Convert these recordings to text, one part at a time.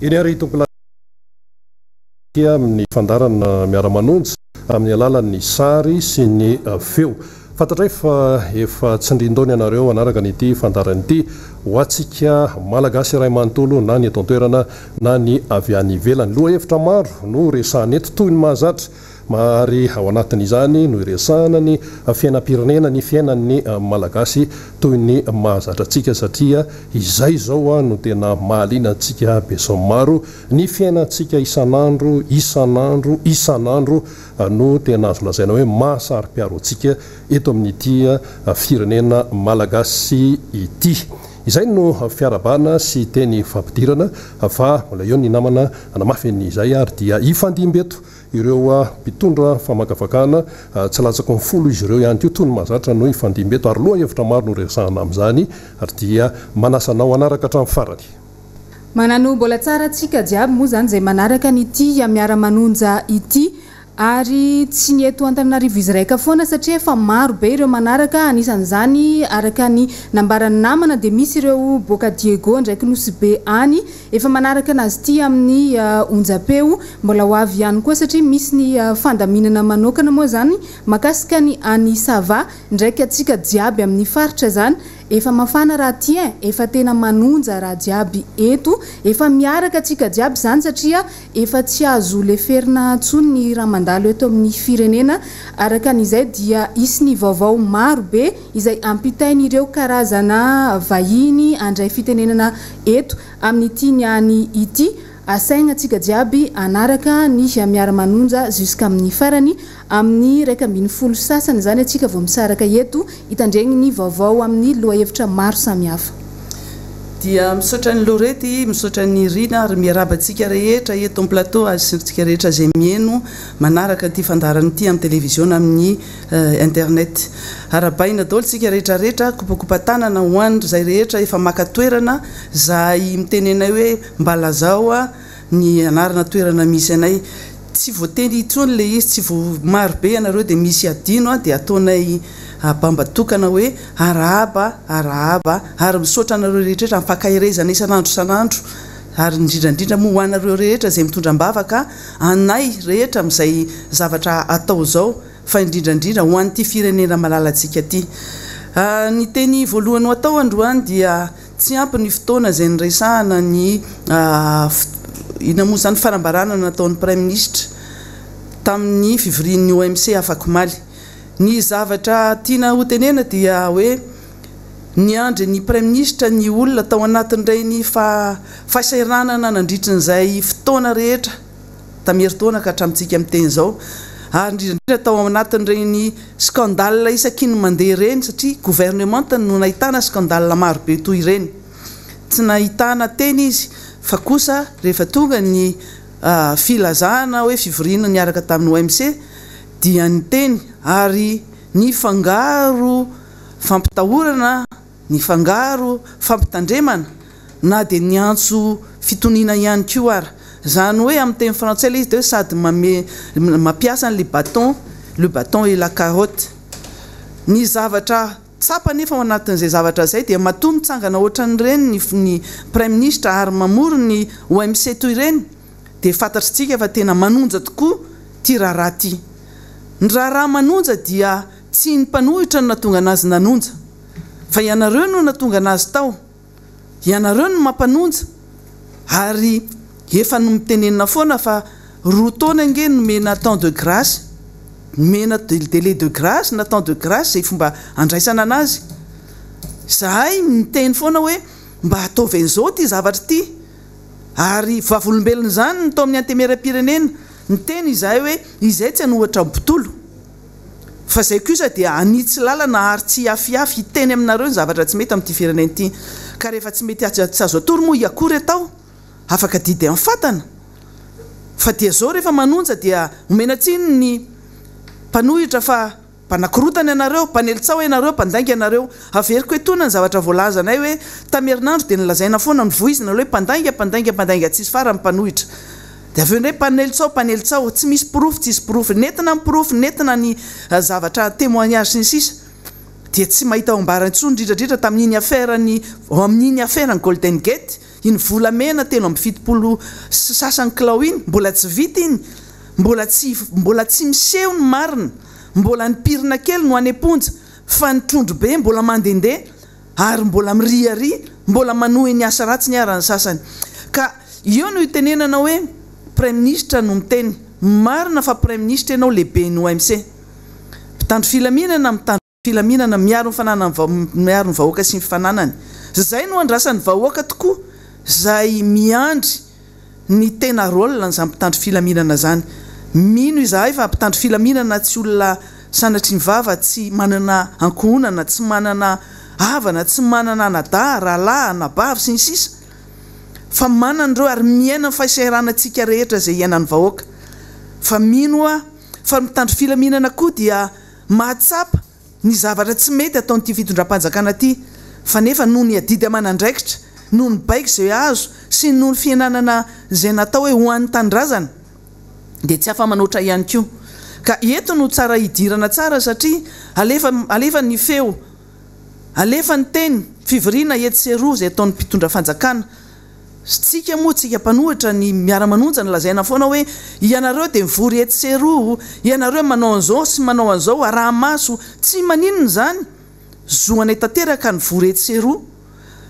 Janoary amin'ny fandarana Miara Manonja amin'ny alalan'ny sary sy ny feo. Fantatray fa efa tsindrin-daony ianareo anaraka n'ity fandarana ity ho antsika malagasy iray manontolo na ny eto an-toerana na ny avy any ivelany. Loha hevitra maro no resahana eto toy ny mahazatra ary ao anatin'izany no iresahana ny fiainam-pirenena ny fiainan'ny malagasy toy ny mahazatra antsika satria izay zao no tena mahaliana antsika beso maro ny fiainantsika isan'andro no tena azo lazaina hoe mahasary-piaro antsika eto amin'ity firenena malagasy ity. Izay no fiarabana sy teny fampidirana fa mbola eo ny namana namafy n'izay ary dia ifandimbeto ireo mpitondra famakafakana tsy latsaka ny folo izy ireo ihany koa toy ny mahazatra no ifandimbeto ary loha hevitra maro no resahana amin'izany ary dia manasanao anaraka hatramin'ny farany. Manano mbola tsara antsika jiaby moa zany izay manaraka n'ity Miara Manonja ity ary tsy ny eto Antananarivo izy raika foana satria efa maro be ireo manaraka anisan'izany araka ny nambarany namana dia misy ireo boka Diego ndraiky nosy be any efa manaraka anazy ity amin'ny onjapeo mbola ho avy ihany koa satria misy ny fandaminana manokana moa zany makasika ny any Sava ndraiky atsika jiaby amin'ny faritra zany efa mafana raha tien efa tena manonja raha jiaby eto efa miaraka atsika jiaby zany satria efa tsy azo leferina tsony ny raha mandalo eto amin'ny firenena araka n'izay dia isy ny vaovao maro be izay ampitain'ireo karazana vahiny andray fitenenana eto amin'ity niany ity asaigna atsika jiaby anaraka ny Miara Manonja jusqu'à amin'ny farany amin'ny 120 sasany zany atsika vao misaraka eto hitandregny ny vaovao amin'ny lohahevitra maro samihafa. Dia misaotra ny Lorety, misaotra ny Rina ary miarabantsika rehetra eto amin'ny plateau asitsika rehetra izay mieno manaraka ty fandarana ity amin'ny télévision amin'ny internet. Arabaina daholo tsika rehetrarehetra kopakopa-tanana ho andro zay rehetra efa maka toerana zay mitenenay hoe mbala zao ny anarana toerana misy anay tsy voateny itsony le izy tsy vo maro be ianareo dia misy adino dia ataonay bamba tokana hoe arahaba ary misaotra anareo rehetrarehetra mifankahirezana isan'andro ary indrindrandrindra moa ho anareo rehetra izay mitondram-bavaka anay rehetra amin'izay zavatra atao zao fa indrindrandrindra ho an'ity firenena malalantsika ty. Ny teny voalohany ho atao androany dia tsy ampy ny fotoana izay nyresahana ny ina moa zany farambarana nataon'ny Prime Ministre tamin'ny fivorian'ny OMC afaka maly. Ny zavatra tiana hotenena dia hoe niandry ny Prime Ministre ny olona tao anatin'ireny fahasahiranana nandritran'izay fotoana rehetra tamin'herintaona ka hatramintsika amin'teny zao ary indrindrandrindra tao anatin'ireny scandale isaky ny mandeha ireny satria gouvernement no nahitana scandale maro be toy ireny tsy nahitana teny izy fa kosa rehefa tonga ny filazahana hoe fivoriana niaraka tamin'ny OMC dia ny teny ary ny fangaro fampitahorana ny fangaro fampitandremana na dia ny antso fitonina ihany koa ary zany hoe amin'ny teny frantsay le izy dia hoe sady mampiasa le bâton et la carotte. Ny zavatra tsapa nefa ao anatin'izay zavatra zay dia matoa mitsangana ohatran'ireny ny Prime Ministre ary mamoro ny OMC toy ireny dia fantatritsika fa tena manonja tokoa ty raharaha ty. Ny raharaha manonja dia tsy ny mpanohitra no natonga anazy nanonja fa ianareo no natonga anazy tao, ianareo no mampanonja ary efa no mitenenina foana fa roa taona nge nomena temps de grâce mena délai de grâce na temps de grâce zay fomba andraisana anazy. Zahay miteny foana hoe mba ataovy an'izao ty zavatra ty ary vavolombelona zany ny tao amin'ny antemeram-pirenena ny teny izahay hoe izay tsy hanohatra botolo fa zay kosa dia anitsy lalana ary tsy afiafy hiteny aminareo ny zavatra tsy mety amin'ity firenena ity ka rehefa tsy mety tsy azo atory moa iakory atao afaka didy amin'ny fatana fa dia zao rehefa manonja dia omena tsiny ny mpanohitra fa mpanakorotana ianareo mpanelitsao ianareo mpandainga ianareo averiko hoe tona ny zavatra voalazanay hoe tamerinandro dia nilazaina foana ny voizina hoe mpandainga tsisy fara mpanohitra dia aveo ndray mpanelitsao tsy misy porofo tsisy porofo nentina ny porofo nentina ny zavatra témoignage sy ny sisa dia tsy mahita ao ambarantsony indrindrandrindra tamin'iny affaire ny golden gate iny volamena telo amby fitopolo sasany kilao iny mbola tsy vita iny mbola tsy miseho ny marina mbola nipirina kely no any amponja fa ny trondro be mbola mandendeha ary mbola miriary mbola manohy ny asa ratsy ny arany sasany ka io no itenenana hoe premier ministre no miteny marina fa premier ministre ianao lehibe no OMC mpitandro filaminana mitandro filaminana miaro ny vahoaka sy ny fifananany zay no andrasan'ny vahoaka tokoa zay miandry ny tena rôle nyzany mpitandro filaminana zany mino izahay fa mpitandro filaminana tsy olona sanatry ny vava tsy manana ankohonana tsy manana havana tsy manana nada rahalahy nabavy sy ny sisa fa manandreo ary miaina fahasahiranantsika rehetra zay iainan'ny vahoaka fa minoa fa mitandro filaminana koa dia mahatsapa ny zavatra tsy mety ataon'ity fitondram-panjakana ty fa nefa noho ny adidy amanandraikitra noho ny baiko zay azo sy noho ny fiananana zay natao hoe hoan'ny tandrazana dia tsy afa-manoatra ihany koa ka eto no tsara hidirana tsara satria alefa ny feo alefa ny teny fivoriana etsy seroa zay ataon'ny mpitondra fanjakana tsika moa tsika mpanohitra ny Miara Manonja ny lazaina foana hoe ianareo dia mivory etsy seroa ianareo manao an'izao sy manao an'izao araha maso tsy maninona zany zoanay tanteraka ny vory etsy seroa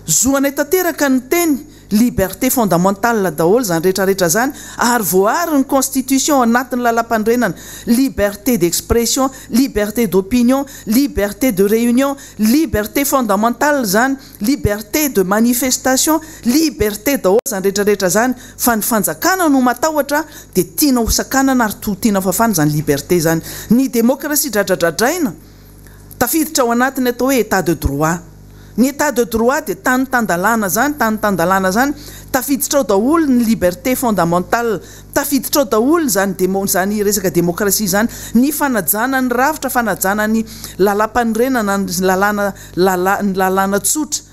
zoanay tanteraka ny teny liberté fondamentale daholo zany rehetrarehetra zany ary voary ny constitution anatin'ny lalam-pandrenana liberté d'expression liberté d'opinion liberté de réunion liberté fondamentale zany liberté de manifestation liberté daholo zany rehetrarehetra zany fa ny fanjakana no matahotra dia tiana hosakanana ary tiana fafana zany liberté zany ny démocratie dradradradraina tafiditra ao anatiny atao hoe état de droit ny état de droit dia tany-tandalana zany tafiditra ao daholo ny liberté fondamentale tafiditra ao daholo zany resaka démocratie zany ny fanajana ny ravitra fanajana ny lalam-panorenana ny lalàna tsotra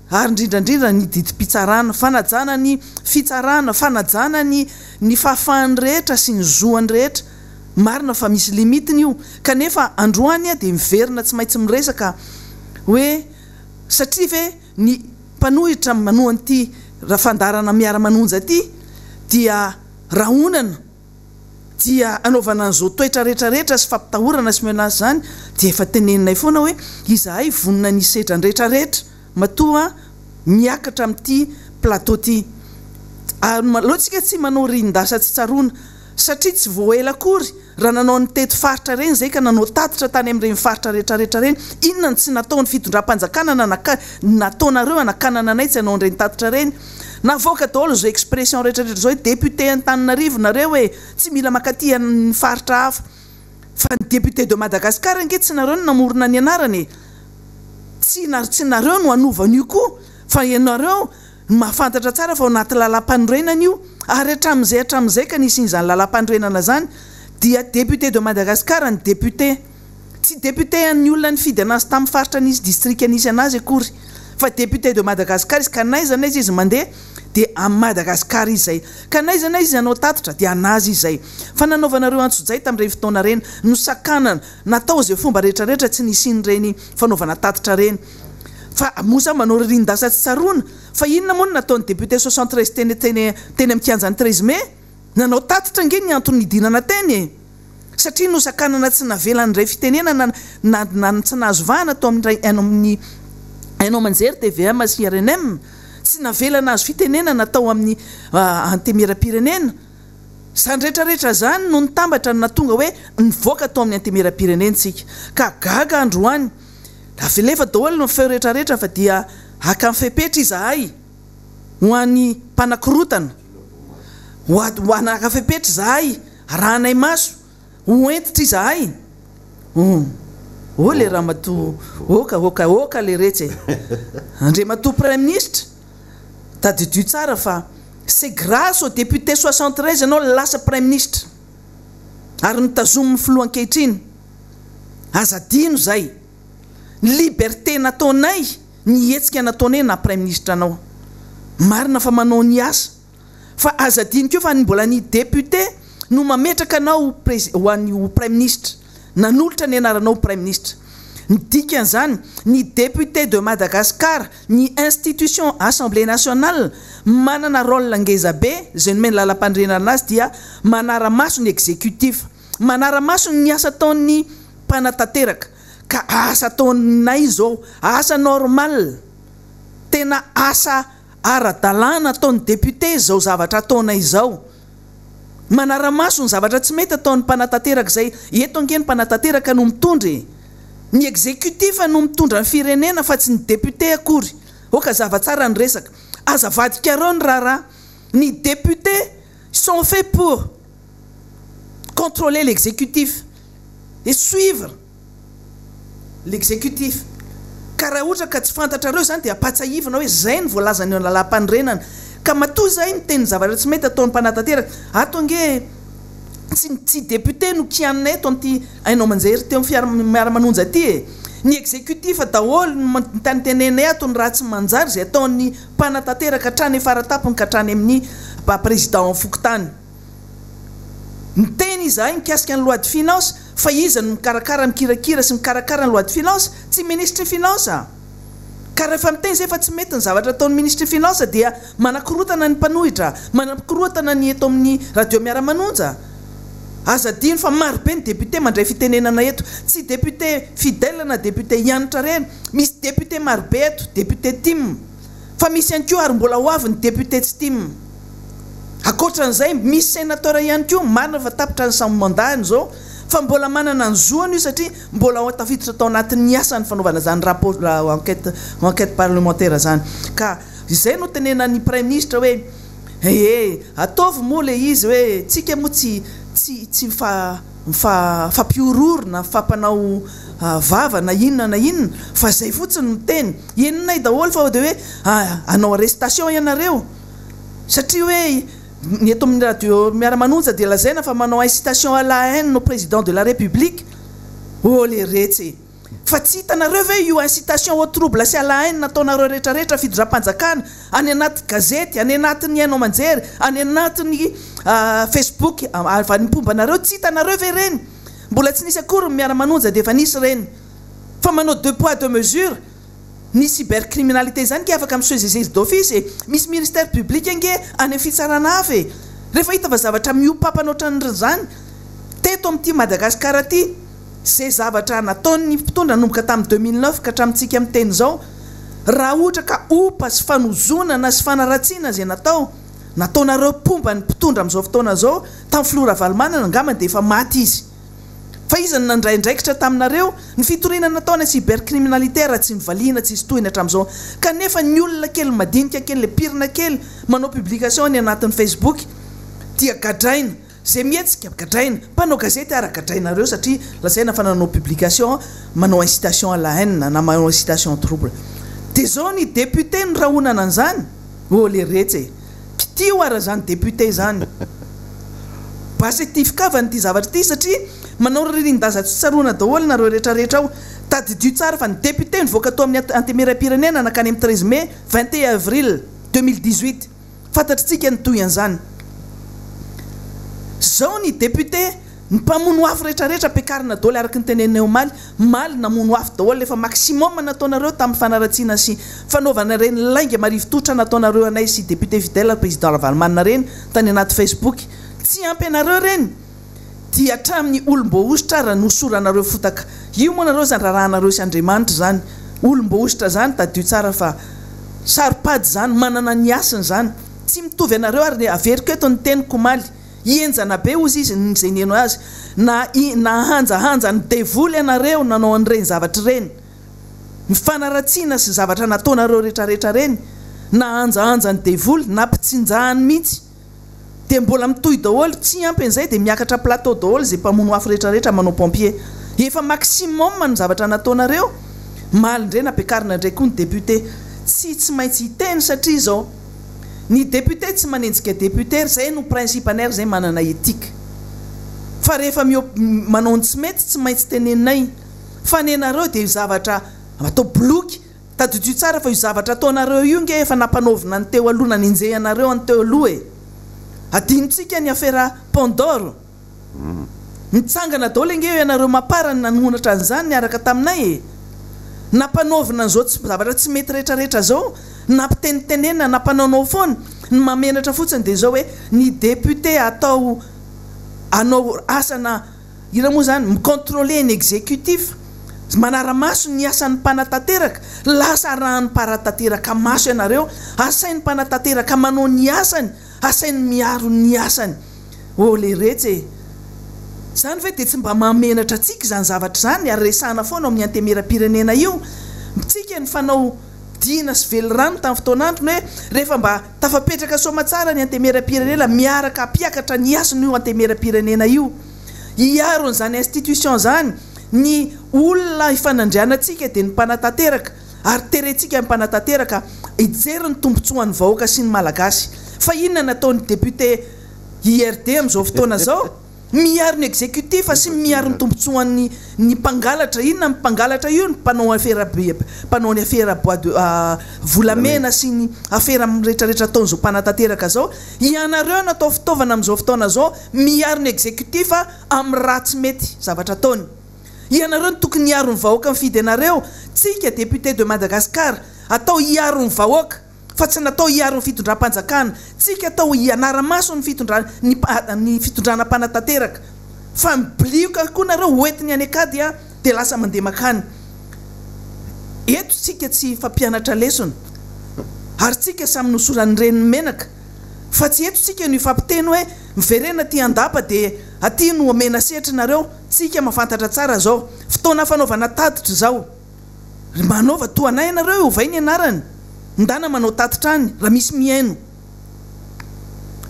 ary indrindrandrindra ny didim-pitsarana fanajana ny fitsarana fanajana ny fahafahan'ny rehetra sy ny zoany rehetra marina fa misy limitiny io kanefa androany dia miverina tsy maintsy miresaka hoe satria ve ny mpanohitra manohan'ity rafandarana Miara Manonja ty dia rahonana dia anaovana an'izao toetra rehetrarehetra sy fampitahorana sy menazy zany dia efa teneninay foana hoe izahay vonina ny sedra ny rehetrarehetra matoa miakatra amin'ity plateau ty ary loatsika tsy manao rindasa tsy tsaroana satria tsy voaela akory raha nanao ny teto faritra reny zay ka nanao tatitra tany amin'ireny faritra rehetrarehetra reny inona tsy natao ny fitondram-panjakana nataonareo anakanana anay tsy hanao nireny tatitra reny navoaka daholo zao expression rehetrarehetra zao hoe député Antananarivo nareo hoe tsy mila makaty ny faritra hafa fa ny député de Madagascar ange tsy nareo no namorona ny anarany tsy nareo no anovan'io koa fa ianareo mahafantatra tsara fa ao anaty lalam-panorenana io ary hatramin'izay ka nisy izany lalam-panorenana zany dia député de Madagascar ny député tsy député ny olona ny fidy anazy tamin'ny faritra nisy district anisy anazy akory fa député de Madagascar izy ka naizana izy mandeha dia amin'ny Madagascar izy zay ka naizana izy anao tatitra dia anazy izy zay fa nanaovanareo antso-jay tamin'ireny fotoana reny no sakanana natao zay fomba rehetrarehetra tsy nisin'ireny fanaovana tatitra reny fa mosa manao rindasa tsy tsaroana fa inona moa no nataon'ny député 73 teny amin'ny kianjan'ny 13 mai nanao tatitra nge ny antony hidinana teny satria no sakanana tsy navelan'ray fitenenana tsy nahazovahana atao amin'ny hainao manjery TVM sy RNM tsy navelana azo fitenenana atao amin'ny antemera-pirenena zany rehetrarehetra zany no nitambatra natonga hoe nivoaka atao amin'ny antemera-pirenentsika ka gaga androany afelefa daholo no feo rehetrarehetra fa dia aka mifepetra izahay ho an'ny mpanakorotana ho anaka fepetra izahay rahanay maso ho entitra izahay le raha mato oka le retsy andre mato premier ministre tadidio tsara fa c'est grâce au député 73 anao lasa premier ministre ary nitazomy filoha ankehitriny azadino zay liberté nataonay ny hetsika nataonay na premier ministre anao marina fa manao ny asa fa azadiny keo fa ny mbola ny député no mametraka anao ho an'ny premier ministre nanolotra ny anaranao premier ministre ny dikan'izany ny député de Madagascar ny institution assemblée nationale manana rôle ngeza be zay nomeny lalam-pandrenana azy dia manara-maso ny exécutif manara-maso ny asa ataon'ny mpanatanteraka ka asa ataonay zao asa normal tena asa ara-dalàna ataon'ny député zao zavatra ataonay zao manara-maso ny zavatra tsy mety ataon'ny mpanatanteraka zay eto angeny mpanatanteraka no mitondry ny exécutif no mitondra ny firenena fa tsy ny député akory oka zava-tsara ny resaka azavadika reo ny raharaha ny député sont faits pour contrôler l'exécutif et suivre l'exécutif ka raha ohatra ka tsy fantatra reo zany dia apatsahivana hoe zay ny voalazany eo lalam-pandrenana ka matoa zay ny teny zavatra tsy mety ataon'ny mpanatanteraka ato ange tsy député no kianina eto an'ity ainao manjery teo Miara Manonja ty ny exécutif daholo tanitenenay ato ny raha tsy manjary zay ataon'ny mpanatanteraka hatrany faratapony ka hatrany amin'ny président fokotany ny teny izahay mikasika ny loi de finance fa izy ny mikarakara mikirakira sy mikarakara ny loi de finance tsy ministre finance ka rehefa miteny zay fa tsy mety ny zavatra ataon'ny ministre finance dia manakorotana ny mpanohitra manakorotana ny eto amin'ny radio Miara Manonja aza dino fa maro be ny député mandray fitenenana eto tsy député fidèle na député hianatra reny misy député maro be eto député tim fa misy ihany koa ary mbola ho avy ny député tsy tim akoatran'izay misy sénateur ihany koa marina fa tapitra ny samy mandahany zao fa mbola manana ny zoany io satria mbola ao tafiditra tao anatin'ny asany fanaovana zany rapport enquête parlementaire zany ka izay no tenenan'ny prime ministre hoe ataovy moa le izy hoe tsika moa tsy fampiororona fampanao vava na inona na inona fa zay fotsiny miteny ininay daholo fa de hoe anao arrestation ianareo satria hoe ny eto amin'ny radio Miara Manonja dia lazaina fa manao incitation à la haine no président de la république le retsy fa tsy hitanareo ve io incitation au trouble sy à la haine nataonareo rehetrarehetra fidira-panjakana any anaty gazety any anatin'ny ainao manjery any anatin'ny Facebook vanimpombanareo tsy hitanareo ve reny mbola tsy nisy akory Miara Manonja dia efa nisy reny fa manao deux poids deux mesures ny cybercriminalité zany ke afaka amin'ny justice d'office misy ministère public ange any amin'ny fitsarana hafa rehefa hita fa zavatra miopapanoatra ny zany teto amin'ity Madagasikara ty zay zavatra nataon'ny mpitondra nanomboka tamin'ny 2009 ka hatramintsika amin'ny teny zao raha ohatra ka opa sy fanozonana sy fanaratsiana zay nataonareo pomba ny mpitondra amin'izao fotoana zao tamin'ny Flora Valmanana angamany dia efa maty izy fa izy nandraindraikitra taminareo ny fitorinana nataona cybercriminalité raha tsy nivaliana tsy istohina hatramin'izao kanefa ny olona kely madinika kely le pirina kely manao publication ny anatin'ny Facebook dia gadraina zay mihetsika gadraina mpanao gazety ara gadrainareo satria lazaina fa nanao publication manao incitation à la haine na manao incitation au trouble dia zao ny député ny rahonana an'izany le retsy kitio ara zany député zany basetifikavany ty zavatra ty satria manao ririn-daza tsy tsaroana daholo nareo rehetrarehetra ao tadidio tsara fa ny député nivoaka tao amin'ny antemeram-pirenena nakany amin'ny 13 mai 21 avril 2018 fantatritsika ny toy an'izany zao ny député ny mpamono afo rehetrarehetra ampiakarina daholo araka ny tenenina eo maly namono afo daholo efa maximum nataonareo tamin'ny fanaratsiana sy fanaovana reny lainga marivototra nataonareo anay sy député fidèle président Valmanana reny tany anaty Facebook tsy ampy anareo reny dia hatramin'ny olom-boaositra raha nosoranareo fotaka io moa nareo zany rahanareo sy Andriamanitra zany olom-boaositra zany tadio tsara fa saripady zany manana ny asiny zany tsy mitovy anareo ary averiko eto ny teny komaly ienjana be ozy izy zay neno azy na hanjahanja ny devoly anareo nanao an'ireny zavatra reny ny fanaratsiana sy zavatra nataonareo rehetrarehetra reny na hanjahanja ny devoly na mpitsinjahany mihitsy dia mbola mitohy daholo tsy ampy an'izay dia miakatra plateau daholo zay mpamono afo rehetrarehetra manao pompier efa maximum ny zavatra nataonareo malindrena ampiakarina indray koa ny député tsy maintsy hiteny satria zao ny député tsy manenjika député zay no principanaire zay manana éthique fa rehefa manao tsy mety tsy maintsy teneninay fa nenareo dia io zavatra atao bloky tadidio tsara fa io zavatra ataonareo io nge efa nampanaovina ny teo aloha nanenjehanareo any teo aloha adinontsika ny affaire Pandore mitsangana daholo nge ianareo maparany nanonatra an'izany niaraka taminay nampanaovina an'izao zavatra tsy mety rehetrarehetra zao nampitenitenena nampanaonao foana ny mamenatra fotsiny dia zao hoe ny député atao anao asana ina moa zany micontrôler ny exécutif manaramaso ny asan'ny mpanatateraka lasa rahan'ny paratateraka maso ianareo asainy mpanatateraka manao ny asany asainy miaro ny asany le retsy zany ve dia tsy mba mamenatra tsika zany zavatra zany ary resahana foana amin'ny antemera-pirenena io tsika ny fanao dina sy velorano tamin'ny fotoanandrony hoe rehefa mba tafapetraka somatsara ny antemera-pirenena miaraka ampiakatra ny asiny io antemera-pirenena io hiaro n'izany institution zany ny olona ifanandrianatsika dia ny mpanatateraka ary terentsika mpanatateraka hijery ny tombontsoan'ny vahoaka sy ny malagasy fa inona nataon'ny député IRD amin'izao fotoana zao miaro ny exécutif sy miaro ny tombontsoan'ny ny mpangalatra inona mpangalatra io ny mpanao ny affaire bois de volamena sy ny affaire rehetrarehetra ataon'izao mpanatateraka zao ianareo natao fitaovana amin'izao fotoana zao miaro ny exécutif amin'ny raha tsy mety zavatra ataony ianareo ny tokony hiaro ny vahoaka mifidy anareo tsika député de Madagascar atao hiaro ny vahoaka fa tsy natao hiaro ny fitondram-panjakana tsika atao hianaramaso ny fitondrana mpanatateraka fa miblioka koa nareo hoentiny any akady dia lasa mandeha makany eto tsika tsy fampianatra lesona ary tsika samy nosorany reniny menaka fa tsy eto tsika no ifampiteny hoe miverena ty andapa dia aty no amena setra nareo tsika mafantatra tsara zao fotoana fanaovana tatitra zao manaova toanay nareo ovay ny anarany ndana manao tatitra any raha misy miaino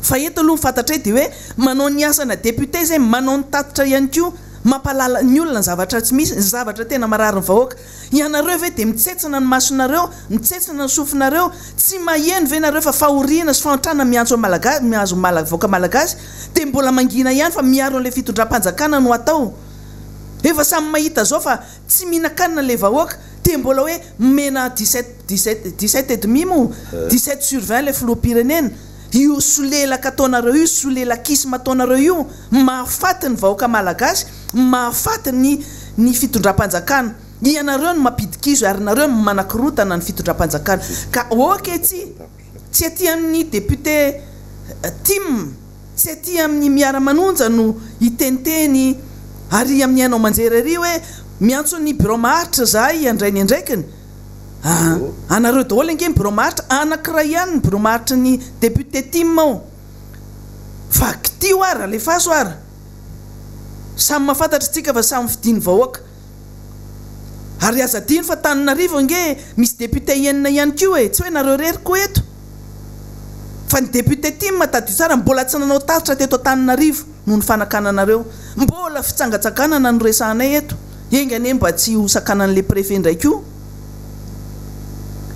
fa eto aloha mifantatra dia hoe manao ny asana député zay manao ny tatitra ihany koa mampalala ny olona ny zavatra tsy misy ny zavatra tena marary ny vahoaka ianareo ve dia mitsetsana ny masonareo mitsetsana ny sofinareo tsy maheno ve nareo fa fahoriana sy fahantrana miantso malagasy miazo vahoaka malagasy dia mbola mangina ihany fa miaro an'ilay fitondram-panjakana no atao efa samy mahita zao fa tsy mihinan-kanina le vahoaka dia mbola hoe mena 17 et demi mo 17 sur 20 le filoham-pirenena io solelaka ataonareo io solelakisma ataonareo io mahafaty ny vahoaka malagasy mahafaty ny fitondram-panjakana ianareo no mampidikizo ary nareo manakirotana ny fitondram-panjakana ka oke tsy aty amin'ny député tim tsy aty amin'ny Miara Manonja no hiteniteny ary amin'ny anao manjery ary hoe miantso ny bureau maharitra zahay andrainy andraikiny anareo daholo ange ny bureau maharitra anankiray ihany ny bureau maharitra ny député tim ao fa kitio ara alefaso ara samy mahafantatra tsika fa samy fidiny vahoaka ary aza diny fa Tananarivo ange misy député enina ihany koa tsy hoe nareo rery koa eto fa ny député tim tadio tsara mbola tsy nanao tatitra teto Tananarivo noho ny fanakananareo mbola fitsangatsakanana no resahanay eto engane mba tsy hosakanan'le préfet ndraiky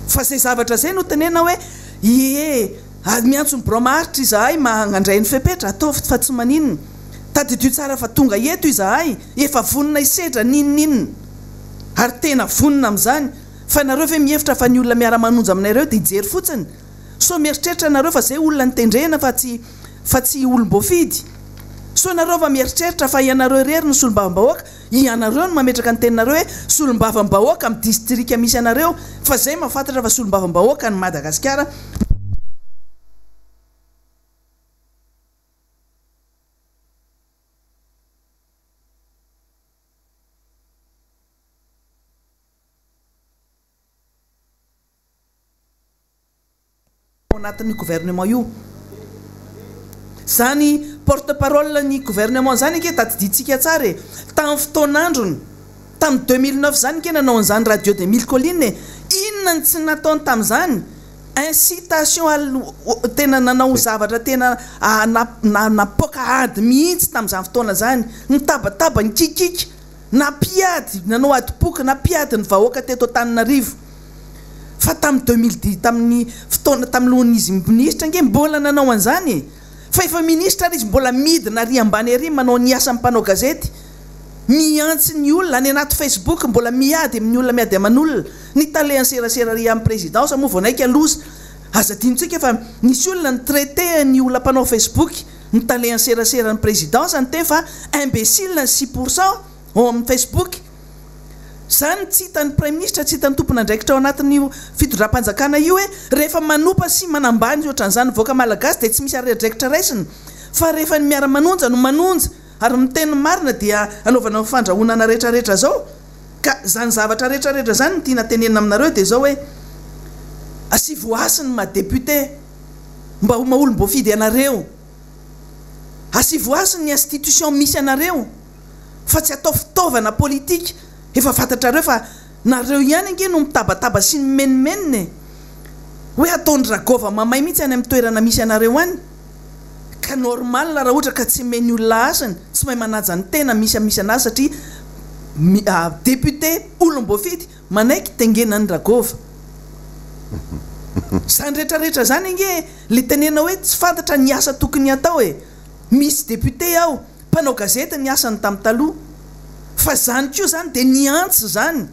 fa zay zavatra zay no tenena hoe miantso ny bureau maharitra izahay magnandray ny fepetra atao fa tsy maninona tadidio tsara fa tonga eto izahay efa vonina isedra ninninina ary tena vonina amin'izany fa nareo ve mihevitra fa ny olona Miara Manonja aminareo dia hijery fotsiny so mieritreritra nareo fa zay olona nitendrena fa tsy olom-boafidy so nareo fa mieritreritra fa ianareo rery ny solombavam-bahoaka ianareo no mametraka ny teninareo hoe solombavam-bahoaka amin'ny distrika misy anareo fa zay mahafantatra fa solombavam-bahoaka ny Madagasikara anatin'ny gouvernement io zany porte-parole ny gouvernement zany ake tadiditsika tsara tamin'ny fotoanandrony tamin'ny 2009 zany ke nanao an'izany radio de mille collines inona ny tsy nataony tamin'izany incitation tena nanao zavatra tena napoka ady mihitsy tamin'izany fotoana zany nitabataba ny kikika napiady nanao adi-poka napiady ny vahoaka teto Tananarivo fa tamin'ny 2010 tamin'ny fotoana tamin'ny lohan'izy ministra nge mbola nanao an'izany fa efa ministra ary izy mbola midina ary ambany ary manao ny asa mpanao gazety miantsy ny olona any anaty Facebook mbola miady amin'ny olona miady aman'olona ny tale anserasera ary amin'ny présidence moa voanaiky aloza aza dinitsika fa nisy olona ny traité ny olona mpanao Facebook ny tale anserasera ny présidence ny te fa imbécile ny 6% ao amin'ny Facebook zany tsy hitany prime ministre tsy hitany tompon'andraikitra ao anatin'io fitondram-panjakana io hoe rehefa manompa sy manambany ohatran'izany voaka malagasy dia tsy misy aredraikitra raisiny fa rehefa ny miara manonja no manonja ary miteny marina dia anaovana fandrahonana rehetrarehetra zao ka zany zavatra rehetrarehetra zany ny tiana tenenina aminareo dia zao hoe asivoasiny madepute mba ho maolom-boafidy anareo, asivoasiny ny institution misy anareo fa tsy atao fitaovana politika. Efa fantatrareo fa nareo ihany ange no mitabataba sy ny menimenine hoe ataony ragova mamay mihitsy any amin'ny toerana misy anareo any ka normal raha ohatra ka tsy meny olona asany tsy mahay manaja ny tena misy anazy satria député olom-boafidy manaiky tengenany ragova zany rehetrarehetra zany ange le tenena hoe tsy fantatra ny asa tokony atao misy député ao mpanao gazety ny asany tamin'ny taloha fa zany koa zany dia niantso zany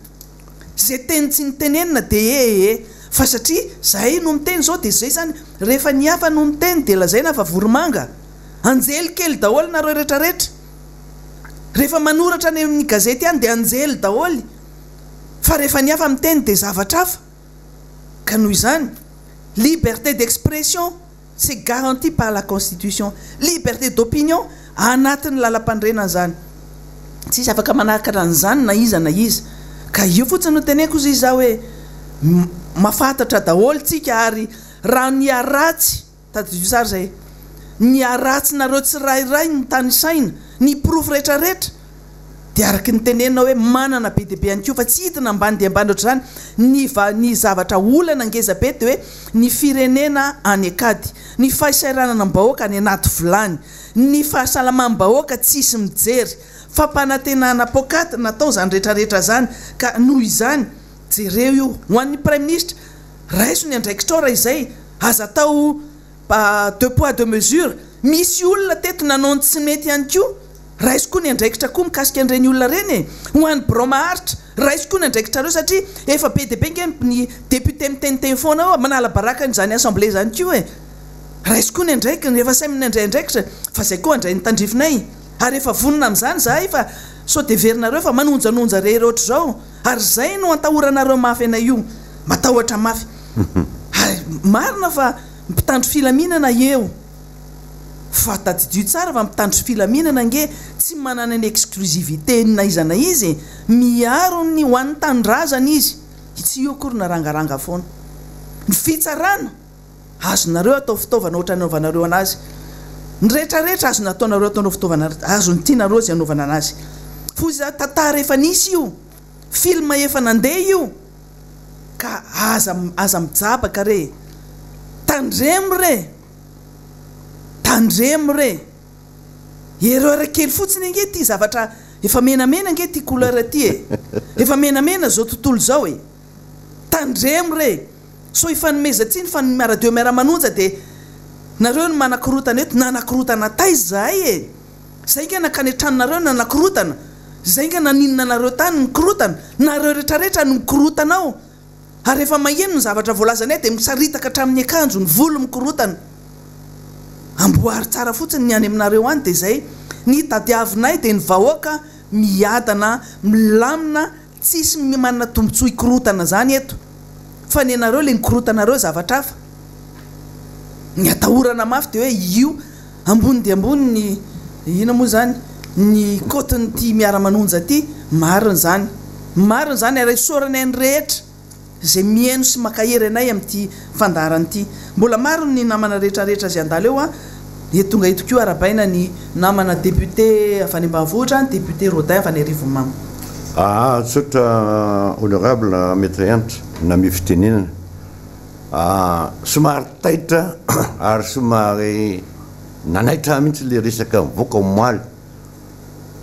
zay teny tsy nitenenina dia fa satria zahay no miteny zao dia zay zany rehefa niafa no miteny dia lazaina fa voromanga anjely kely daholo nareo rehetrarehetra rehefa manoratra any amin'ny gazety any dia anjely daholo fa rehefa niafa miteny dia zavatra hafa ka noho izany liberté d'expression c'est garanti par la constitution, liberté d'opinion anatin'ny lalam-pandrenana zany tsisy afaka manahaka ran'izany na iza ka io fotsiny no teneko izy za hoe mafantatra daholo tsika ary raha ny aratsy tadisary zay ny aratsy nareo tsirairay ny tany saina ny profo rehetrarehetra dia araky ny tenenina hoe manana be deabe any ko fa tsy hitina ambany dia ambany ohatr' zany ny zavatra olana ngezabe dia hoe ny firenena any akady, ny fahasairanana mbahoaka any anaty vilany, ny fahasalamam-bahoaka tsisy mijery, fampanantenana pokaty natao zany rehetrarehetra zany ka noho izany jereo io ho an'ny prime ministre raiso ny andraikitra ao raha izay aza atao deux poids deux mesures. Misy olona teto nanao tsy mety ihany koa raiso koa ny andraikitra koa mikasika an'ireny olona reny ho an'ny bromaharitra raiso koa ny andraikitra reo satria efa be deabe nge ny député miteniteny foana manala baraka nyzany assemblée zany koa raiso koa ny andraikitra rehefa say amin'ny andraikitra fa zay koa andray ny tandrifinay ary efa vonona amin'izany zahay fa so de verinareo fa manonjanonja rehetra ohatr' zao ary zay no antahoranareo mafy anay io matahotra mafy marina fa mpitandro filaminana eo fa tadidio tsara fa mpitandro filaminana nge tsy manana ny exclusivité na izana izy miaro ny ho an'ny tandrazana izy tsy io akory narangaranga foana ny fitsarana azonareo atao fitaovana ohatra anaovanareo anazy ny rehetrarehetra azo nataonareo ataonao fitaovana azo ny tianareo zy anaovana anazy fo za tantara efa nisy io filma efa nandeha io ka aza mijabaka re tandremo re ereo rakely fotsiny ange ty zavatra efa menamena nge ty couleur ty efa menamena zao tontolo zao tandremo re so ifanomezantsiny fa miaradeo Miara Manonja dia nareo no manakorotana eto nanakorotana taizy zahay zay nge nakany tranonareo nanakorotana zay nge naninona nareo tany nikorotana nareo rehetrarehetra no mikorotanao ary efa maheno ny zavatra voalazanay dia misaritaka hatramin'ny akanjo ny volo mikorotana amboary tsara fotsiny ny any aminareo any dia zay ny tadiavinay dia ny vahoaka miadana milamina tsisy manana tombotsoa ikorotana zany eto fa ny anareo le nikorotanareo zavatra hafa ny atahorana mafy dia hoe io ambony dia ambony ny ina moa zany ny kotiny Miara Manonja ty mariny zany ary isorana ny rehetra zay mieno sy makahery anay amin'ity fandarany ity mbola maro ny namana rehetrarehetra zay andalo eo tonga eto koa arabaina ny namana député avy any ambanivohitra ny député Rodin avy any Rivomamo. Tsotra honorable maître antitra na mifitenenana somary taitra ary somary nanaitra mihitsy le resaka mivoaka omaly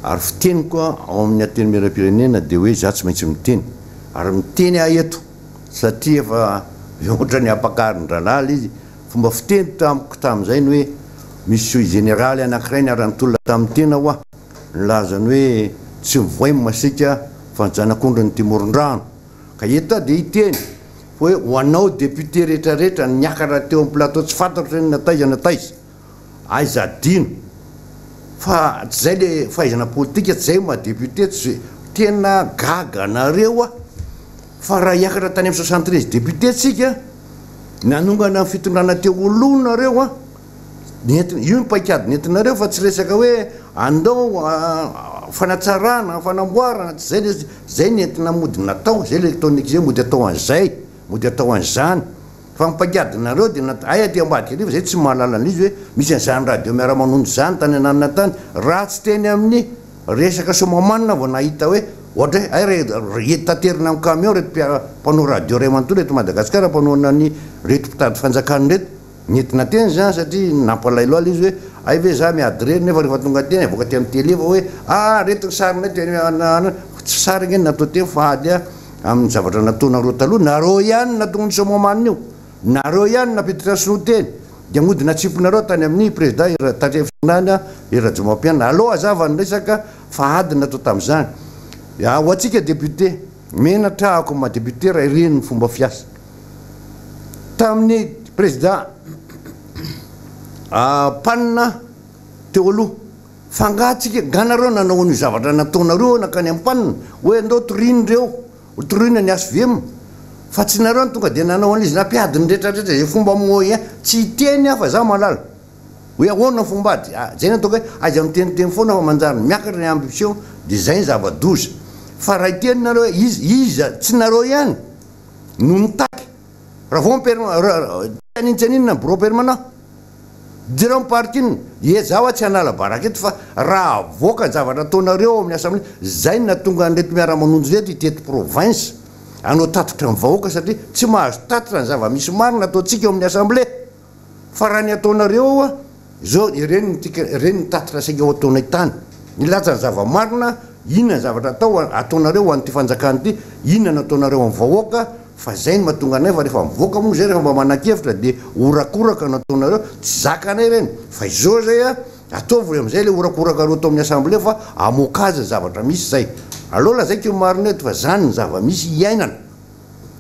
ary fiteny koa ao amin'ny ateny miram-pirenena dia hoe za tsy maintsy miteny ary miteny eto satria efa ohatra ny ampakariny ralaly izy fomba fiteny tamiko tamin'izay ny hoe misy généraly anankiray ny aranytolona tamin'ny tena hoa nilazany hoe tsy mivoay masika fanjanak'ondry ny timoron-drano ka eta dia hiteny hoe ho anao député rehetrarehetra niakatra teo amin'ny plateau tsy fantatra reny nataiza aiza dino fa tsy zay le fahaizana politika tsy zay ma député tsy tena gaga nareo a fa raha hiakatra tany amin'ny 73 député tsika nanongana fitondrana teo oloa nareo a io paikady nentinareo fa tsy resaka hoe andao fanatsarana fanamboarana zay nentina mody natao zay le taon'ekize mody atao an'izay mody atao an'izany fa mipaikadinareo dia ay aty ambadika ariva zay tsy mahalala an'izy hoe misy an'izany radio Miara Manonja zany tany ananina tany raha tsy teny amin'ny resaka somamanina vao nahita hoe ohatra hoe ay reto taterina amin'ny camion reto mpanao radio ray manontolo reto Madagasikara mpanao ny reto mpitady fanjakany reto nentina teny zany satria nampalailo ala izy hoe ay ve za miady reny nefa rehefa tonga teny avoaka ty amin'ny tele fa hoe reto sarina tsy sary ngeny natao teny fa ady amin'ny zavatra nataonareo taloha nareo ihany natongony somamanina io nareo ihany napiditra sino teny dia mody natsiponareo tany amin'ny président tatrefisinany irajomampiana aloha azavany resaka fa ady natao tamin'izany ho atsika député menatrahako madéputé raha ireny ny fomba fiasa tamin'ny président panina teo aloha fangatsika ganareo nanao ny zavatra nataonareo nakany amin'ny panina hoe andao torinina ny SVM fa tsy nareo ny tonga dia nanao an'izy nampiady ny rehetrarehetra zay fomba moyen tsy teny fa za malala hoe ahoana fomba ady zay nataoko hoe aza miteniteny foana fa manjary miakatra ny ambition dia zay ny zava-doza fa raha iteny nareo hoe iza tsy nareo ihany no mitaky raha vao anintsyaninona bureau permanent direo mipartine zaho tsy hanala baraka eto fa raha avoaka ny zavatra ataonareo amin'ny assemblée zay natonga nyreto Miara Manonja reto itety province anao tatotra amin'ny vahoaka satria tsy mahazo tatotra ny zava-misy marina ataontsika eo amin'ny assemblée fa raha ny ataonareo a zao ireny ny tatotra saika ho ataonay tany nilatsa ny zava-marina inona ny zavatra ataonareo ho an'ity fanjakany ity inona nataonareo amin'ny vahoaka fa zay ny mahatonga anay fa rehefa mivoaka moa zay rehefa mba manan-kevitra dia orakoraka nataonareo tsy zakanay reny fa izao zay ataovy am'izay le orakoraka reo atao amin'ny assemblée fa amokaza zavatra misy zay aloha la zay keo marina eto fa zany ny zava-misy iainana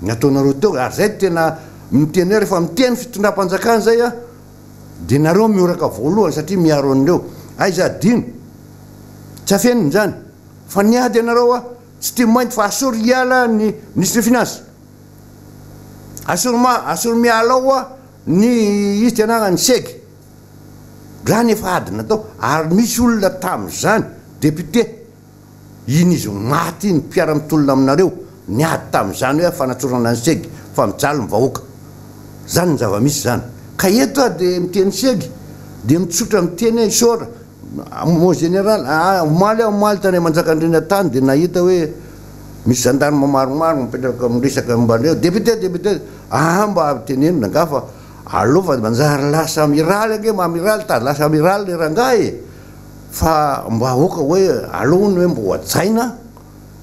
nataonareo teo ary zay tena miteny hoe rehefa miteny fitondram-panjakany zay dia nareo mioraka voalohany satria miaro an'ireo aiza dino tsy afeniny zany fa niady anareo tsy tia mainty fa asory iala ny ministre finance asory miala ao ny izy tianagna ny segy rany efa ady natao ary misy olona tamin'izany député iny izy maty ny mpiara-mitolona aminareo niady tamin'izany hoe fanatsorana ny segy fa mijaly ny vahoaka zany ny zava-misy zany ka eto dia miteny segy dia mitsotra miteny isora mo général maly tany manjakandreny tany dia nahita hoe misy gendarme maromaro mipetraka miresaka mbanireo député mba tenenina nga fa aloha fa manjary lasa amiraly ange mamiraly tady lasa amiraly le rangahy fa mba hoaka hoe alohany hoe mba hoatsaina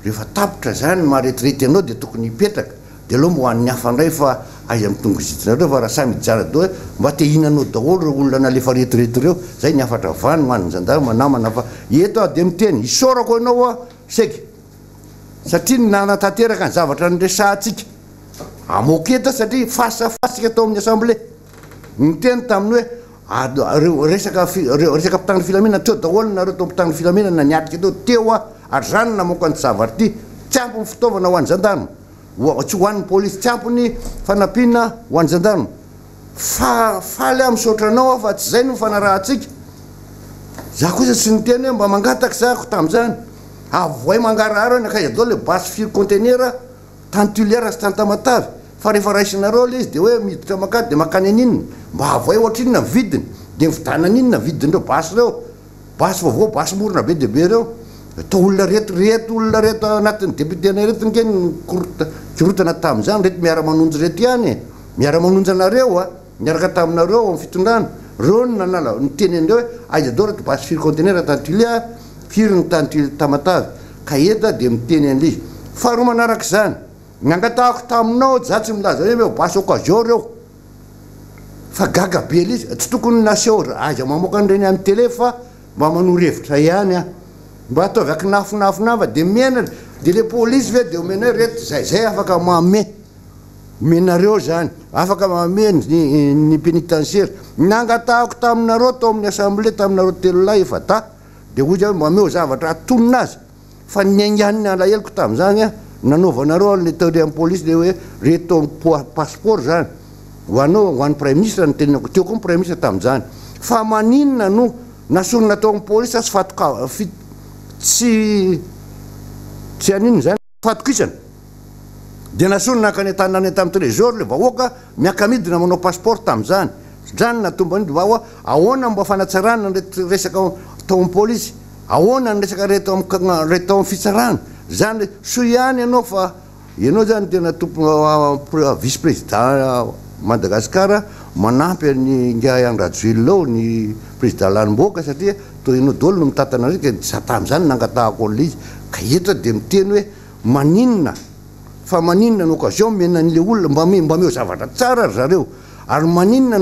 rehefa tapitra zany maretirety anao dia tokony hipetraka dia aloha mba hoan'ny hafa ndray fa aiza mitonga zitinareo fa raha samy jara do hoe mba te hinanao daholo reo olona nalefa retirety reo zay niafatra vany maniny gendarme namana fa eto dia miteny isorako anao seky satria nanatanteraka ny zavatra nyresahantsika amoketa satria fasafasika atao amin'ny assemblée miteny taminy hoe resaka mpitandro filaminana teo daholo nareo tao mpitandro filaminana niatrika teo ary zany namoaka ny zavatra ty tsy ampony fitaovana ho an'ny gendarme tsy hoan'ny polisy tsy ampony fanampiana ho an'ny gendarme faly misaotra anao fa tsy zay no fanarahantsika za kosa tsy niteny hoe mba mangataka zako tamin'izany avoay mangarahara nakaiza dao le basy firy conteneur tantiliara sy tantamatavy fa rehefa raisinareo le izy dia hoe miditra makady dia makany aninona mba avoay ohatrinona vidiny dia mividana aninona vidin'ireo basy reo basy vaovao basy morona be diabe reo atao olona olona reto anatin'ny députéna reto nkeny kirotana tamin'izany reto Miara Manonja reto ihany Miara Manonja anareo miaraka taminareo amin'ny fitondrana reo ny nanala niteny andreo hoe aiza dao reto basy firy conteneur tantilia firy ny tantily tamatavy ka eta dia miteny an'izy faharoa manaraka izany nangatahako taminao za tsy milaza hoe basy occasion reo fa gaga be izy tsy tokony naseho aiza mamoaka an'ireny amin'ny télé fa mba manoro-hevitra ihany mba ataovy akinafinafinafa dia mienatra dia le polisy ve dia omena hoe reto zay afaka menareo zany afaka mame ny pénitentiaire nangatahako taminareo tao amin'ny assemblée taminareo telo lahy efa ta dia ozy hoe mameo zavatra atonina azy fa niaingany alahelo tamin'izany a nanaovanareo le tao le amin'ny polisy le hoe reto passeport zany ho anao ho an'ny prime ministre ny tenenako teo koa ny prime ministre tamin'izany fa maninona no nasorona tao amin'ny polisy sy fatoka tsy aninona zany fatokisana dia nasorona kanetana any tamin'ny trésor le vahoaka miakamidina manao passeport tamin'izany zany natomban'ny vahoa ahoana mba fanatsarana resaka tao amin'ny polisy ahoana ny resaka reto amin'ny fitsarana zany so ihany ianao fa ianao zany tena vice président Madagasikara manampy ny ngandrajoelao ny président lanim-boaka satria to ianao dolo no mitatana rika tamin'izany nangatahako an'le izy ka eto dia miteny hoe maninona fa maninona ny occasion mena an'le olona mba meo zavatra tsara ry zareo ary maninona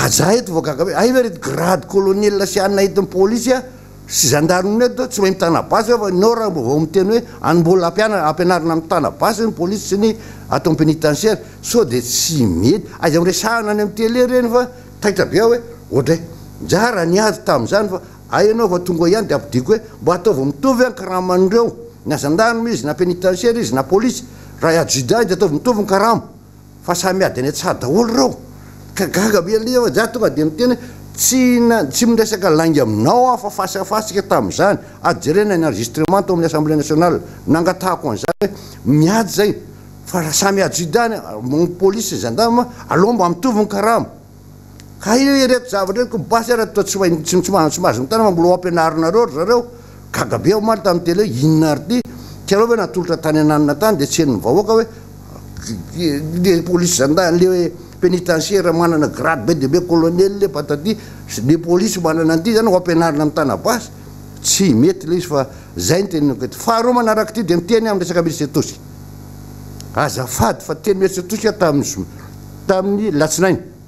aza eto voagaga hoe ay reto grade colonel sy anina eto ny polisy a sy gendarme eto tsy mahay mitana basy fa nao raha vao miteny hoe anymbola ampianarina mitana basy ny polisy sy ny atao pénitentiaire so dia tsy mety aza miresahana any amin'ny télé reny fa taitra be hoe ohatray njara niady tamin'izany fa ay ianao fa tonga ihany dia ampidiko hoe mba ataova mitovy any karaman'ireo na gendarme izy na pénitentiaire izy na polisy raha adjudant dia ataova mitovy ny karama fa samy ady any atsara daholo reo ka gaga be le fa za tonga dia miteny tsy miresaka langy aminao fa fasika tamin'izany ajerena ny enregistrement tao amin'ny assemblée nationale nangatahako an'izany hoe miady zay fa raha samy adjudant polisy sy gendarme aloha mba mitovy ny karama ka io reto zavatra reto basy ara toa tsy mahazo mitana mambola ampianarinareo ry zareo gaga be omaly tamin'ny tele inona ary ty tiareo hoe natolotra tany ananina tany dia tsy henony vahoaka hoe le polisy gendarme le hoe pénitentiaire manana grade be dia be colonel le patati le polisy manana an'ity zany ho ampianarina amin'ny tana basy tsy mety le izy fa zay ny tenenako eto faharoa manaraka ty dia miteny amin'ny resaka mierisetosy azafady fa teny mierisetosy tamin'ny latsinainy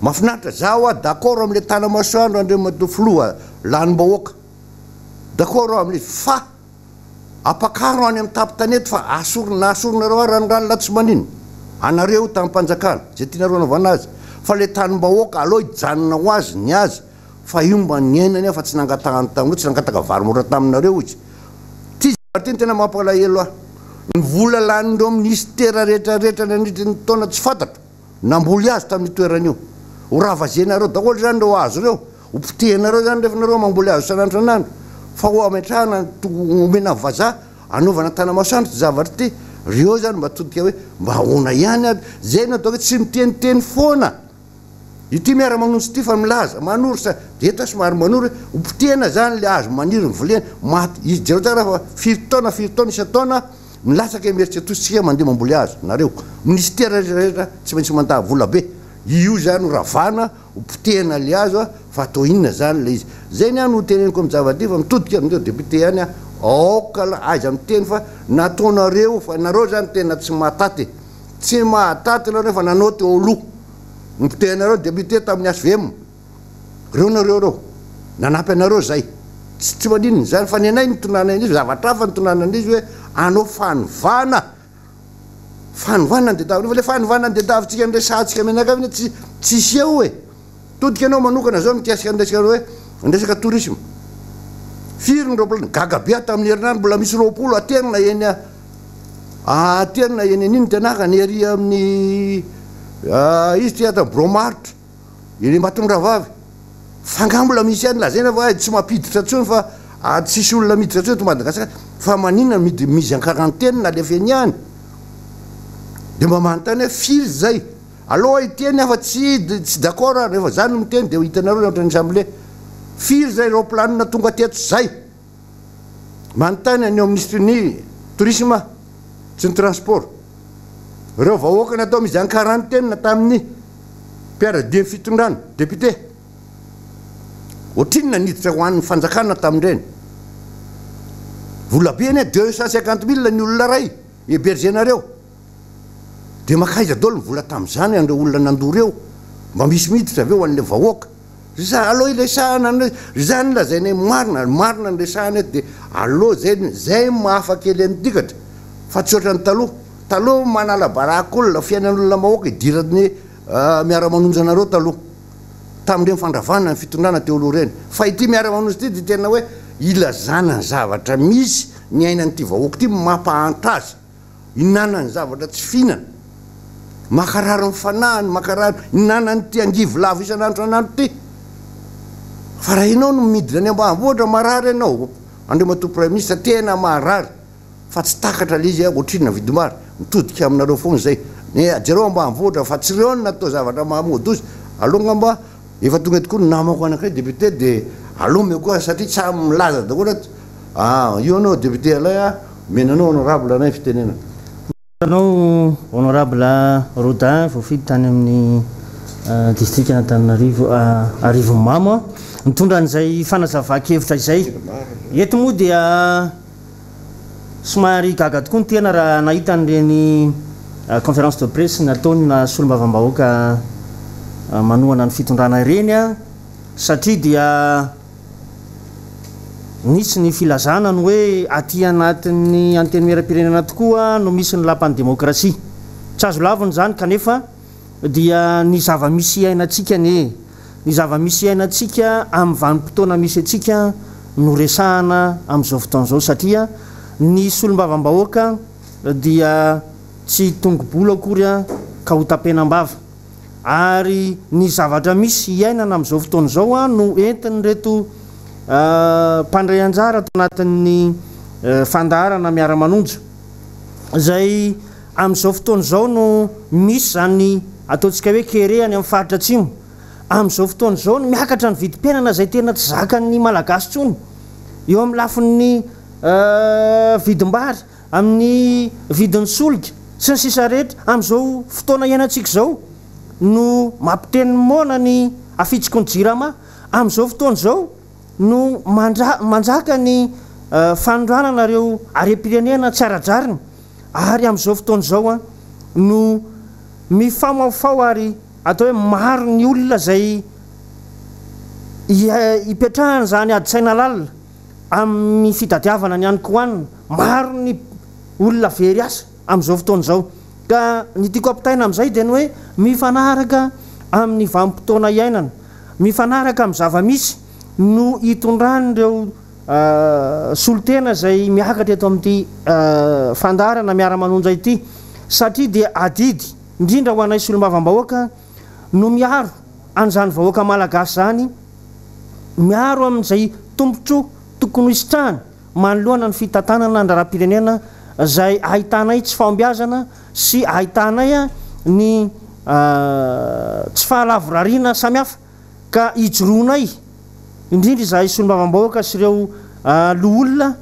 mahafinaritra zaho a d'accord amin'le tanamasoandro andriamatofoloa lanim-bahoaka d'accord amin'izy fa apakaro any amin'ny tapitanety fa asoronareo ary rano latsy manino anareo tamin'ny mpanjakana zay tianareo anaovana azy fa le tanim-bahoaka aloha hijanona ho azy ny azy fa io mba niainany fa tsy nangatahany taminareo tsy nangataka varomora taminareo izy ty zavateny tena mampalahelo ah ny vola lanindreo ministera rehetrarehetra nanitry ny taona tsy fantatro namboly azy tamin'ny toeran'io ho raha vazenareo daholo zany reo azo reo ho pitehinareo zany rehefa nareo mamboly azo sanandro sanandro fa ho ametrahana omena vazaha anaovana tanamasoandro ty zavatra ty reo zany mba todika hoe mba ahoana ihany a zay natao hoe tsy miteniteny foana ity miara manonsy ty fa milaza manory sa eta somary manory ho pitehina zany le azo maniry ny volena maty izy jereo tsara fa firy taona isa-taona milasaka mieritsetositsika mandeha mamboly azo nareo ministera rehetrarehetra tsy maintsy mandaa vola be io zany ho ravana ho pitehina le azo a fa atao inona zany le izy zay ny any ho teneniko amin'ny zavaty fa mitodika amindreo député any a aoka aiza miteny fa nataonareo fa nareo zany tena tsy mahataty nareo fa nanao teo aloha mipitehinareo député tamin'ny SVM reo nareo reo nanampy anareo zay tsy maninony zany fa ny anay nitonana izy zavatra hafa nitonanan'izy hoe anao fanovana de davy fa le fanovana de davitsika nresahantsika menaka avy tsisy eo hoe todika anao manokana zao mikasika nresaka hoe nresaka tourisme firy ny roapolo gaga be tamin'ny herinandro mbola misy roapolo aterina eny aniny tianaka ny ery amin'ny izy ty ata bromaritra eny Mbatondrava fanga mbola misy any lazaina fa tsy mampiditra tsony fa tsisy olona miditra tsony to Madagasikara fa maninona mizy en quarantaine na lefeny any dia mba manontany hoe firy zay aloha iteny fa tsy d'accord rehefa zany no miteny dia hitanareo rehetra ny assemblée firy zay reo planina tonga teto zay manontany any eo ministre ny tourisme sy ny transport reo vahoaka natao mizy en quarantaine tamin'ny mpiara-dia fitondrana député ohatrinona niditra ho an'ny fanjakana tamin'ireny vola be ny 250 000 ny olona ray hébergenareo dia makaiza dolo ny vola tamin'izany andreo olona nandoreo mba misy miditra aveo an'le vahoaka aloha ilesahana zany lazainay marina ny resahana eto dia aloha zay mahafakely an'dikatra fa tsy oatra ny taloha manala barak'olona fiainan'olona mahoaka idirany miara manonja anareo taloha tamin'ireny fandravana ny fitondrana teo aloha reny fa ity miara manonja ty dia tena hoe ilazana ny zavatra misy ny ainan'ity vahoaka ity mampahantra azy inana ny zavatra tsy fihinana makarary ny fanahany makarary inanany ty angivo lavo isan'andro anandro ty fa raha ianao no midina ny ambanivohitra marary ianao andriamato premier ministre tena marary fa tsy takatra le izy ohatriny vidimary mitodika aminareo foana zay ajereo ambanivohitra fa tsy reo natao zavatra mahamody ozy aloha mba efa tonga tokoa ny namako anakay député de alome koa satria tsy milaza dakola io anao député alay menanao honorable anay fitenena anao honorable Rodin voafidy tany amin'ny district Antananarivo Arivo Mamo mitondra an'izay fanazava-kevitra izay eto moa dia somary gaga tokoa ny tena raha nahita an'ireny conférence de presse nataony na solombavam-bahoaka manohana ny fitondrana ireny satria dia nisy ny filazana ny hoe aty anatin'ny anteny miaram-pirenena tokoa no misy ny lapan'ny demokrasia tsy azo laviny zany kanefa dia ny zava-misy ainatsika ny zava-misy ainatsika amin'ny vanim-potoana misy atsika no resahana amin'izao fotoan'izao satria ny solombavam-bahoaka dia tsy tongobola akory ka ho tapenam-bava ary ny zavatra misy iainana amin'izao fotoan'izao no entiny reto mpandray anjara ato anatin'ny fandaharana Miara Manonja zay amin'izao fotoan'izao no misy zany ataontsika hoe kerehany amin'ny faritra atsimo amin'izao fotoan'izao no miakatra ny vidim-piainana zay tena tsy zakan'ny malagasy tsony eo amin'ny lafin'ny vidim-bary amin'ny vidin'ny solika sy ny sisa rehetra amin'izao fotoana iainantsika zao no mampiteny mona ny afitsiko ny jirama amin'izao fotoan'izao no manjaka ny fanondrananareo arem-pirenena tsy aradrariny ary amin'izao fotoan'izao no mifamaofao ary atao hoe maro ny olona zay ipetrahana zany adi-tsaina lalina amin'ny fitadiavana ny anyko hoanina maro ny olona very asa amin'izao fotoan'izao ka ny tiako ampitaina amin'izay dia ny hoe mifanaraka amin'ny vanim-potoana iainana mifanaraka amin'ny zava-misy no hitondranyireo solotena zay miakatra eto amin'ity fandaharana Miara Manonja ity satria dia adidy indrindra ho anay solombavam-bahoaka no miaro an'izany vahoaka malagasy zany miaro amin'izay tombotso tokony hisitrahany manoloana ny fitantanana andraram-pirenena zay ahitanay tsy fahombiazana sy ahitanay ny tsy fahalavorariana samihafa ka hijoroanay indrindra izahay solombavam-bahoaka sy ireo loolona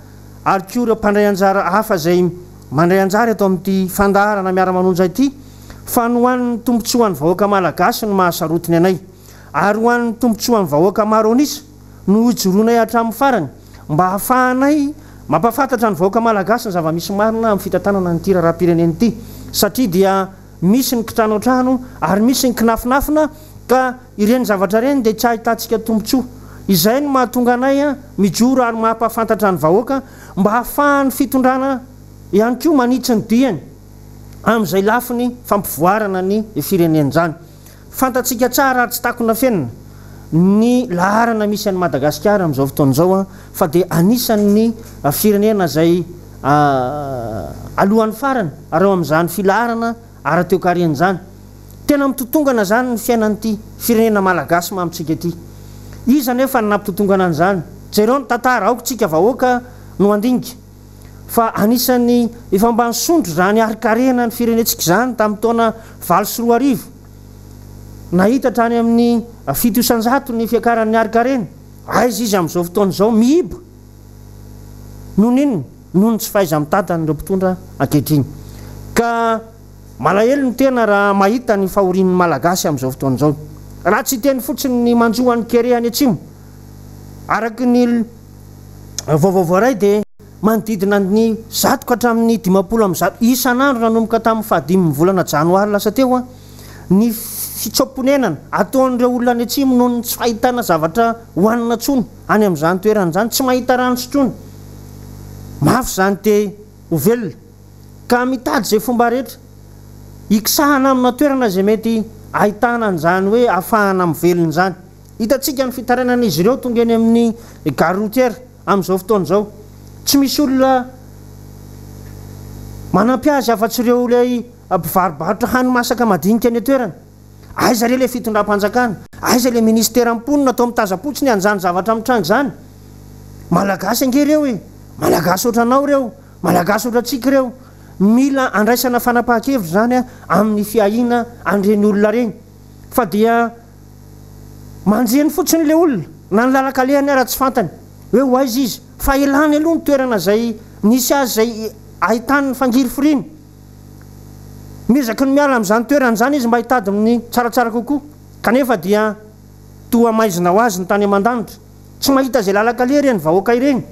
ary koa ireo mpandray anjara hafa zay mandray anjara eto amin'ity fandaharana Miara Manonja ity fa no hoan'ny tombotsoan'ny vahoaka malagasy no mahasarotiny anay ary hoan'ny tombotsoan'ny vahoaka maro anisa no hijoroanay hatramin'ny farany mba hahafahanay mampafantatra ny vahoaka malagasy ny zava-misy marina amin'ny fitantanana ny tiraraha-pireneny ity satria dia misy ny kitrano trano ary misy ny kinafinafina ka ireny zavatra reny dia tsy ahitantsika tombotsoa izay no mahatonga anay mijoro ary mampafantatra ny vahoaka mba hahafahan'ny fitondrana ihany koa manitsy ny diany amin'izay lafiny fampivoarana ny fireneny zany fantatsika tsara ary tsy takona fenina ny laharana misy an'ny Madagasikara amin'izao fotoan'izao fa dia anisan'ny firenena zay alohan'ny farany areo amin'izany filaharana ara-teokariany zany tena mitotongana zany ny fiainan'ity firenena malagasy mamitsika ity iza nefa ny nampitotongana an'izany jereo ny tantara aoko tsika vahoaka no andinika fa anisan'ny efa mba nisondro zany arikarena ny firenetsika zany tamin'ny taona 20 nahita trany amin'ny 700 ny fiakaran'ny arikarena aiza izy amin'izao fotoan'izao mihiba noho inony noho ny tsy fahaiza mitantany ireo mpitondra ankehitriny ka malahelo ny tena raha mahita ny fahorian'ny malagasy amin'izao fotoan'izao raha tsy teny fotsiny ny manjohan'ny kerehany atsimo araky ny vaovaovaray dia manodidina ny 100 ka hatramin'ny 50 isan'andro nanomboka tamin'ny 15 volana janoary lasa teo ny fitsoponenana ataon'ireo olona any atsimo noho ny tsy fahitana zavatra hoanina tsony any amin'izany toerana zany tsy mahita rano sotrony mafy zany te ho velona ka mitady zay fomba rehetra ikisahana amina toerana zay mety ahitana an'izany hoe ahafahana amin'ny velona zany hitantsika ny fitarainana izy ireo tonga eny amin'ny gare routière amin'izao fotoan'izao tsy misy olona manampiazy afa-tsy ireo lay mpivarobarotra hany masaka madinika ny toerana aiza re le fitondram-panjakana aiza le ministera amponina atao mitazapotsiny an'izany zavatra mitrango zany malagasy ange reo e malagasy ohatranao reo malagasy ohatratsika reo mila andraisana fanapahan-kevitra zany a amin'ny fiahina andreny olona reny fa dia manjeny fotsiny le olona na ny lalaka-lehany ara tsy fantany hoe ho aizy izy fa elany aloha ny toerana zay nisy azy zay ahitany ny fangiry firiny mizaky ny miala amin'izany toerana zany izy mba hitady amin'ny tsaratsara kokoa kanefa dia toa maizina ho azy ny tany aman-danitra tsy mahita zay lalaka-leha reny vahoaka ireny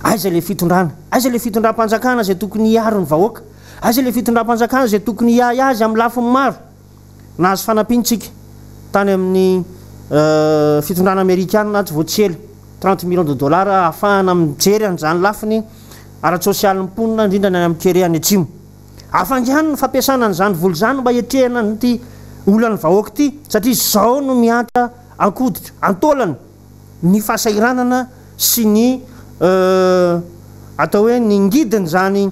aiza le fitondrana aiza le fitondram-panjakana zay tokony hiaro ny vahoaka aiza le fitondram-panjakana zay tokony hiay azy amin'ny lafiny maro nahazo fanampintsika tany amin'ny fitondrana amerikana tsy voatsely 30 millions de dollars ahafahana mijery an'izany lafiny ara-tsosialy mponina indrindra ny amin'ny kereany atsimo afangihany ny fampiasana n'izany voly zany mba hiatrehana nyty olany vahoaka ity satria zao no miatra ankoditra antolany ny fahasairanana sy ny atao hoe ny ngidiny zany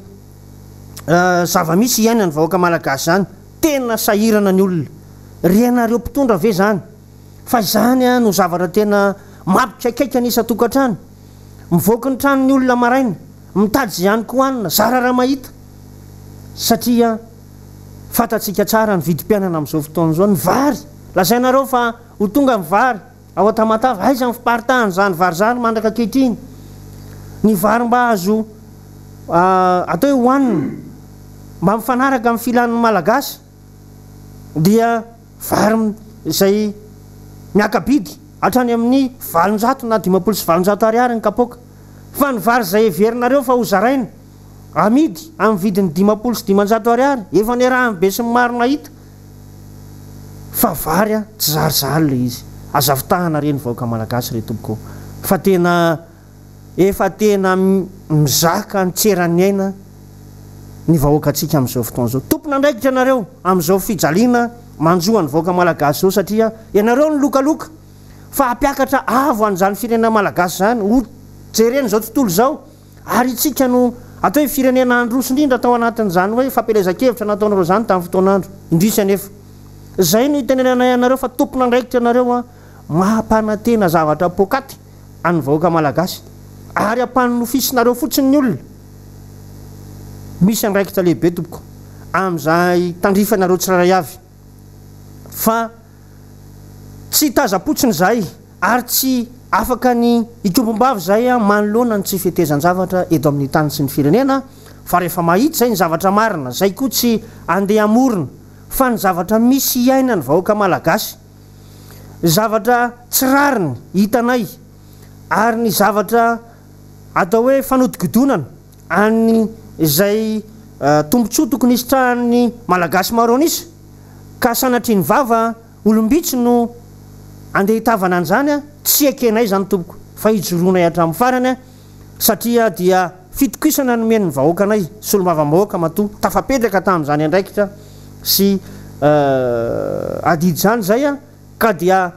zava-misy iainany vahoaka malagasy zany tena sahirana ny olona rianareo mpitondra ve zany fa zany a no zavatra tena mampikaikaika nisa tokantrano mivoaka ny tranony olona maraina mitady zy ihany ko anina zara raha mahita satria fatatsika tsara ny vidim-piainana amin'izao fotoan'izao ny vary lazainareo fa ho tonga ny vary ao atamatava aiza ny fiparitahany zany vary zany mandraka ankehitriny ny vary mba azo atao hoe hoanina mba mifanaraka amin'ny filan'ny malagasy dia vary zay miakabidy hatrany amin'ny 700 na 500 ariary ny kapoka fa ny vary zay everinareo fa ho zaraina amidy amin'ny vidiny 500 sy 500 ariary efa ny raha be sy maro nahita fa vary a tsy zarizary le izy azavitahana reny vahoaka malagasy re tompoko fa tena efa tena mizaka ny tserany aina ny vahoaka atsika amin'izao fotoan'izao tompona andraikitra anareo amin'izao fijaliana manjoa ny vahoaka malagasy zao satria ianareo ny lokaloka fa ampiakatra avo an'izany firenena malagasy zany ho jereny zao tontolo zao ary itsika no atao hoe firenena androsindrindra atao anatin'izany hoe fampelezan-kevitra nataonareo zany tamin'ny fotoanandro indrisany efa zay no hitenenanay anareo fa tompona andraikitra anareo a mampanantena zavatra pokaty any vahoaka malagasy ary ampanofisinareo fotsiny ny olona misy andraikitra lehibe tompoko amin'izay tandrifanareo tsiraray avy fa tsy tazapotsiny zay ary tsy afaka ny ikombom-bavy zay a manoloana ny tsy fetezan-javatra eto amin'ny tany sy ny firenena fa rehefa mahita zay ny zavatra marina zay koa tsy andeha amorona fa ny zavatra misy iaina ny vahoaka malagasy zavatra tsirariny hitanay ary ny zavatra atao hoe fanodigodonana any zay tombontsoa tokony isitrahany malagasy maro anisa ka sanatriny vava olombitsy no andeha hitavana an'izany a tsy ekenay zany tompoko fa hijoroanay hatramin'ny farany a satria dia fitokisana nomen'ny vahoaka anay sy olom-bava-bahoaka mato tafapetraka tamin'izany andraikitra sy adidy zany zay a ka dia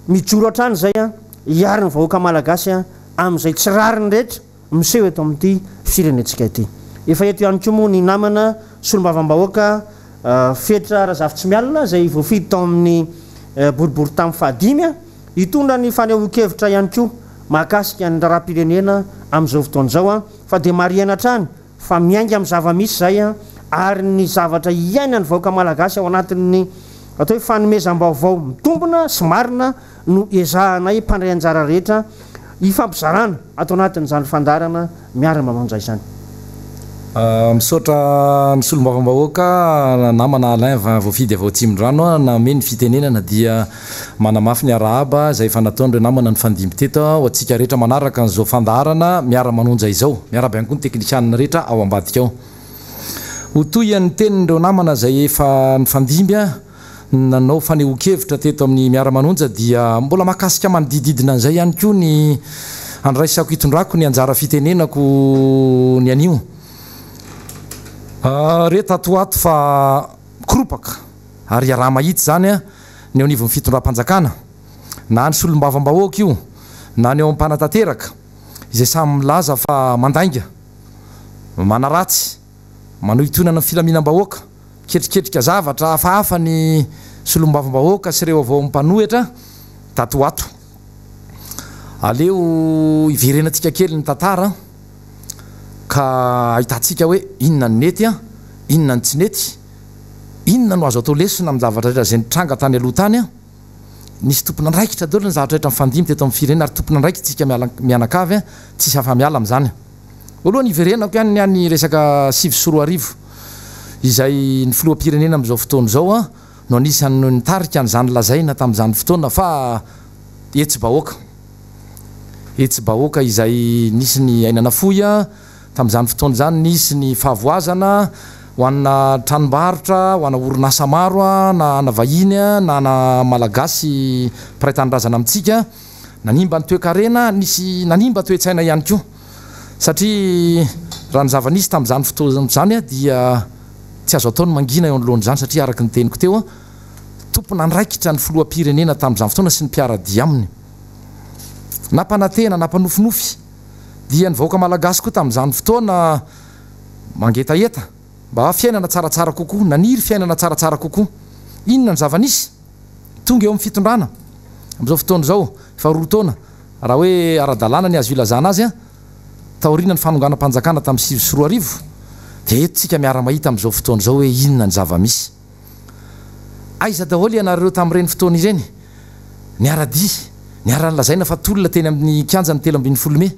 mijoro hatrany zay a hiary ny vahoaka malagasy a amin'izay tsy rariny rehetra miseho eto amin'ity firenetsika ity efa eto ihany koa moa ny namana sy olom-bava-bahoaka fetra razavy-tsy mialina zay voafidy tao amin'ny boribory tamin'ny fahadimy a hitondra ny fanehoan-kevitra ihany koa mahakasika ny raharam-pirenena amin'izao fotoan'izao a fa dia mariana hatrany fa miainga amin'ny zava-misy zay a ary ny zavatra iaina ny vahoaka malagasy ao anatin'ny atao hoe fanomezam-baovao mitombona sy marina no ezahanay mpandray anjara rehetra hifampizarana atao anatin'izany fandarana Miara Manonja izany misaotra ny solom-bava-bahoaka namana alain voafidy avao atsimon-drano name ny fitenenana dia manamafy ny arahaba zay efa nataon'ireo namana ny fandimby teto ho atsika rehetra manaraka n'izao fandarana Miara Manonja izao miaraba ihany koa ny teknisianina rehetra ao ambadika ao ho toyan'ny tenin'ireo namana zay efa ny fandimby a nanao fanehoan-kevitra teto amin'ny Miara Manonja dia mbola mahakasika manodididina an'izay ihany koa ny andraisako hitondrako ny anjara fitenenako ny anio reta atoato fa koropaka ary araha mahitsy zany a ny anivon'ny fitondram-panjakana na ny solom-bava-bahoaka io na ny eo am'mpanatanteraka izay samy milaza fa mandainga manaratsy manao itonana ny filaminam-bahoaka ketriketrika zavatra hafahafa ny solom-bavim-bahoaka sy ireo avao ampanohitra tatoato aleo iverenantsika kely ny tantara ka ahitantsika hoe inona ny nety a inona ny tsy nety inona no azo atao lesona amin'ny zavatra rehetra zay nitranga tany aloha tany a nisy tompona andraikitra daholo ny zavatra rehetra mifandimy teto amin'ny firenena ary tompona andraiky tsika mianakavy a tsisy afa-miala amin'izany voalohany iverenako ihany any resaka 7 izay ny filoam-pirenena amin'izao fotoana zao a no anisany nitarika an'izany lazaina tamin'izany fotoana fa etsy bahoaka izay nisy ny ainana foy a tamin'izany fotoana zany nisy ny fahavoazana ho anna tranombarotra ho ana orinasa maro a na ana vahiny a na ana malagasy mpiray-tanyrazana amintsika nanimba ny toe-karena nisy nanimba toe-tsaina ihany koa satria raha ny zava-nisy tamin'izany fotoana zany a dia tsy azo ataony mangina eo anoloany zany satria araky ny teniko teo a tompona andraikitra ny filoam-pirenena tamin'izany fotoana sy ny mpiara-dia aminy nampanantena nampanofinofy dia ny vahoaka malagasy koa tamin'izany fotoana mangetaeta mba fiainana tsaratsara kokoa naniry fiainana tsaratsara kokoa inona ny zava-nisy tonga eo amin'ny fitondrana amin'izao fotoana zao faharoa-taona raha hoe ara-dalàna ny azo ilazana azy a taorina ny fanonganam-panjakana tamin'ny 7 dia etotsika miara mahita amin'izao fotoana zao hoe inona ny zava-misy aiza daholo ianareo tamin'ireny fotoana ireny niara-dia niara-lazaina fa tolona teny amin'ny kianjany 3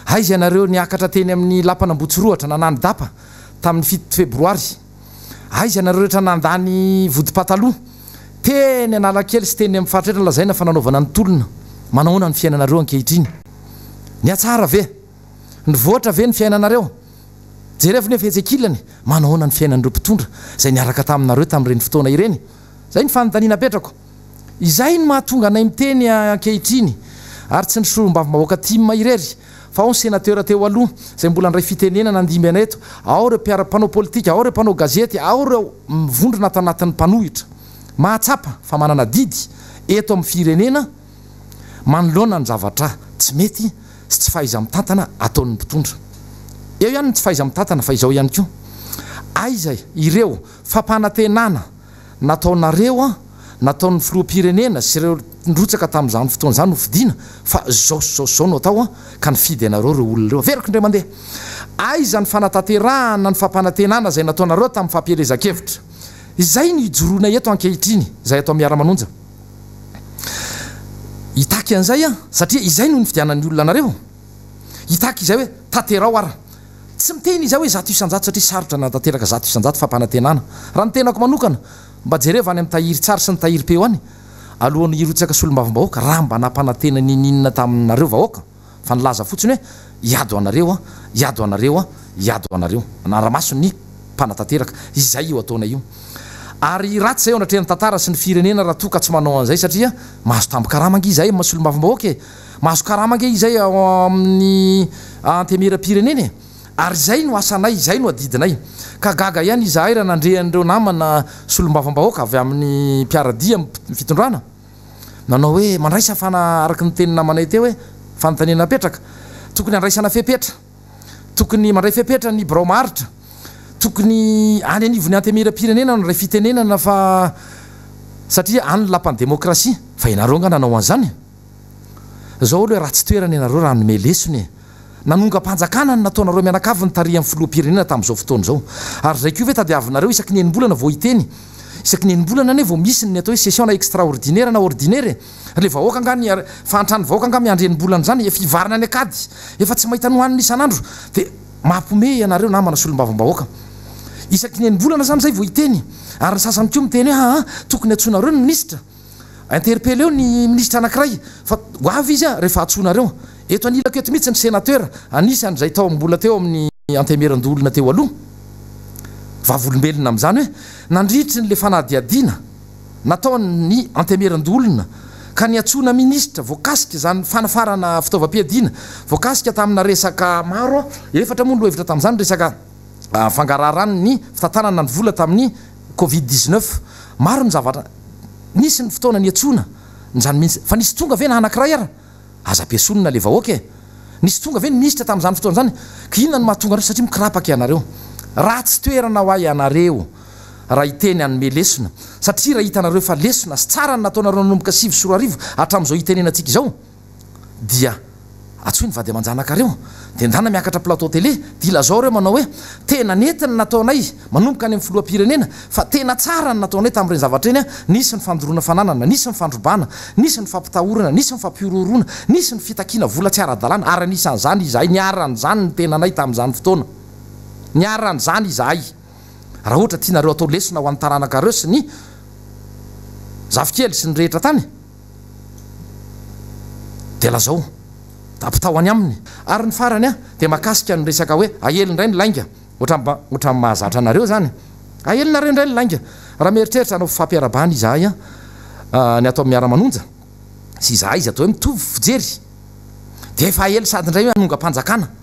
aiza ianareo niakatra teny amin'ny lapanambotsirohatra nanany dapa tamin'ny 7 febroary aiza ianareo rehetra nandany vodi-pataloha teny analakely sy teny amin'ny faritrretra lazaina fa nanaovana ny tolona manahoana ny fiainanareo ankehitriny ny atsara ve ny voatra ve ny fiainanareo jerevy nefa hetsekilany manahoana ny fiainan'ireo mpitondra zay niaraka taminareo tamin'ireny fotoana ireny zay ny fanontaniana petrako izay ny mahatonga anay miteny ankehitriny ary tsy ny solom-bavim-bahoaka tima irery fa ao ny sénateur teo aloha zay mbola ndray fitenena nandimby ana eto ao reo mpanao politika ao reo mpanao gazety ao reo mivondrona tanatin'ny mpanohitra mahatsapa fa manana didy eto amin'ny firenena manoloana ny zavatra tsy mety sy tsy fahaiza mitantana ataon'ny mpitondra eo ihany ny tsy fahaiza mitantana fa izao ihany koa aiza ireo fampanantenana nataonareo a nataon'ny filoam-pirenena sy ireo ndrotsaka tamin'izany fotoana zany nofidiana fa zao no atao a ka nifidy anareo reo olona reo averiko indray mandeha aiza ny fanatanterahana ny fampanantenana zay nataonareo tamin'ny fampielezan-kevitra izay ny ijoroana eto ankehitriny zay atao Miara Manonja hitaky an'izay a satria izay no nifidianan'ny olona anareo hitaky izay hoe tanterao ara tsy miteny izay hoe 100 satria sarotra natanteraka 100 fampanantenana raha ny tenako manokana mba jereva any amin'ny tahiry tsara sy ny tahiry peo any alohan'ny irotsaka solom-bavim-bahoaka raha mba nampanantena ninina taminareo vahoaka fa nilaza fotsiny hoe iado anareo anara-maso ny mpanatanteraka izay io ataona io ary ratsy zay ao anatrehany tantara sy ny firenena raha toka tsy manao an'izay satria mahazo tambo-karamange izay masolom-bavim-bahoaka e mahazo karamange izay ao amin'ny antemera-pirenena ary zay no asanay zay no adidinay ka gaga ihany izahay raha nandrehan'ireo namana solom-bavim-bahoaka avy amin'ny mpiaradia fitondrana nanao hoe mandraisa fana araky ny teny namanay teo hoe fanontaniana petraka tokony andraisana fepetra tokony mandray fepetra ny birao maritra tokony any anivony antemera-pirenena no ray fitenenana fa satria any lapan'ny demokrasia fa ianareo nga nanao an'izany zao olo hoe raha tsy toerana ianareo raha nome lesony nanonga-panjakana ny nataonareo mianakavy ny tari amin'ny filoam-pirenena tamin'izao fotoana zao ary zay ko ve tadiavinareo isaky ny enimbolana vao hiteny isaky ny enimbolana ane vao misy ny atao hoe session na extraordinaire na ordinaire le vahoaka angany fantrany vahoaka anga miandrenimbolana zany efa ivarina any akady efa tsy mahita nohaniny isan'andro dia mampome ianareo namana solom-bavim-bahoaka isaky ny enimbolana zany zay vao hiteny ary ny sasany koa miteny hoe tokony atsonareo ny ministra interpelleo ny ministra anankiray fa hoavy izy a rehefa atsonareo eto anilako eto mihitsy ny sénateur anisany zay tao mbola teo amin'ny antemerandolona teo aloha vavolombelona amin'izany hoe nandritry ny le fanadiadiana nataony antemerandolona ka ny atsona ministra voakasika zany fanafarana fitaovam-piadiana voakasika tamina resaka maro efatra moa no hevitra tamin'izany resaka fangararany ny fitantanana ny vola tamin'ny covid-19 maro ny zavatra nisy ny fotoana ny atsona zany mihitsy fa nisy tonga ve na anankiray ara aza ampiasonina le vahoaka nisy tonga ve ministra tamin'izany fotoana zany ka inona no mahatonga anareo satria mikirapaka ianareo raha tsy toerana ho ay ianareo raha iteny anome lesona satria raha hitanareo fa lesona sy tsara ny nataonareo nanomboka 7 hatramin'izao hitenenantsika izao dia atsoy ny vady aman-janakareo dia ndana miakatra plateau télé dia ilazao reo manao hoe tena netiny nataonay manomboka any amin'ny filoham-pirenena fa tena tsara ny nataonay tamin'ireny zavatra eny a nisy ny fandoroana fananana nisy ny fandrobana nisy ny fampitahorana nisy ny fampirorona nisy ny fitakiana vola tsy ara-dalàna ary anisan'izany izahay niaran'izany ny tenanay tamin'izany fotoana niaran'izany izahay raha ohatra tianareo atao lesona ho an'ny taranakareo sy ny zafikely sy ny rehetra tany dia lazao apitao any aminy ary ny farany a dia makasika ny resaka hoe ahelindray ny lainga ohatran'ny mahazatra anareo zany ahelinareo indray ny lainga raha mieritreritra anao fampiarabany izahay ny atao miara manonja sy izahay izy atao hoe mitovy fijery dia efa ahely sady indray hoe hanonga-panjakana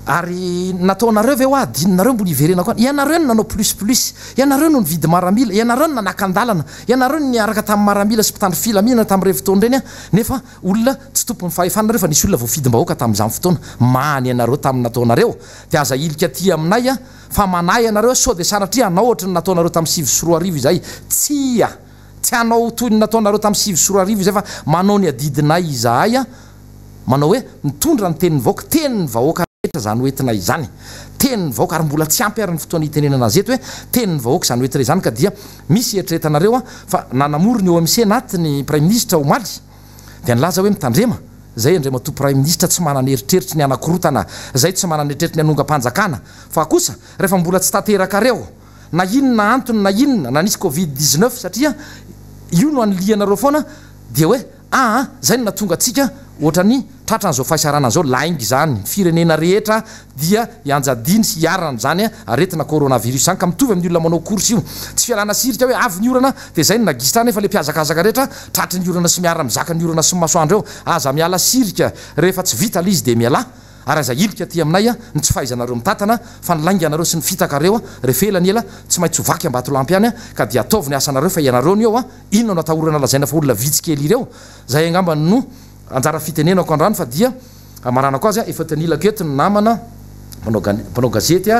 ary nataonareo ve ho adininareo mbola iverena koa ianareo no nanao plus ianareo no nividy maramila ianareo no nanaka-ndalana ianareo no niaraka tamin'ny maramila sy mpitandry filaminana tamin'ireny fotoana ireny a nefa olona tsy tompony fahefanareo fa nisy olona voafidym-bahoaka tamin'izany fotoana many ianareo tamin'ny nataonareo dia aza ilika ty aminay a fa manay ianareo sao dia sanatria anao ohatra ny nataonareo tamin'ny 7 izay tsy anao toy ny nataonareo tamin'ny 7 izay fa manao ny adidinay izahay a manao hoe mitondra ny tenin'ny vahoaka tenin'ny vahoaka zany oentina izany tenin'ny vahoaka ary mbola tsy ampy ary ny fotoana hitenenana azy eto hoe tenin'ny vahoaka zany oentina izany ka dia misy eritreretanareo a fa nanamorony eo amin'ny senatiny prime ministre omaly dia nilaza hoe mitandrema zay andremato prime ministre tsy manana eritreritry ny anakorotana zay tsy manana eritreritry ny anonga-panjakana fa kosa rehefa mbola tsy tanteraka-reo na inona antony na inona na nisy covid-19 satria io no anlianareo foana dia hoe zay no natonga atsika ohatra ny tratran'izao fahasaranana zao laingy zany firenena rehetra dia ianjadiny sy iarana zany aretina coronavirus zany ka mitovy amin'ny olona manao course io tsy fialana sirika hoe avy ny orana dia zay no nagisitra nefa le mpiazakazaka rehetra tratry ny orana sy miara mizaka ny orana sy masoandro eo aza miala sirika rehefa tsy vita le izy dia miala ary aza ilika ty aminay a ny tsy fahaizanareo mitatana fa nilaingy anareo sy ny fitakareo rehefa ela ny ela tsy maintsy hovaky ambatolampy any ka dia ataovy ny asanareo fa ianareo ny eo inona no atahorana lazaina fa olona vitsikely ireo zay angambany no anjara fitenenako andrano fa dia marana ko azy efa tanilako eto ny namana mpanao gazety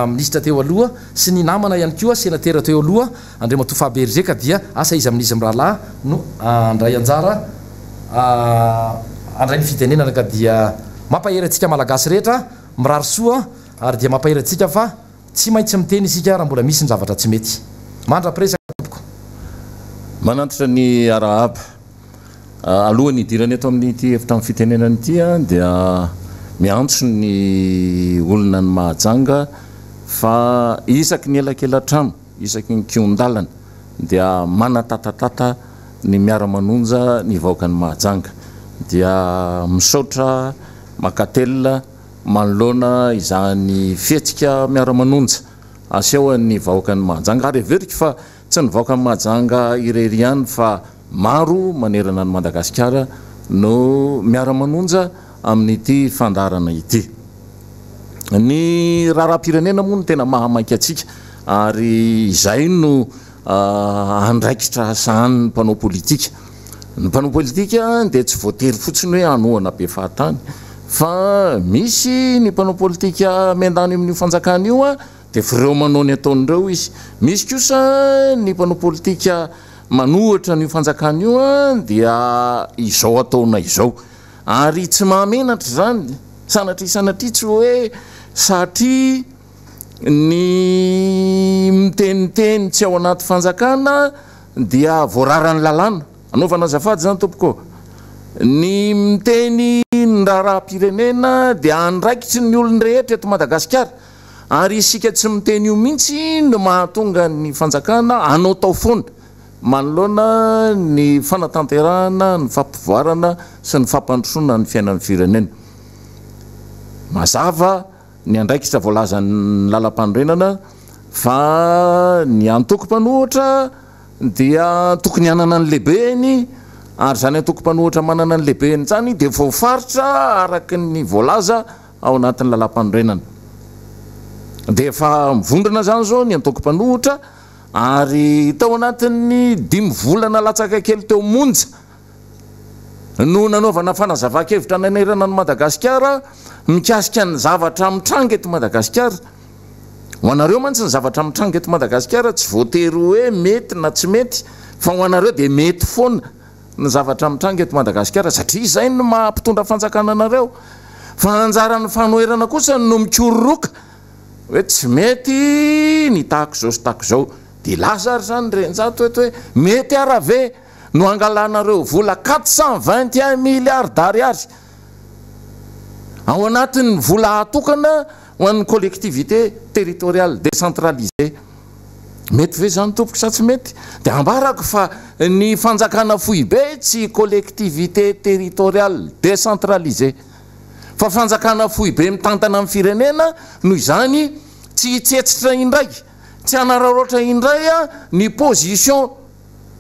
ministra teo aloha sy ny namana ihany koa sénateur teo aloha andremato faberger ka dia asa izy amin'izy mirahalahy no andray anjara andray ny fitenenana ka dia mampahery atsika malagasy rehetra mirary soa ary dia mampahery atsika fa tsy maintsy miteny isika raha mbola misy ny zavatra tsy mety mandra-presaka tompoko manantitra ny arahaba alohan'ny idirany eto amin'n'ity efitra amin'ny fitenenany ity dia miantso ny olona ny mahajanga fa isaky ny elakelan-trano isaky ny kiondalana dia manatatatata ny miara manonja ny vahoaka ny mahajanga dia misaotra makatelina manoloana izany fietsika miara manonja aseho ny vahoaka ny mahajanga ary everika fa tsy ny vahoaka ny mahajanga irery ihany fa maro manerana ny Madagasikara no miara manonja amin'ity fandarana ity ny raharam-pirenena moa no tena mahamaiky atsika ary izay no andraikitra sahan'ny mpanao politika ny mpanao politika dia tsy voatery fotsiny hoe anohana be fahatany fa misy ny mpanao politika miandany amin'io fanjakana io dia fireo manao ny ataon'ireo izy misy kosa ny mpanao politika manohatra ny fanjakana io dia izao ataona izao ary tsy mahamenatra zany sanatria tsy hoe satria ny miteniteny tsy ao anaty fanjakana dia voararany lalàna anaovana azafady zany tompoko ny miteny ny raharam-pirenena dia andraikitry ny olony rehetra eto Madagasikara ary isika tsy miteny io mihitsy no mahatonga ny fanjakana anao tao foana manoloana ny fanatanterahana ny fampivoarana sy ny fampandrosoana ny fiainan'ny firenena mazava ny andraikitra voalaza ny lalam-panorenana fa ny antoko-panohatra dia tokony hanana ny lehibeny ary zany antoko-panohatra manana ny lehibeny zany dia voafaritra araky ny voalaza ao anatin'ny lalam-panorenana dia efa mivondrona zany zao ny antoko-panohatra ary tao anatin'ny 5 volana latsaka kely teo monja no nanaovana fanazava-kevitra nanerana ny Madagasikara mikasika ny zavatra mitranga eto Madagasikara. Ho anareo mantsy ny zavatra mitranga eto Madagasikara tsy voatery hoe mety na tsy mety fa ho anareo dia mety foana ny zavatra mitranga eto Madagasikara satria izay no mampitondra fanjakana anareo. Fa anjaran'ny fanoherana kosa no mikororoka hoe tsy mety ny tahako zao sy tahako zao dia lasa ary zany renjato eto hoe mety ara ve no angalanareo vola 421 milliards d'ariary ao anatin'ny vola atokana ho an'ny collectivité territoriale décentralisée. Mety ve zany tompoka sa tsy mety? Dia ambarako fa ny fanjakana fohy be tsy collectivité territoriale décentralisée fa fanjakana fohy be mitantana amin'ny firenena noho izany tsy hitsetsitra indray, tsy hanararoatra indray ny position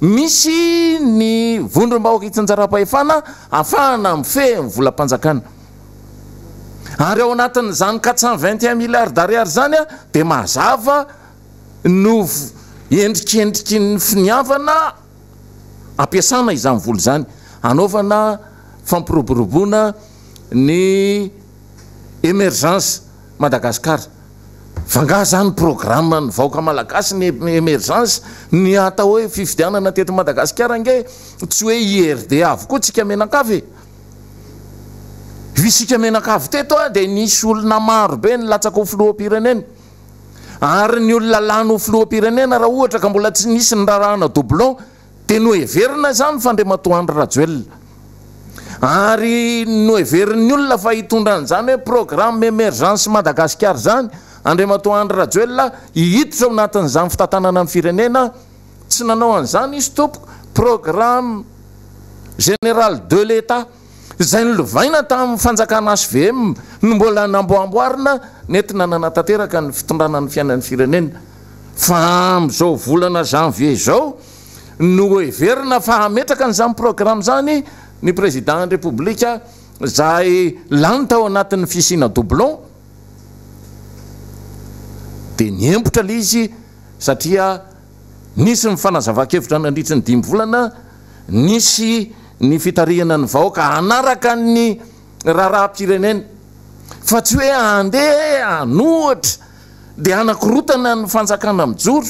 misy ny vondrom-bahoaka itsanjara-pahefana ahafahana mifehy ny volam-panjakana. Ary ao anatin'izany 421 milliards d'ariary zany dia mazava no endrikendriky ny finiavana ampiasana izany vola zany anaovana fampiroboroboana ny émergence Madagasikara. Fanga zany programme ny vahoaka malagasy ny émergence ny atao hoe fifidianana teto Madagasikara nge tsy hoe IRD avokoa tsika menakavy. Visika menakavy teto dia nisy olona maro be ny latsaka ho filoham-pirenena ary ny olona lany ho filoham-pirenena raha ohatra ka mbola tsy nisy ny rarahana doublon dia no heverina zany fandrematoandro rajoelona ary no heverin'ny olona fa hitondra an'izany hoe programme émergence Madagasikara zany Andriamatoandro Rajoelina hihiditra ao anatin'izany fitantanana ny firenena tsy nanao an'izany izy tompoko programme général de l'État izay nilovaina tamin'ny fanjakana HVM no mbola namboamboarina nentina nanatanteraka ny fitondrana ny fiainan'ny firenena. Fa amin'izao volana janvier izao no heverina fa hametraka an'izany programme zany ny président république izay lany tao anatin'ny fisina doublon dia niempotra ilay izy satria nisy ny fanazava-kevitra nandritry ny 5 volana, nisy ny fitarihana ny vahoaka anaraka ny raharaham-pirenena fa tsy hoe andeha anohatra dia anakorotana ny fanjakana mijoro.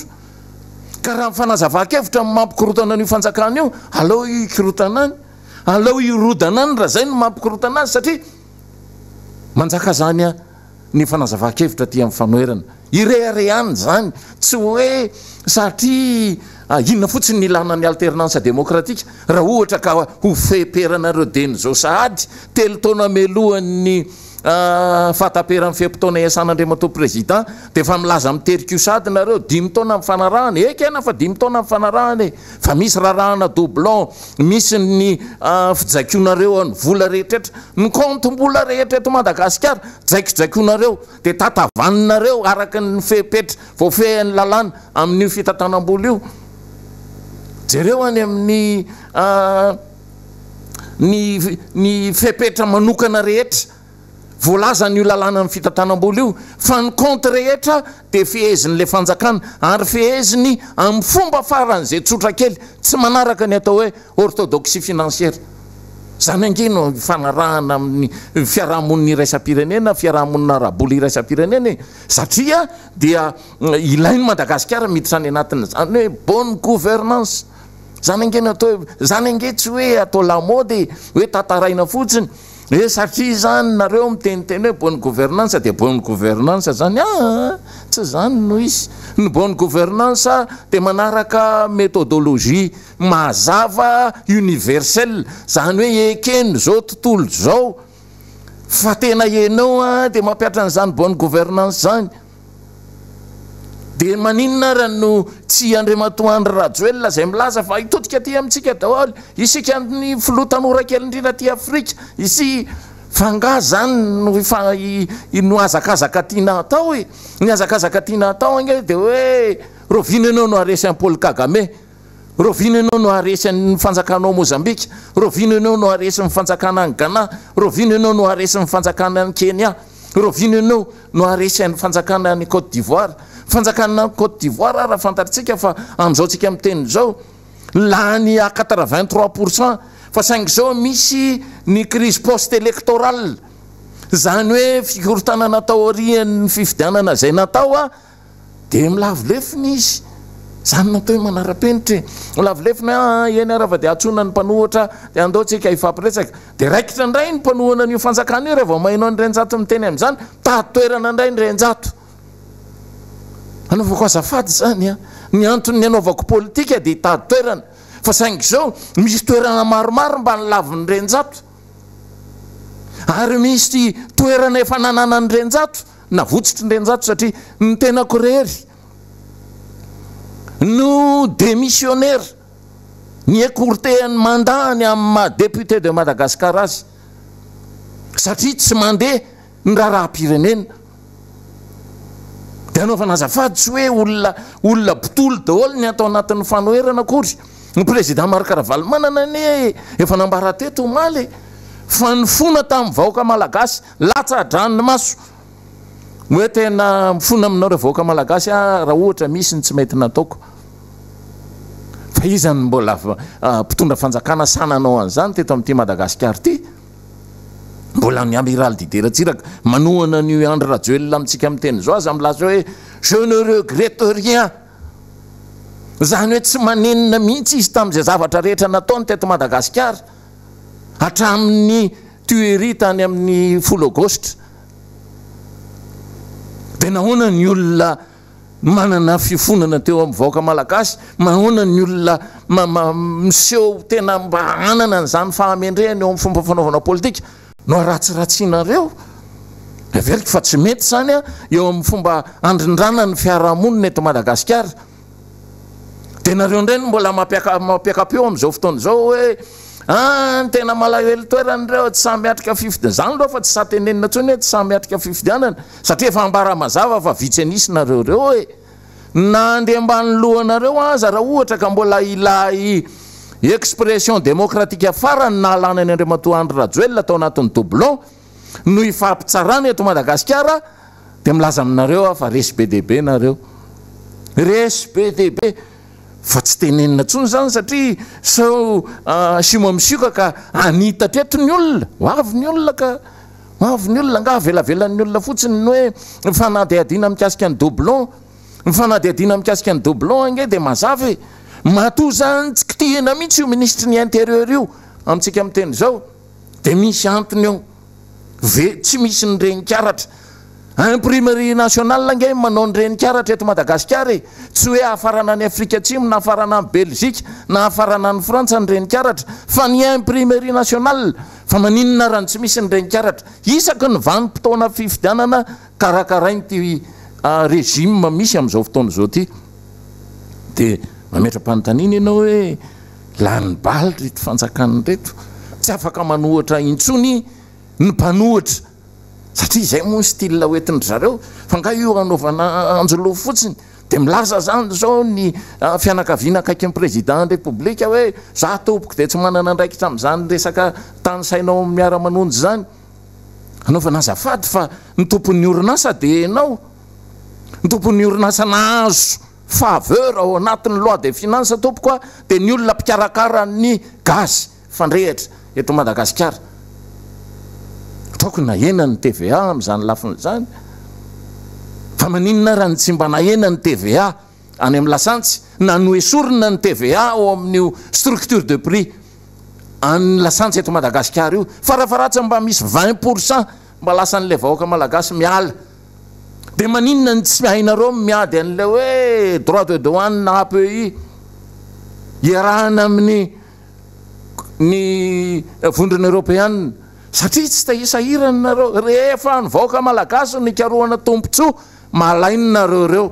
Ka raha ny fanazava-kevitra mampikorotana ny fanjakana io aleo ikorotana any, aleo irodana any raha zay no mampikorotana azy satria manjaka zany ny fanazava-kevitra ty amin'ny fanoherana irehirehany zany tsy hoe satria inona fotsiny ny ilana ny alternance démocratique raha ohatra ka ho feperanareo deny zao sahady 3 taona melohan'ny fataperan'ny fepotona iasan'Andriamatoa président dia fa milaza miteriko sady nareo 5 taona mifanarahany ekena fa 5 taona mifanarahany fa misy rarahana doublon misy ny fijaikionareo ny vola rehetrrehetra ny compte-mbola rehetra eto Madagasikara jaikojaikoinareo dia tatavaninareo araka ny fepetra voafehan'ny lalàna amin'io fitantanam-bola io. Jereo any amin'ny ny fepetra manokana rehetra voalaza ny lalàna ny fitantanam-bola io fa ny compte rehetra dia fehezin'le fanjakana ary feheziny amin'ny fomba faran'izay tsotra kely tsy manaraka ny atao hoe orthodoxie financière. Zany angeno fanarahana amin'ny fiarahamonina iraisam-pirenena, fiarahamonina arabola iraisam-pirenena satria dia ilainy Madagasikara miditra any anatin' zany hoe bonne gouvernance. Zany angeno atao zany ange tsy hoe atao lamody hoe tataraina fotsiny satria zany nareo miteniteny hoe bonne gouvernance dia bonne gouvernance zany tsy zany no izy. Ny bonne gouvernance dia manaraka méthodologie mazava universelle zany hoe ekeny zao tontolo zao fa tena enao dia mampiatra an'izany bonne gouvernance zany. Dia maninona raha no tsy Andriamatoandro Rajoelina izay milaza fa hitodika aty amintsika daholo isika ny filoha tanora kely indrindra aty Afrika isy fanga zany no azakazaka tiana atao ny azakazaka tiana atao ange dia hoe rovina anao no aresy an'i Paul Kagame, rovina anao no aresy ny fanjakana Mozambique, rovina anao no aresy ny fanjakana any Ghana, rovina anao no aresy ny fanjakana any Kenya, rovina anao no aresy ny fanjakana any Côte d'Ivoire. Fanjakana Côte d'Ivoire raha fantatritsika fa amin'izao tsika miteny zao lany à 83% fa saingy zao misy ny crise post électorale zany hoe fikorotana natao arian'ny fifidianana zay natao a de milavolefiny izy zany natao hoe manara-penitra lavolefina eny arava de atsona ny mpanohatra de andaotsika ifampiresaka de raikitra indray ny mpanohana n'io fanjakana io rehefa mainao ny renjato miteny am'izany tatoerana indray ny renjato anaovako azafady zany a ny antony anaovako politika de hitady toerana fa saingy zao misy toerana maromaro mba ny lavin'ny renjato ary misy toerana efa nanana ny renjato na votsitry ny renjato satria ny tena korery no démissionnaire ny écourteny mandany amin'ny député de Madagascar azy satria tsy mandeha ny raha-pirenena de anaovana azafady tsy hoe olona mpitolo daholo ny atao anatin'ny fanoherana akory ny président Marakaravalo manana ny efa nambara teto omaly fa ny fona tamin'ny vahoaka malagasy latsa dranony maso hoe tena mifona aminao re vahoaka malagasy raha ohatra misy ny tsy mety nataoko fa izany mbola mpitondra fanjakana sananao an'izany teto amin'ity Madagasikara ty mbola ny amiral dideratsiraka manohana ny Andry Rajoelina amintsika miteny zao azy am'laza hoe je ne regrette rien zany hoe tsy manenina mihitsy izy tamin'izay zavatra rehetra nataony teto Madagasikara hatramin'ny tuerie tany amin'ny 10 aogositra de nahoana ny olona manana fifonana teo amin'ny vahoaka malagasy mahoana ny olona miseho tena mba anana n'izany fahamendrehany eo amin'ny fomba fanaovana politika no aratsiratsianareo everiko fa tsy mety zany a eo amin'ny fomba andrindrana ny fiarahamonina eto Madagasikara de nareo indray no mbola mampiakapeo am'izao fotoana zao hoe tena malahelo toeranyreo tsy samy miatrika fifidianana zany loha fa tsy satenenina tsony hoe tsy samy miatrika fifidianana satria efa ambara mazava fa vitsy anisy nareo reo hoe na andeha ambany lohanareo aza raha ohatra ka mbola ilay expression démocratique farany nahalana ny Andriamatoa Andry Rajoelina tao anatin'ny doublon no ifampitsarana eto Madagasikara de milaza aminareo fa resbdb nareo resbdb fa tsy tenenina tsony zany satria sao simo amsioka ka anita treto ny olona hoavy ny olona ka hoavy ny olona nga velavelan'ny olona fotsiny ny hoe mifanadiadina mikasika ny doublon mifanadiadina mikasika ny doublon ange de mazava matoa zany tsy kitihana mihitsy io ministre ny intérieur io amintsika miteny zao de misy antony eo tsy misy ny renin-karatra imprimerie nationale nge manao ny renin-karatra eto Madagasikara tsy hoe ahafarana ny Afrika Atsimo na ahafarana ny Belgique na ahafarana ny Frantsa ny renin-karatra fa ny imprimerie nationale fa maninona raha tsy misy ny renin-karatra isaky ny vanim-potoana fifidianana karakarainy ty régime misy am'izao fotoana zao ty de mametra-panotanina ianao hoe lany baly reto fanjakany reto tsy afaka manohatra intsony ny mpanohatra satria zay moa style hoetiny zareo fa nga io anaovana anjoloha fotsiny de milaza zany zao ny fianakaviana akaiky ny président république hoe za tompoko de tsy manana andraikitra am'izany resaka tany sainao miara manonjy zany anaovana azafady fa ny tompon'ny orinasa de enao ny tompon'ny orinasa nahazo faveur ao anatin'ny loi de finance tompoko de ny olona mpikarakara ny gaz fandrehatra eto Madagasikara tokony nahena ny TVA am'izany lafiny zany fa maninona raha ny tsy mba nahena ny TVA any amin'ny lasantsy na noesorina ny TVA ao amin'io structure de prix any lasantsy eto Madagasikara io farafaratsy mba misy 20% mba lasan'le vahoaka malagasy miala de maninona ny tsy hainareo miady an'le hoe droit de douane na API iarahana amin'ny ny vondrona européenne satria tsy tahisahirany nareo rehefa ny vahoaka malagasy nikarohana tompontsoa mahalainy nareo reo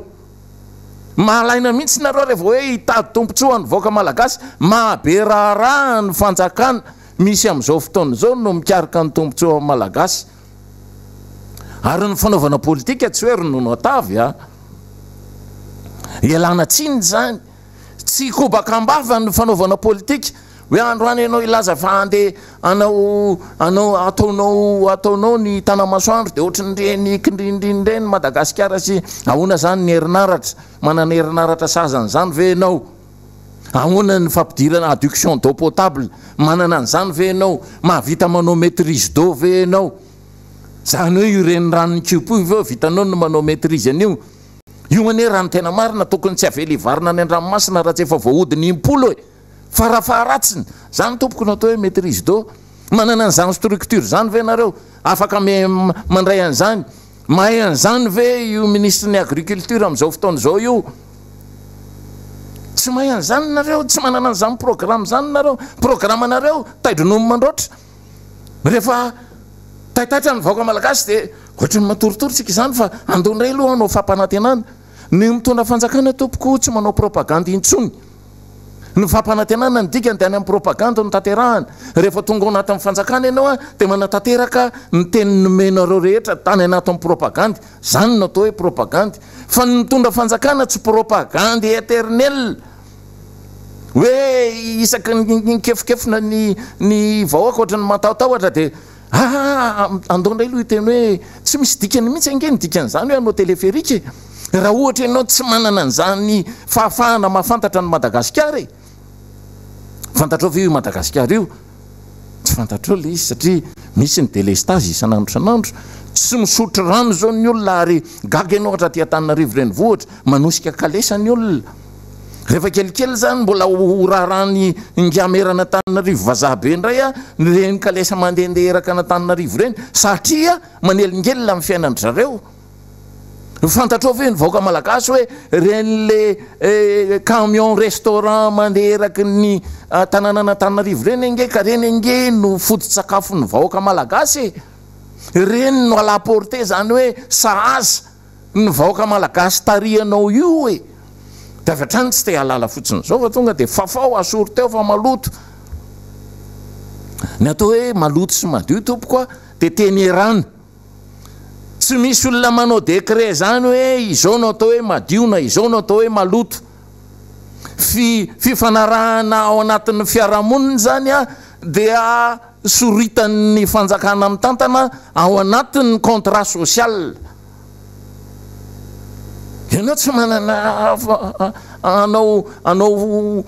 mahalaina mihitsy nareo rehefa hoe hitady tompontsoa ny vahoaka malagasy mahabe raharaha ny fanjakana misy am'izao fotoana zao no mikarika ny tompontsoa malagasy ary ny fanaovana politika tsy hoe ronono atavy ialana tsiny zany tsy kobaka ambava ny fanaovana politika hoe androany ianao ilaza fa andeha ataonao ny tanamasoandro de ohatrany reny kindrindrindreny Madagasikara sy ahona zany ny herinaratra manana herinaratra sazany zany ve enao ahoana ny fampidirana adduction d'eau potable manana an'izany ve ianao mahavita manao maîtrise d'eau ve ianao zany hoe io reny ranony kipo io veo vitanao no manao maîtrise an'io io ane rano tena marina tokony tsy avely varina any an-dranomasina raha tsy efa voahodiny impolo hoe farafaharatsiny zany tompoko natao hoe maîtrise d'eau manana an'izany structure zany ve nareo afaka mandray an'izany mahay an'izany ve io ministre ny agriculture am'izao fotoana zao io tsy mahay an'izany nareo tsy manana an'izany programme zany nareo programme nareo taidronomy mandroatra rehefa taitaitra ny vahoaka malagasy de ohatrany matoritorytsika izany fa andondray aloha anao fampanantenana ny mitondra fanjakana tompoko tsy manao propagande intsony ny fampanantenana ny dikany de any amin'ny propagande no tanterahana rehefa tonga ao anatin'ny fanjakana ianao a de manatanteraka ny teny nomenareo rehetra tany anatin'ny propagande zany natao hoe propagande fa ny mitondra fanjakana tsy propagande éternel hoe isaky nikefikefina ny vahoaka ohatrany matahotahotra de andondray aloha iteny hoe tsy misy dikany mihitsy angeny dikan'izany hoe anao téléphérique raha ohatra ianao tsy manana an'izany fahafahana mahafantatra ny Madagasikara fantatrao ve io Madagasikara io tsy fantatrao le izy satria misy ny délestage isan'andro isan'andro tsy misotro rano zao ny olona ary gaga ianao ohatra tia Antananarivo renivohitra manosika kalesa ny olona rehefa kelikely zany mbola horarany ngiamerana Antananarivo vazaha be indray a reny kalesa mandehandeha eraka n'Antananarivo reny satria manelingelina amin'ny fiainany zareo fantatrao ve ny vahoaka malagasy hoe reny le camion restaurant mandeha eraky ny tanànan'Antananarivo reny ange ka reny ange no foto-tsakafo ny vahoaka malagasy reny no alaporte zany hoe sahaza ny vahoaka malagasy tarianao io hoe de avy hatrany tsy te halala fotsiny zao fa tonga de fafao asory teo fa maloto ny atao hoe maloto sy madio tompokoa de teny erana tsy misy olona manao décret zany hoe izao no atao hoe madio na izao no atao hoe maloto fifanarahana ao anatin'ny fiarahamonina zany a dia soritan'ny fanjakana amin'ny tantana ao anatin'ny contrat social ianao tsy manana anao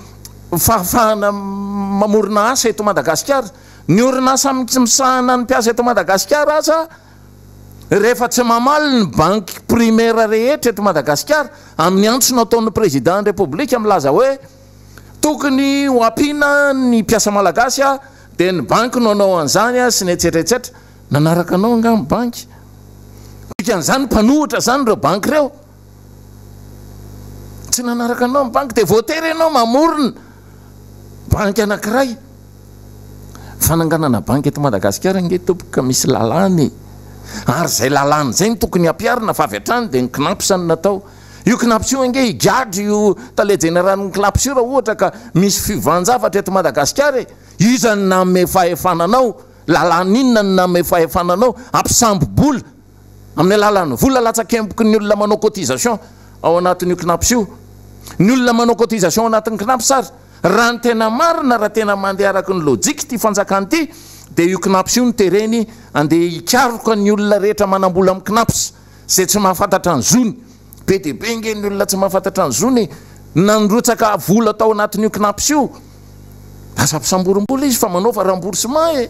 fahafahana mamorina asa eto Madagasikara ny orinasa misahana ny mpiasa eto Madagasikara aza rehefa tsy mamaly ny banque primaire rehetra eto Madagasikara amin'ny antso nataon'ny président de république milaza hoe tokony ho ampina ny mpiasa malagasy a de ny banque no anao an'izany a sy ny etsetretsetra nanaraka anao anga amin'ny banque dikan'izany mpanohitra zany reo banque reo tsy nanaraka anao amin'ny banque de voatery ianao mamorona banque anankiray fananganana banque eto Madagasikara nge tompoka misy lalany ary zay lalany zay ny tokony ampiarina fa avy hatrany de ny knaps any natao io knaps io ange higadry io talejeneralny knaps io raha ohatra ka misy fivanjavatra eto Madagasikara iza ny name fahefananao lalany inona ny name fahefananao ampisambobola amin'ny alalany vola latsakemboky ny olona manao cotisation ao anatin'io knaps io ny olona manao cotisation ao anatin'ny knaps ary raha ny tena marina raha tena mandeha araky ny lojika ty fanjakany ty de io knaps io ny tereny andeha hikaroka ny olona rehetra manambola amin'ny knaps zay tsy mahafantatra ny zony be de be nge ny olona tsy mahafantatra ny zony nandrotsaka vola tao anatin'io knaps io asa mpisamborimbola izy fa manaova remboursement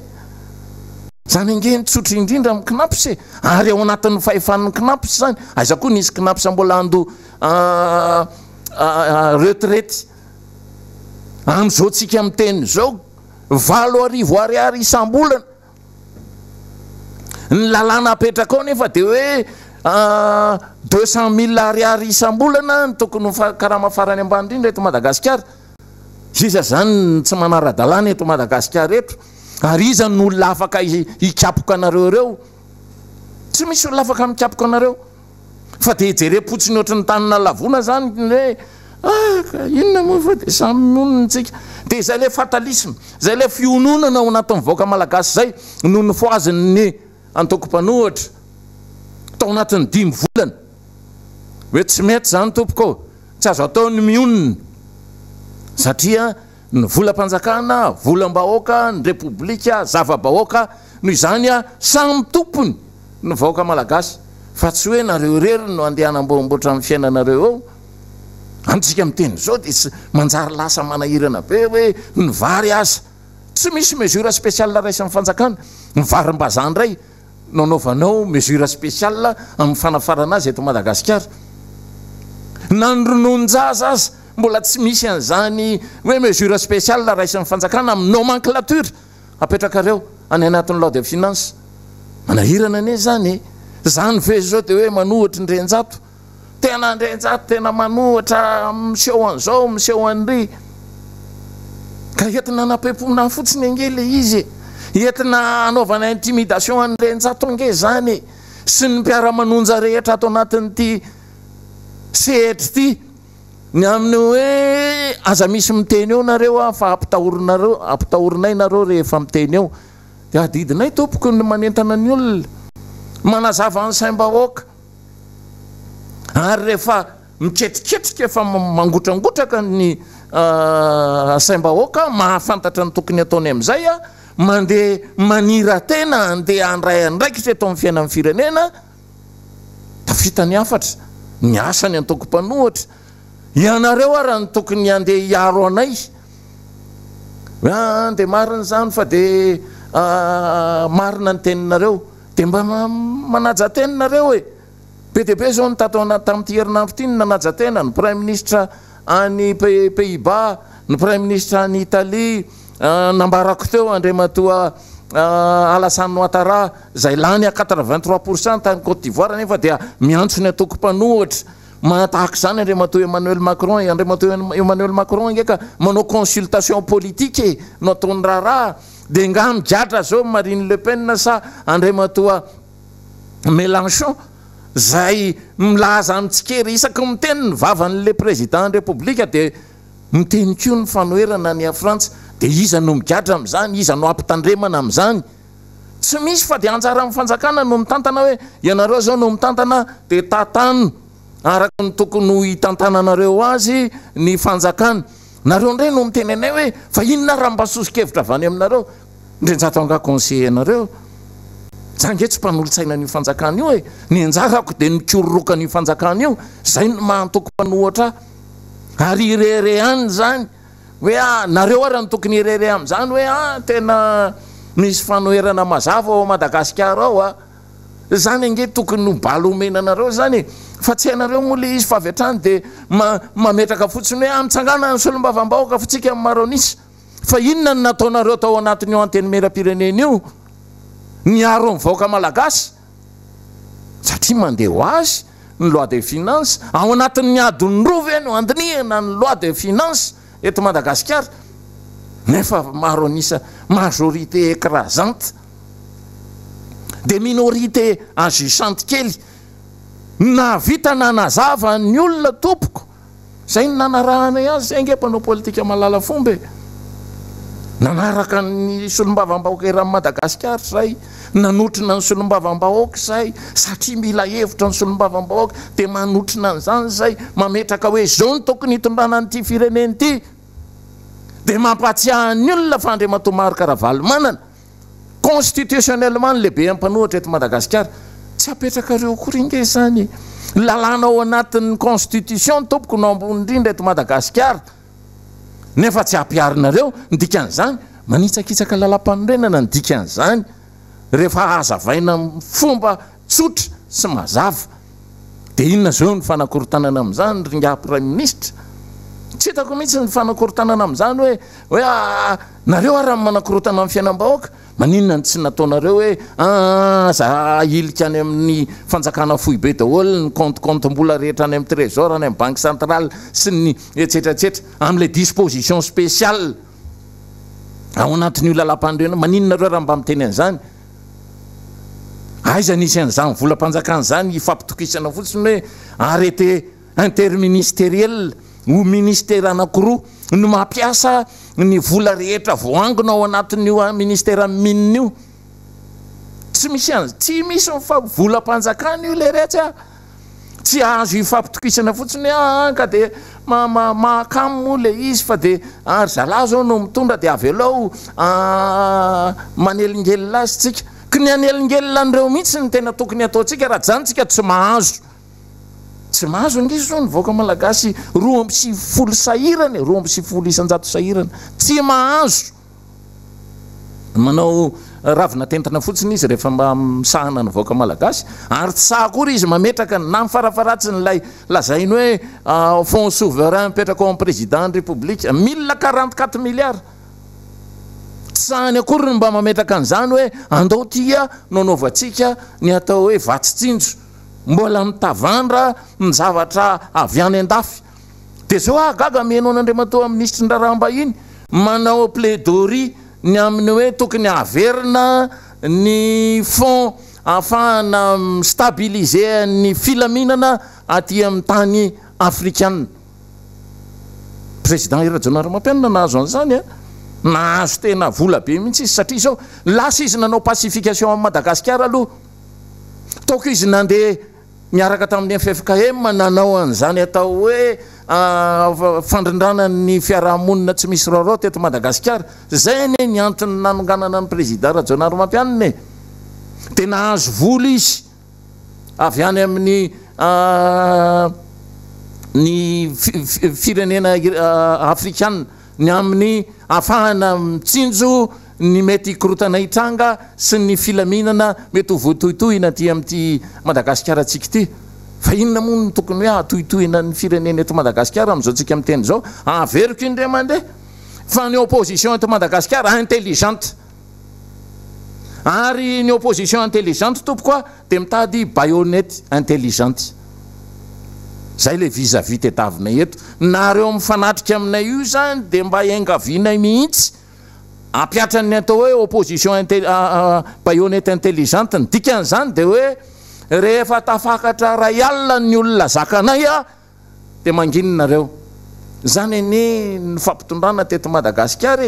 zany ange nitsotry indrindra amin'ny knaps ary ao anatin'ny fahefan'ny knaps zany aiza koa nisy knaps mbola ando retraite am'izao tsika amin'ny teny zao 20,000 ariary isam-bolana ny lalàna apetraka ao nefa de hoe 200,000 ariary isam-bolana ny tokony karama farany ambany indrindra eto Madagasikara iza zany tsy manara-dalàna eto Madagasikara eto ary iza ny olona afaka hikapoka anareo reo tsy misy olona afaka mikapoka anareo fa de jerem-potsiny ohatry ny tanina lavona zany hoe inona moa fa de samy monontsika de zay le fatalisme zay le fiononana ao anatin'ny vahoaka malagasy zay noho ny foaziny antoko-panohatra tao anatin'ny 5 volana hoe tsy mety zany tompoko tsy azo atao ny mionona satria ny volam-panjakana volam-bahoaka ny repoblika zava-bahoaka noho izany a samy tompony ny vahoaka malagasy fa tsy hoe nareo rery no andeha hanamboamboatra amin'ny fiainanareo ao antsika miteny zao de tsy manjary lasa manahirana be hoe ny vary aza tsy misy mesura spécial raisan'ny fanjakana ny varim-bazany ray nanaovanao mesura spécial amin'ny fanafarana azy eto Madagasikara na ny ronon-jaza aza mbola tsy misy an'izany hoe mesura spécial raisan'ny fanjakana amin'ny nomenclature apetrakareo any anatin'ny loi de finance manahirana ane zany zany ve zao de hoe manohatra ndrenjato tena ndrenjato tena manohatra miseho an'izao miseho an'ry ka entina napepona fotsiny ange le izy entina anaovana intimidation an'renjato ange zany sy ny mpiara-manonja rehetra ato anatin'ity sehatra ty ny amin'ny hoe aza misy miteny eo nareo fa ampitahorinay nareo rehefa miteny eo de adidinay tompoko ny manentana ny olona manazava ny saim-bahoaka ary rehefa miketriketrika efa mangotragotraka ny saim-bahoaka mahafantatra ny tokony ataony amin'izay a mandeha manira tena andeha andray andraikitra eto amin'ny fiainan'ny firenena tafita ny afatra ny asany antoko-panohatra ianareo raha ny tokony andeha hiaro anay de marina zany fa de marina ny teninareo de mba manaja teninareo e be deabe zao ny tamin'ity herinandro ity ny nanaja tena ny prime ministre any Pays-Bas ny prime ministre any Italie nambarako teo andrematoa Alassane Ouattara zay lany a 83% tany Côte d'Ivoire nefa dia miantsony atoko-panohatra matahaka zany andrematoa Emmanuel Macron ngeka manao consultation politique no ataony raharaha de nga migadra zao Marine Le Pen sa andrematoa Mélenchon zay milaza amitsikery isaky miteny ny vavan'le président république de miteny ko ny fanoherana ny a Frantsa de iza no migadra am'izany iza no ampitandremana am'izany tsy misy fa de anjara amin'ny fanjakana no mitantana hoe ianareo zao no mitantana de tatano araka ny tokony ho hitantananareo azy ny fanjakana nareo ndray no miteny anay hoe fa inona raha mba sosokevitra avany aminareo ndrenjato anga conseiller nareo zange tsy mpanolotsaina n'io fanjakana io e ny anjarako de nikororoka n'io fanjakana io zay no mahantoko-panohatra ary irere any zany hoe nareo ara ny tokony irere am'izany hoe tena misy fanoherana mazava ao Madagasikara ao zany ange tokony nobalo omenanareo zany fa tsy hainareo moa le izy fa avy hatrany de mametraka fotsiny hoe mitsangana ny solombavam-bahoaka fotsika amin'ny maronisy fa inona ny nataonareo tao anatin'io anteny meram-pirenena io niaro ny vahoaka malagasy satria mandeha ho azy ny loi de finance ao anatin'ny adiny roa no andinihana ny loi de finance eto Madagasikara nefa maro anisa majorité écrasante de minorité agissante kely na vita nanazava ny olona tompoko zay ny nanarahanay azy zay nge mpanao politika malala fomba nanaraka ny solombavam-bahoaka eran'ny Madagasikara zay nanotrina ny solombavam-bahoaka zay satria mila hevitra ny solombavam-bahoaka de manotrina an'izany zay mametraka hoe zao ny tokony hitondrana n'ity fireneny ity de mampatsiahan'ny olona fa andrematoa Marc-Ravalomanana manana constitutionnellement ny lehibe ampanohatra eto Madagasikara tsy apetrakareo koringe zany lalana ao anatin'ny constitution tompoko no ambony indrindra eto Madagasikara nefa tsy ampiarinareo ndikan'izany manitsakitsaka lalam-panorenana ndikan'izany rehefa azavaina fomba tsotra sy mazava de inona zao ny fanakorotanana am'izany ringa prime ministre tsy hitako mihitsy ny fanakorotanana am'izany hoe nareo raha manakorotana amin'ny fiainam-bahoaka maninona ny tsy nataonareo hoe za ilika any amin'ny fanjakana fohy be daholo ny compte mbola rehetra any amin'ny trésor any amin'ny banque centrale sy ny etsetratsetra amin'le disposition spéciale ao anatin'io lalam-pandrena maninona nareo raha mba miteny an'izany aiza nisy an'izany volam-panjakana zany ifampitokisana fotsiny hoe arrêté interministériel ho ministère anankiroa no mampiasa ny vola rehetra voangona ao anatin'io ministère minina io tsy misy tsy misy volam-panjakana io le rehetra tsy azo ifampitokisana fotsiny ka de mahakamo moa le izy fa de ary zalahy zao no mitondra de avy alao manelingelina azy tsika ka ny anelingelina an'ireo mihitsy ny tena tokony ataontsika raha zany tsika tsy mahazo tsy mahazo angizy zao nyvoaka malagasy 2 sahirany 2 isanjato sahirana tsy mahazo manao ravina tentana fotsiny izy rehefa mba misahana ny voaka malagasy ary tsy sahakory izy mametraka na mifarafaratsiny lay lazainy hoe fond souverain mipetraka ao amin'ny président ny république 1044 milliards tsy sahany akory ny mba mametraka an'izany hoe andao tia naonaovantsika ny atao hoe vatsytsinjo mbola mitavandra ny zavatra avy any an-dafy dia zao gaga menao n'Andriamatoa ministre ndraraham-bahiny manao plaidoirie ny amin'ny hoe tokony averina ny fond ahafahana stabiliser ny filaminana aty amin'ny tany afrikana. Président Janoary mampianina nahazo an'izany nahazo tena vola be mihitsy izy satria zao lasa izy nanao pacification amin'ny Madagasikara aloha taoko izy nandeha miaraka tamin'ny FFKM nanao an'izany atao hoe fandrindrana ny fiarahamonina tsy misy rorao teto Madagasikara zay ny antony nanonganana ny président Janoary mampianina dia nahazo vola izy avy any amin'ny ny firenena afrikana ny amin'ny ahafahana mitsinjo ny mety korotana hitranga sy ny filaminana mety ho voatohitohina aty amin'ity Madagasikara antsika ity fa inona moa ny tokony hoe atohitohina ny firenena eto Madagasikara amin'izao tsika miteny zao averiko indray mandeha fa ny opposition eto Madagasikara intelligente ary ny opposition intelligente tompokoa dia mitady baïonnette intelligente zay le vis-à-vis tetavina eto nareo mifanatrika aminay io zany dia mba engavinay mihitsy ampiatrany atao hoe opposition baïonnette intelligente ny dikan'izany dia hoe rehefa tafakatra ray alina ny olona zakanay dia manginonareo zany ny fampitondrana teto Madagasikara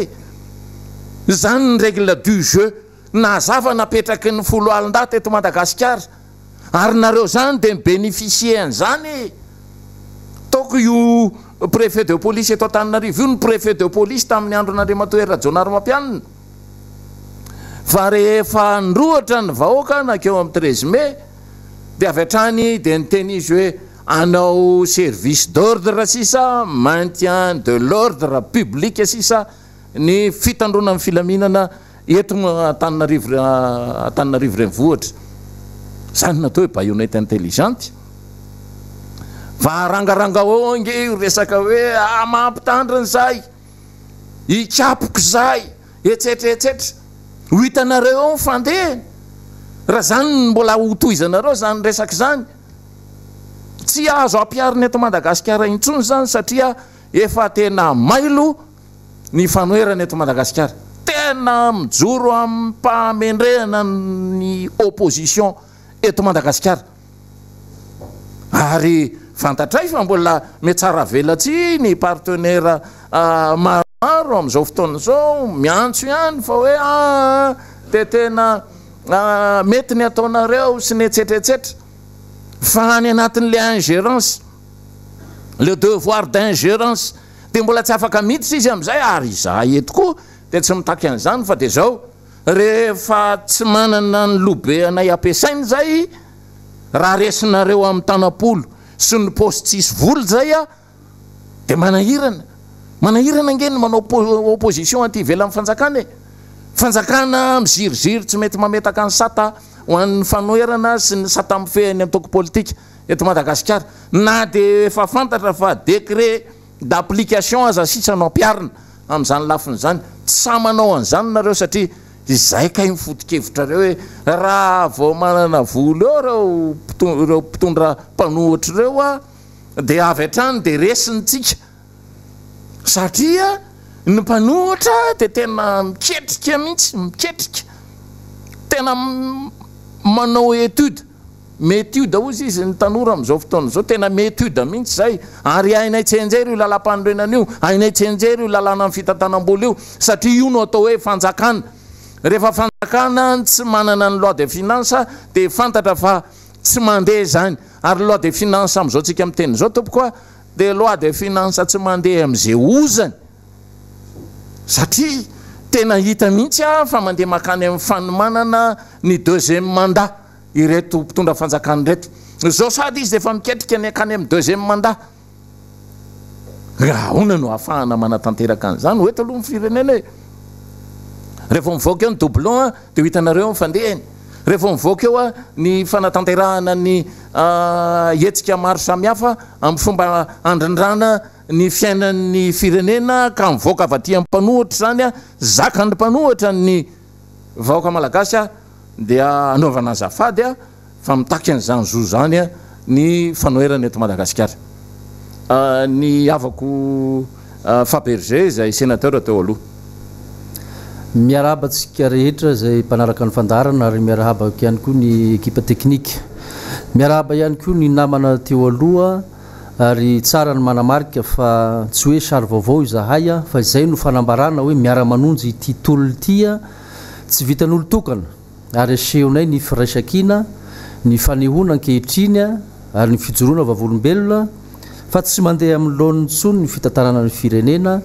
zany ny règle du jeu nazava napetraky ny 10 alin-da teto Madagasikara ary nareo zany dia bénéficier an'izany taoko io préfet de police eto Antananarivo io ny préfet de police tamin'ny andro n'Andriamatoa Janoary mampianina fa rehefa ndroatra ny vahoaka nakeo amin'ny 13 mai dia avy hatrany dia niteny izy hoe anao service d'ordre sisa maintien de l'ordre public sisa ny fitandrona amin'ny filaminana eto Antananarivo renivohitra zany natao hoe baïonnette intelligente fa rangaranga onge resaka hoe mampitandriny zay ikapoko zay etsetraetsetra ho hitanareo mifandeha raha zany mbola hotohizanareo zany resaka zany tsy azo ampiarina eto Madagasikara intsony zany satria efa tena mailo ny fanoerana eto Madagasikara tena mijoro amin'ny mpahamendrehana ny opposition eto Madagasikara ary fantatray fa mbola metsara velatsy ny partenaire maromaro amin'izao fotoana zao miantso ihany fa hoe dia tena mety ny ataonareo sy ny etsetretsetra fa any anatin'le ingérence le devoir d'ingérence dia mbola tsy afaka miditra izy amin'izay ary izahay eto koa dia tsy mitaky an'izany fa dia zao rehefa tsy manana ny lobe anay ampiasainy zay raha resinareo amin'ny tanapolo sy ny poste tsisy voly zay dia manahirana angeny manao opposition aty ivelan'ny fanjakana miziriziry tsy mety mametaka ny sata ho an'ny fanoerana sy ny sata mifehany amin'ny toko politika eto Madagasikara na dia efa fantatra fa décret d'application aza sisa no ampiarina amin'izany lafiny zany tsy sa manao an'izany nareo satria izay kay mifoto-kevitra reo hoe raha vao manana vola eo reo mpitondra mpanohitra reo dia avy hatrany dia resinitsika satria ny mpanohitra dia tena miketrika mihitsy tena manao étude métude ozy izy ny tanora amin'izao fotoana zao tena métude mihitsy zay ary ainay tsenjery io lalam-panorenana io ainay tsenjery io lalàna amin'ny fitantanam-bola io satria io no atao hoe fanjakana rehefa fanjakana tsy manana ny loi de finance dia fantatra fa tsy mandeha zany ary loi de finance amin'izao tsika miteny zao tompokoa dia loi de finance tsy mandeha amin'izay ozany satria tena hita mihitsy fa mandeha makany amin'ny fanomanana ny deuxième mandat ireto mpitondra fanjakany reto zao sady izy defa miketrika ny akany amin'ny deuxième mandat raha ona no ahafahana manatanteraka an'izany hoeto aloha ny firenena e rehefa mivoaka eo ny doublon dia hitanareo mifandehany rehefa mivoaka eo a ny fanatanterahana ny hetsika maro samihafa amin'ny fomba andrandrana ny fiainan'ny firenena ka mivoaka avy aty amin'ny mpanohitra zany a zakany mpanohitra ny vahoaka malagasy a dia anaovana azafady a fa mitaky an'izany zo zany a ny fanoherana eto Madagasikara ny avako Faberger zay sénateur teo aloha miarahabatsika rehetra zay mpanaraka ny fandarana ary miarahaba ihany koa ny ekipa teknika miarahaba ihany koa ny namana teo aloha ary tsara ny manamarika fa tsy hoe sary vaovao izahay a fa izay no fanambarana hoe Miara Manonja ity tolona ity a tsy vitan'olo tokana ary asehonay ny firaisankina ny fanehoana ankehitriny a ary ny fijoroana vavolombelona fa tsy mandeha amin'ny laon'ny ntsony ny fitantanana ny firenena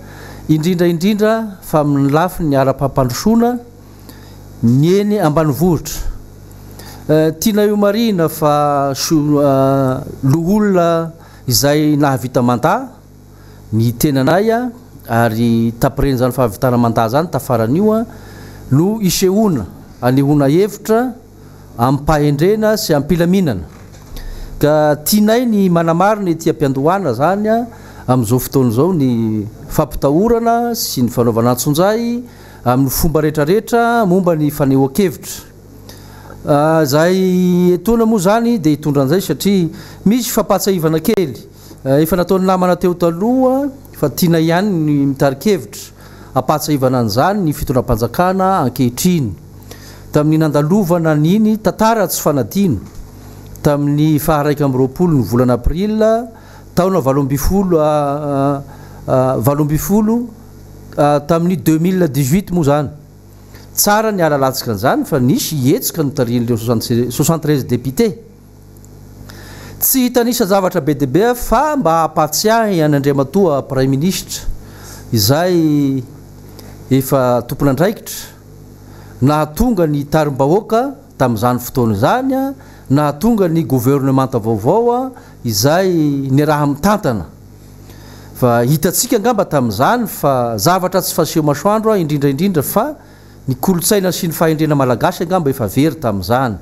indrindra fa amin'ny lafi ny ara-pampandrosoana ny eny ambanivohitra tiana io marina fa loholona izay nahavita mandat ny tenanay a ary tapireny zany fahavitana mandat zany tafaran'io a no isehoana anehoana hevitra ampahendrena sy ampilaminana ka tianay ny manamarina ety ampiandohana zany a amin'izao fotoana zao ny fampitahorana sy ny fanaovana antson-jay amin'ny fomba rehetrarehetra momba ny fanehoan-kevitra zay etona moa zany dia hitondra an'izay satria misy fampahatsahivana kely efa nataony namana teo taloha fa tiana ihany ny mitarikevitra ampahatsahivana an'izany ny fitondram-panjakana ankehitriny tamin'ny nandalovana niny tantara tsy fanadino tamin'ny faha1 amby 20 ny volana april taona 20 tamin'ny 2018 moa zany tsara ny alalatsika an'izany fa nisy hetsika notarin'ireo 73 député tsy hitanisa zavatra be deabe fa mba hampatsiahy any Andriamatoa Prime Ministre izay efa tompona andraikitra nahatonga ny tarim-bahoaka tamin'izany fotoana izany a nahatonga ny gouvernemanta vaovao a izay ny raha mitantana fa hitatsika ngamba tamin'izany fa zavatra tsy faseho masoandro a indrindraindrindra fa ny kolotsaina sy ny fahendrena malagasy ngamba efa very tamin'izany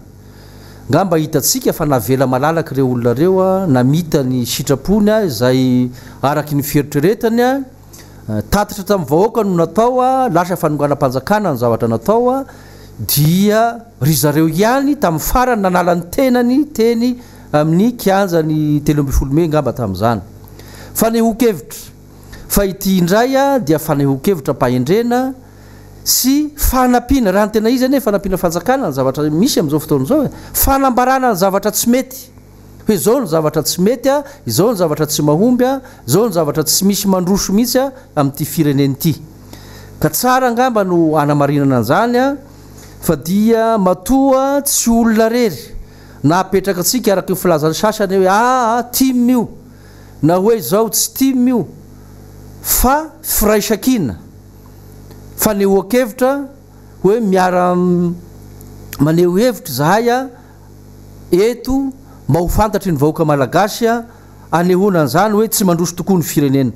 ngamba hitatsika fa navela malalaka ireo olona reo a namita ny sitrapony a izay araky ny fieritreretany a tatitra tamin'ny vahoaka no natao a lasa fanonganam-panjakana ny zavatra natao a dia ry zareo ihany tamin'ny farany nanalany tenany teny amin'ny kianjany 12 Mey ngamba tamin'izany fanehoan-kevitra fa ity indray a dia fanehoan-kevitra mpahendrena sy fanampiana raha ny tena izy ane fanampiana fanjakana ny zavatra misy amin'izao fotoana zao fanambarana ny zavatra tsy mety hoe zao ny zavatra tsy mety a izao ny zavatra tsy mahomby a zao ny zavatra tsy misy mandroso mihitsy a amin'ity fireneny ity ka tsara ngamba no anamarinana an'izany a fa dia matoa tsy olona rery na apetraka atsika araky ny filazany sasany hoe tim io na hoe zao tsy tim io fa firaisankina fanehoan-kevitra hoe miara maneho hevitra zahay a eto mba ho fantatry ny vahoaka malagasy a anehoana an'izany hoe tsy mandroso tokoa ny firenena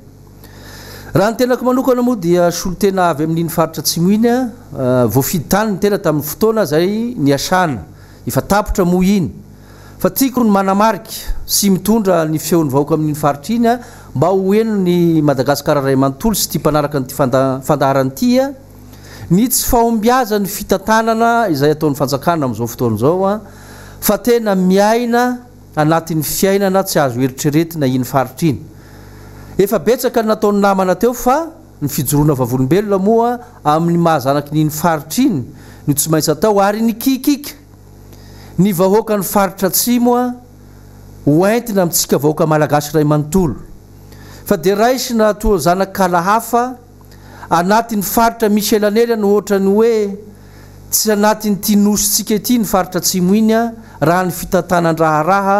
raha ny tenako manokana moa dia solo tena avy amin'iny faritra tsimoiny a voafidy tany ny tena tamin'ny fotoana zay ny asana efa tapotra moa iny fa tiako ny manamarika sy mitondra ny feon'ny vahoaka amin'iny faritra iny a mba ho eno ny Madagasikara ray manontolo sy ty mpanaraka nyty fandaharany ity a ny tsy fahombiaza ny fitantanana izay ataon'ny fanjakana amin'izao fotoana zao a fa tena miaina anatin'ny fiainana tsy azo eritreretina iny faritra iny efa betsaka nataon'ny namana teo fa ny fijoroana vavolombelona moa amin'ny mahazanaky nyiny faritra iny no tsy maintsy atao ary ny kikika ny vahoaka ny faritra atsimo a hoentina amintsika vahoaka malagasy ray manontolo fa dia raisina toa zanakala hafa anatin'ny faritra misy elanely no ohatrany hoe tsy anatin'ny tia nositsika ity ny faritra atsimo iny a raha ny fitantanandraharaha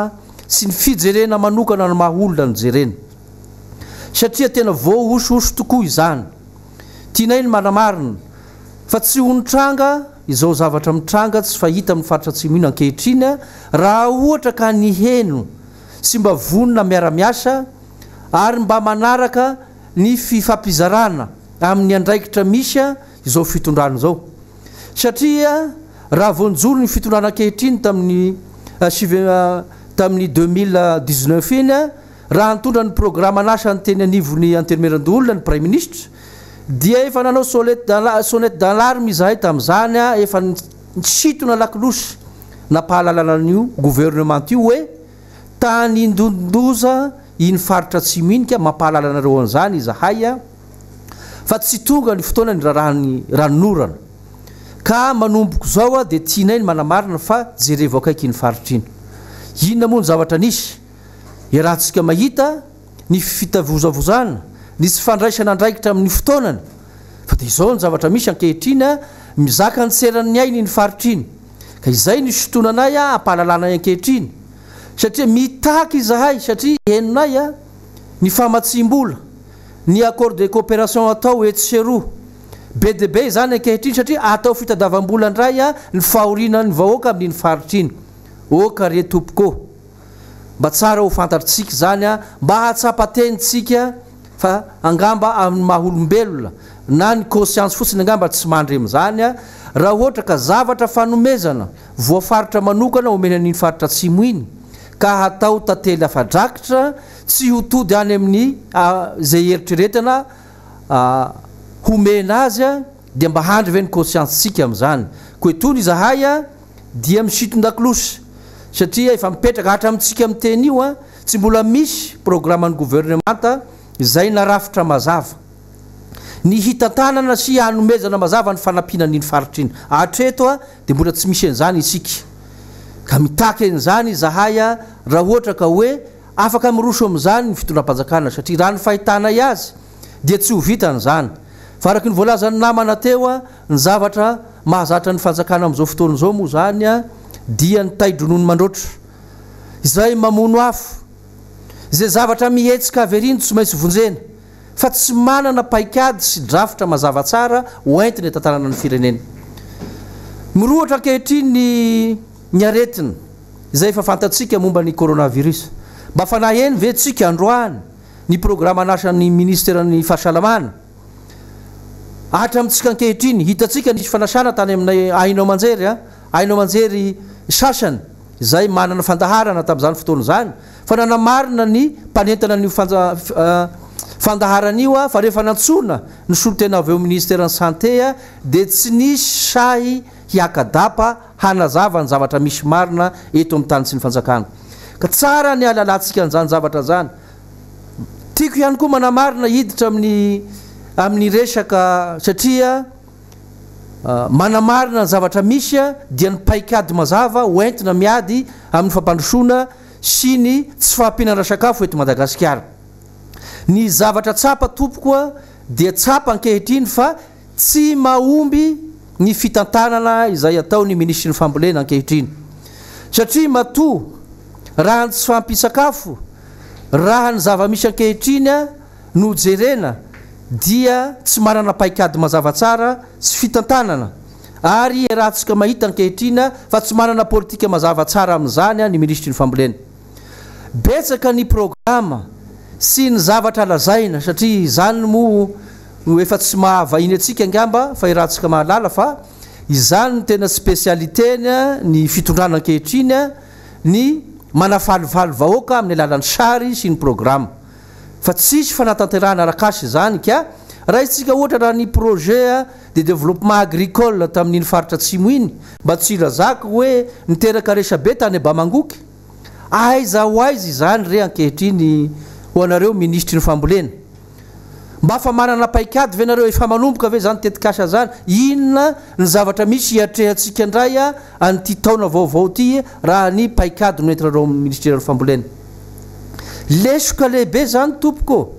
sy ny fijerena manokana no mahaolona ny jerena satria tena voahosohoso tokoa izany tianay ny manamarina fa tsy honitranga izao zavatra mitranga tsy fahita amin'ny faritra tsimihina ankehitriny raha ohatra ka ny heno sy mba vonina miara-miasa ary mba manaraka ny fifampizarana amin'ny andraikitra misy izao fitondrano zao satria raha vonjolo ny fitondrana ankehitriny tamin'ny 2019 iny raha nitondra ny programme anasa ny teny anivony anterimeran-dolona ny premier ministre dia efa nanao sonnette d'alarme izahay tamin'izany efa nisitona lakilosy napahalalana n'io gouvernement io hoe tany indondoza iny faritra tsy minika mampahalalanareo an'izany izahay fa tsy tonga ny fotoana ny ranonorana ka manomboko zao dia tianay ny manamarina fa jerevo akaiky iny faritra iny inona moa ny zavatra nisy iarahantsika mahita ny fitavozavozana nisy fandraisana andraikitra amin'ny fotoanany fa dia izao ny zavatra misy ankehitriny mizaka ny tseran'ny ainy ny faritra iny ka izay ny sotonanay ampahalalana ankehitriny satria mitaky izahay satria henonay ny famatsim-bola ny accord de coopération atao etseroa be de be zany ankehitriny satria atao fitadavam-bola ndray ny fahorinany vahoaka amin'iny faritra iny okare tompoko mba tsara ho fantatritsika zany mba hatsapatenitsika fa angamba amin'ny maholombelona na ny conscience fotsiny angamba tsy mandry am'izany raha ohatra ka zavatra fanomezana voafaritra manokana omena an'iny faritra tsimo iny ka hatao tantely afadrakitra tsy ho tody any amin'ny zay eritreretana homena azy dia mba handry ve ny conscience tsika am'izany ko etony izahay dia misiton-dakolosy satria efa mipetraka hatra amintsika amin'ny teny io tsy mbola misy programme ny gouvernementa izay narafitra mazava ny hitantanana sy hanomezana mazava ny fanampinan'iny faritra iny atreto dia mbola tsy misy an'izany isika ka mitaky an'izany izahay raha ohatra ka hoe afaka miroso amin'izany ny fitondram-panjakana satria raha ny fahitanay azy dia tsy ho vita n'izany fa araky ny voalazany namana teo ny zavatra mahazatra ny fanjakana amin'izao fotoana zao moa zany dia ny taidronono mandroatra izay mamono afo izay zavatra mihetsika averiny tsy maintsy vonjena fa tsy manana paikady sy drafitra mazava tsara hoentiny tantanana ny firenena mirohatra ankehitriny ny aretina izay efa fantatsika momba ny coronavirus mba fanaheny ve tsika androany ny programme anasan'ny ministerany fahasalamana ahatra amintsika ankehitriny hitatsika nisy fanasana tany aminay ainao manjery sasany izay manana fandaharana tamin'izany fotoana zany fa nanamarina ny mpanentana ny fandaharan'io fa rehefa nantsona ny solotena avy eo ministerany santé dia tsy nisy sahy hiakadapa hanazava ny zavatra misy marina eto amin'ny tany sy ny fanjakana ka tsara ny alalantsika an'izany zavatra zany tiako ihany koa manamarina hiditra amin'ny resaka satria manamarina ny zavatra misy dia ny paikady mazava hoentina miady amin'ny fampandrosoana sy ny tsy fahampihinana sakafo eto Madagasikara ny zavatra tsapa tompokoa dia tsapa ankehitriny fa tsy mahomby ny fitantanana izay ataony ministry ny fambolena ankehitriny satria matoa raha ny tsy fahampisakafo raha ny zava-misy ankehitriny no jerena dia tsy manana paikady mazava tsara sy fitantanana ary rahantsika mahita ankehitriny fa tsy manana politika mazava tsara amin'izany ny ministry ny fambolena betsaka ny programme sy ny zavatra lazaina satria zany mo efa tsy mahavahiny atsika angamba fa irahantsika mahalala fa izany ny tena spécialitény ny fitondrana ankehitriny ny manafalivaly vahoaka amin'ny alalan'ny sary sy ny programme fa tsisy fanatanterahana arakasy zany ka raha isika ohatra raha ny projet de développement agricole tamin'iny faritra tsimo iny mba tsy ilazako hoe niteraka resabe tany Bamangoky aiza ho aizy zany re ankehitriny ho anareo ministry ny fambolena mba fa manana paikady ve nareo efa manomboka ve zany tetikasa zany inona ny zavatra misy hiatrehantsika indray an'ity taona vaovao ty raha ny paikady no entinareo ministère ny fambolena lesoka lehibe zany tompoko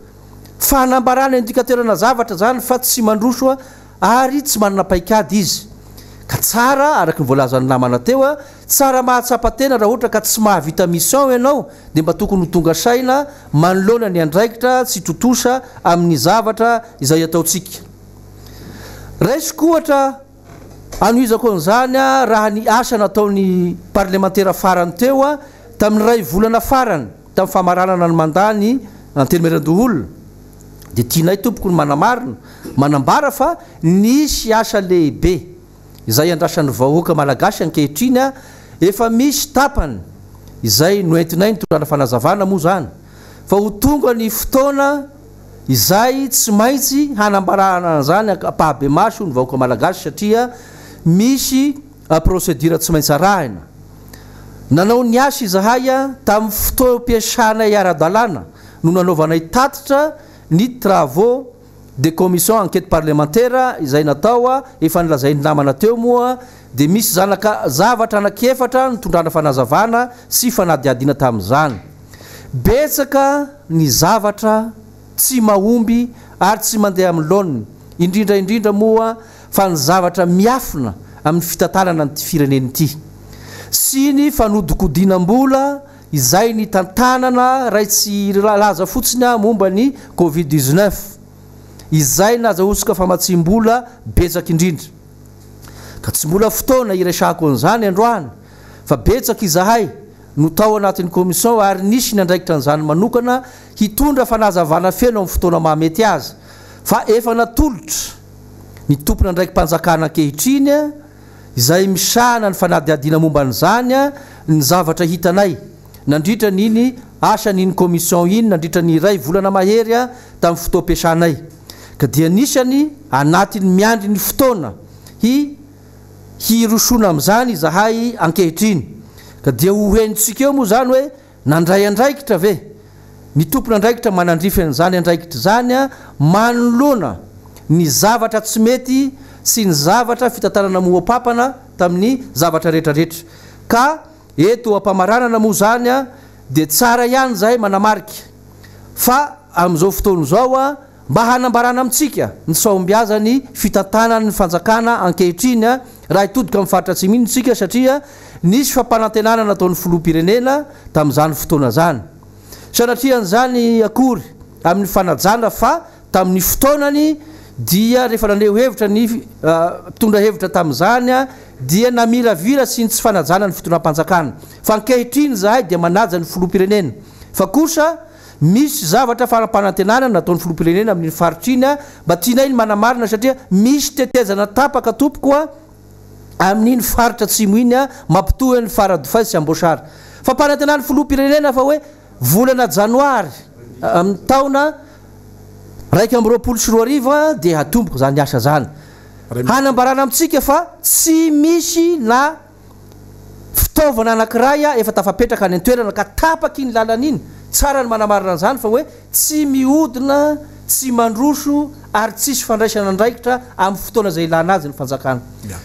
fanambarana indikateurna zavatra zany fa tsy mandroso ary tsy manana paikady izy ka tsara araky ny voalazany namana teo tsara mahatsapatena raha ohatra ka tsy mahavita mission ianao dia mba tokony ho tonga saina manoloana ny andraikitra tsy totosa amin'ny zavatra izay ataotsika raisiko ohatra anoizako an'izany a raha ny asa nataony parlementaire farany teo a tamin'ny ray volana farany tamin'ny famaranana ny mandany antelymeran-doholona dia tianay tompoko ny manamarina manambara fa nisy asa lehibe izay andrasan'ny vahoaka malagasy ankehitriny a efa misy tapany izay noentinay ny tondrana fanazavana moa zany fa ho tonga ny fotoana izay tsy maintsy hanambarana zany apahabe maso ny vahoaka malagasy satria misy procédure tsy maintsy arahina nanao ny asa izahay a tamin'ny fotoam-piasanay ara-dalàna no nanaovanay tatitra ny travaux de commission enquête parlementaire izay natao a efa nilazay ny namana teo moa dia misy zavatra anakefatra nitondrana fanazavana sy fanadiadiana tamin'izany betsaka ny zavatra tsy mahomby ary tsy mandeha amin'ny laoniny indrindraindrindra moa fa ny zavatra miafina amin'ny fitantanana nyty fireneny ity sy ny fanodikodinam-bola izay ny tantanana ray tsy laza fotsiny a momba ny covid-19 izay nazahotsika famatsim-bola betsaka indrindra ka tsy mbola fotoana iresako an'izany androany fa betsaka izahay no tao anatin'ny commission ary nisy ny andraikitra an'izany manokana hitondra fanazavana feno amin'ny fotoana mahamety azy fa efa natolotra ny tompona andraiky mpanjakana ankehitriny a izay misahana ny fanadiadiana momba n'izany a ny zavatra hitanay nandritra niny asa niny commission iny nandritra ny ray volana mahery a tamin'ny fotoam-piasanay ka dia nisany anatiny miandry ny fotoana hirosona amin'izany izahay ankehitriny ka dia hohenitsika eo moa zany hoe nandray andraikitra ve ny tompona andraikitra manandrify an'izany andraikitra zany a manoloana ny zavatra tsy mety sy ny zavatra fitantanana moapapana tamin'ny zavatra rehetrarehetra ka eto ampamaranana moa zany a dia tsara ihany zahay manamarika fa amin'izao fotoana zao a mba hanambarana amintsika ny saombiazany fitantanany ny fanjakana ankehitriny a raha hitodika amin'ny faritra tsy mihinitsika satria nisy fampanantenana nataon'ny filoham-pirenena tamin'izany fotoana zany sanatrian'izany akory amin'ny fanajana fa tamin'ny fotoanany dia rehefa naneo hevitra ny mpitondra hevitra tamin'izany a dia namiravira sy ny tsy fanajana ny fitondram-panjakana fa ankehitriny zahay dia manaja ny filoham-pirenena fa kosa misy zavatra farampanantenana nataon'ny filoham-pirenena amin'ny faritriny a mba tianay ny manamarina satria misy tetezana tapaka tompoko a amin'iny faritra tsimo iny a mampitohy ny faradofay sy ambosary fa mpanantenana ny filoham-pirenena fa hoe volana janoary amin'ny taona raiky am'roapolo sy roa ariva dia hatomboko zany asa zany hanambarana amintsika fa tsy misy na fitaovana anankiray a efa tafapetraka any an-toerana ka tapaky iny lalan'iny tsara ny manamarina an'izany fa hoe tsy mihodina tsy mandroso ary tsisy fandraisana andraikitra amin'ny fotoana zay ilana azy ny fanjakana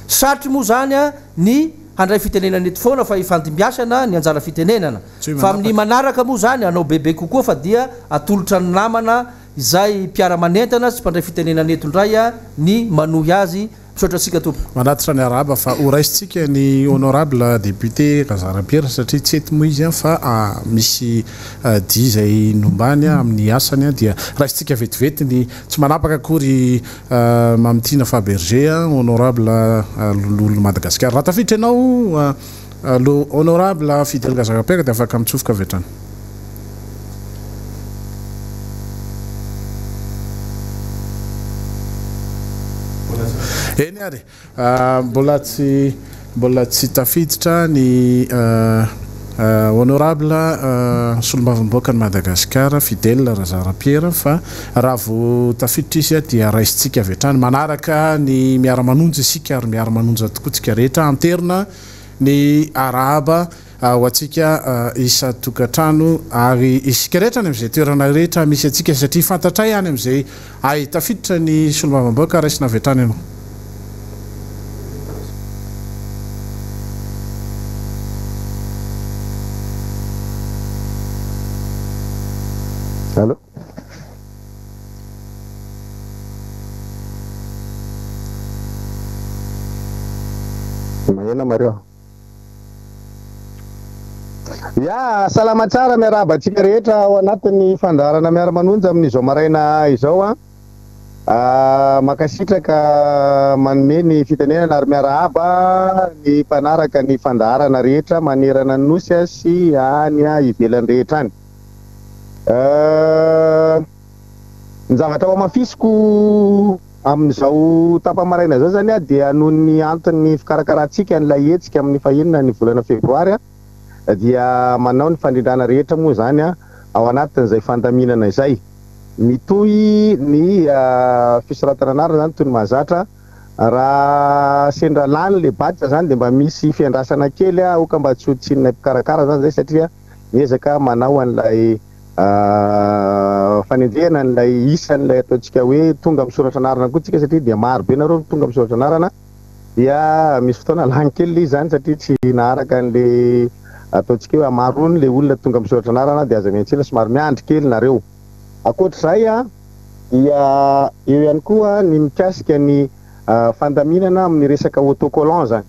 satry moa zany a ny handray fitenenana eto foana fa ifandimbiasana ny anjara fitenenana fa amin'ny manaraka moa zany anao bebe kokoa fa dia atolotra ny namana izay mpiara manentana sy mpandray fitenenana eto indray a ny manohy azy misaotra atsika tompo manatitra ny araba fa horaisitsika ny honorable député Kazarapierre satria tsy eto moa izy a fa misy dia izay nombany amin'ny asany a dia raisitsika vetivety tsy manapaka akory Mamitina Faberger honorable lolo Madagasikara raha tafiditra ianao honorable Fidèle Kazarapierre dia afaka mitsofoka avy hatrany eny ary mbola tsy tafiditra ny honorable solombavam-boaka ny Madagasikara Fidèle Kazarapierre fa raha vo tafiditra izy dia raisitsika avy hatrany manaraka ny Miara Manonja isika ary Miara Manonja tokoa tsika rehetra anterina ny arahaba ho atsika isa tokantrano ary isika rehetra any amin'izay toerana rehetra misy atsika satria fantatray any amin'izay ay tafiditra ny solombavam-boaka raisina avy hatrany ianao Allô? Mahena mareo. Ya, salama tsara miaraba antsika rehetra ao anatin'ny fandaharana Miara Manonja amin'izao maraina izao a. makasitraka manome ny fitenenana ary miarahaba ny mpanaraka ny fandaharana rehetra manerana ny nosy sy any ivelany rehetra any. Ny zavatra ao amafisiko amin'izao tapamaraina zao zany dia noho ny antony fikarakarantsika nylay hetsika amin'ny fahinana ny volana febroary dia manao ny fandrindrana rehetra moa zany ao anatin'izay fandaminana izay. Mitohy ny fisoratana anarana zany toy ny mahazatra raha sendra lany le batitra zany de mba misy fiandrasana kely oka mba tsy ho tsinona mpikarakara zany zay satria miezaka manao an'ilay fanendrehana an'ilay isan'ilay ataontsika hoe tonga misoratra anarana koa tsika satria dia maro be nareo tonga misoratra anarana dia misy fotoana lany kely izy zany satria tsy naharaka an'le ataontsika hoe amarony le olona tonga misoratra anarana dia aza miantsena somary miandry kely nareo. Akoatr'izay dia eo ihany koa ny mikasika ny fandaminana amin'ny resaka autocollant zany.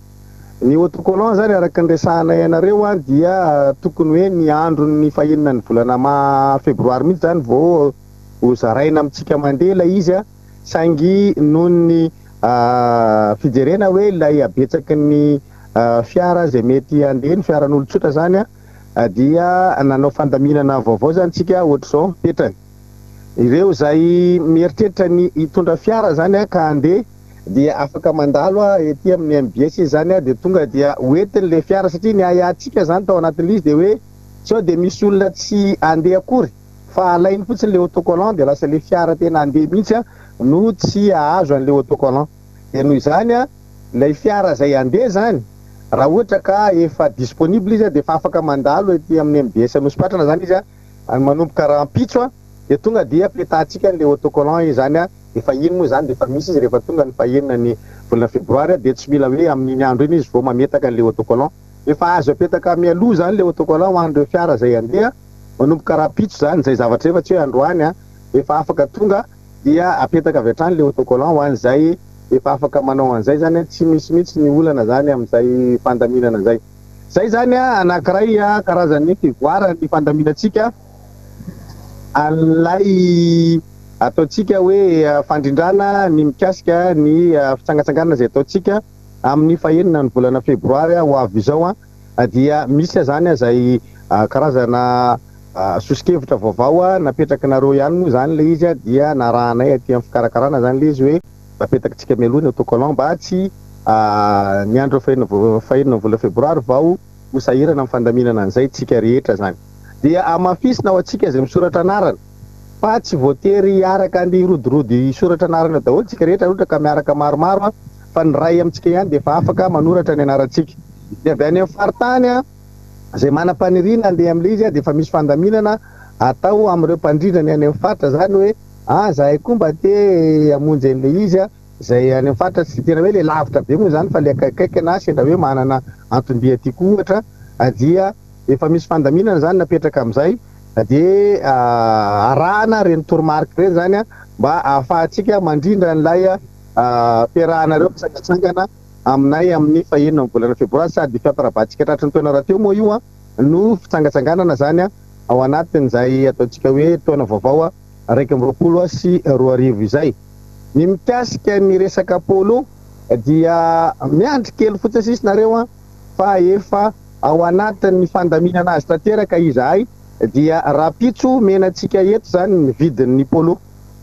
Ny autocollant zany araka ny resahana ianareo dia tokony hoe ny andro ny fahinana ny volana febroary mihitsy zany vao hozaraina amintsika mandeha ilay izy saingy noho ny fijerena hoe ilay abetsaky ny fiara zay mety andeha ny fiaran'olon-tsotra zany dia nanao fandaminana vaovao zany tsika ohatr'izao mipetrany. Ireo zay mieritreritra ny hitondra fiara zany ka andeha dia afaka mandalo ety amin'ny MBS zany dia tonga dia hoentiny le fiara satria ny ayatsika zany tao anatin'izy de hoe sao de misy olona tsy andeha akory fa alainy fotsiny le autocollant de lasa le fiara tena andeha mihitsy no tsy ahazo an'le autocollant. De noho izany lay fiara zay andeha zany raha ohatra ka efa disponible izy de efa afaka mandalo ety amin'ny MBS Anosipatrana zany izy manomboka rahampitso de tonga dia apetahantsika le autocollant zany efa iny moa zany de efa misy izy rehefa tonga ny fahinana ny volana febroary de tsy mila hoe amin'iny andro iny izy vao mametaka an'le autocollant efa azo apetaka mialoha zany le autocollant ho an'ireo fiara zay andeha manomboka rahampitso zany zay zavatra efa tsy hoe androany efa afaka tonga dia apetaka avy hatrany le autocollant ho an'izay efa afaka manao an'izay zany tsy misy mihitsy ny olana zany amin'izay fandaminana zay. Zay zany anankiray karazan'ny fivoara ny fandaminatsika an'ilay ataontsika hoe fandrindrana ny mikasika ny fitsangatsanganana zay ataontsika amin'ny fahenana ny volana febroary ho avy izao dia misy zany zay karazana sosikevitra vaovao napetraka nareo ihany moa zany le izy dia narahanay aty amin'ny fikarakarana zany le izy hoe apetakatsika mialoha ny autocollant mba tsy ny andro fahenana volana febroary vao ho sahirana amin'ny fandaminana an'izay tsika rehetra zany. Dia amafisina ao atsika zay misoratra anarana fa tsy voatery araka andeha hirodirody soratra anarana daholo tsika rehetra ohatra ka miaraka maromaro fa ny ray amintsika ihany de efa afaka manoratra ny anarantsika. De avy any amin'ny faritany zay manam-paniriana andeha amin'le izy de efa misy fandaminana atao amin'ireo mpandrindrany any amin'ny faritra zany hoe zahay koa mba te hamonjy an'le izy zay any amin'ny faritra tsy tena hoe le lavitra be moa zany fa le akaikaiky na sendra hoe manana antondia tiako ohatra dia efa misy fandaminana zany napetraka amin'izay de arahana reny toromarika reny zany mba ahafahantsika mandrindra n'ilay fiarahanareo mpisangatsangana aminay amin'ny fahenana volana febroary sady fiamparabatsika tratry ny taona raha teo moa io no fitsangatsanganana zany ao anatin'izay ataontsika hoe taona vaovao raiky amby roapolo sy roa arivo izay. Ny mikasika ny resaka polo dia miandry kely fotsiny sisy nareo fa efa ao anatin'ny fandaminana azy tanteraka izahay dia rapitso menatsika eto zany ny vidin'ny polo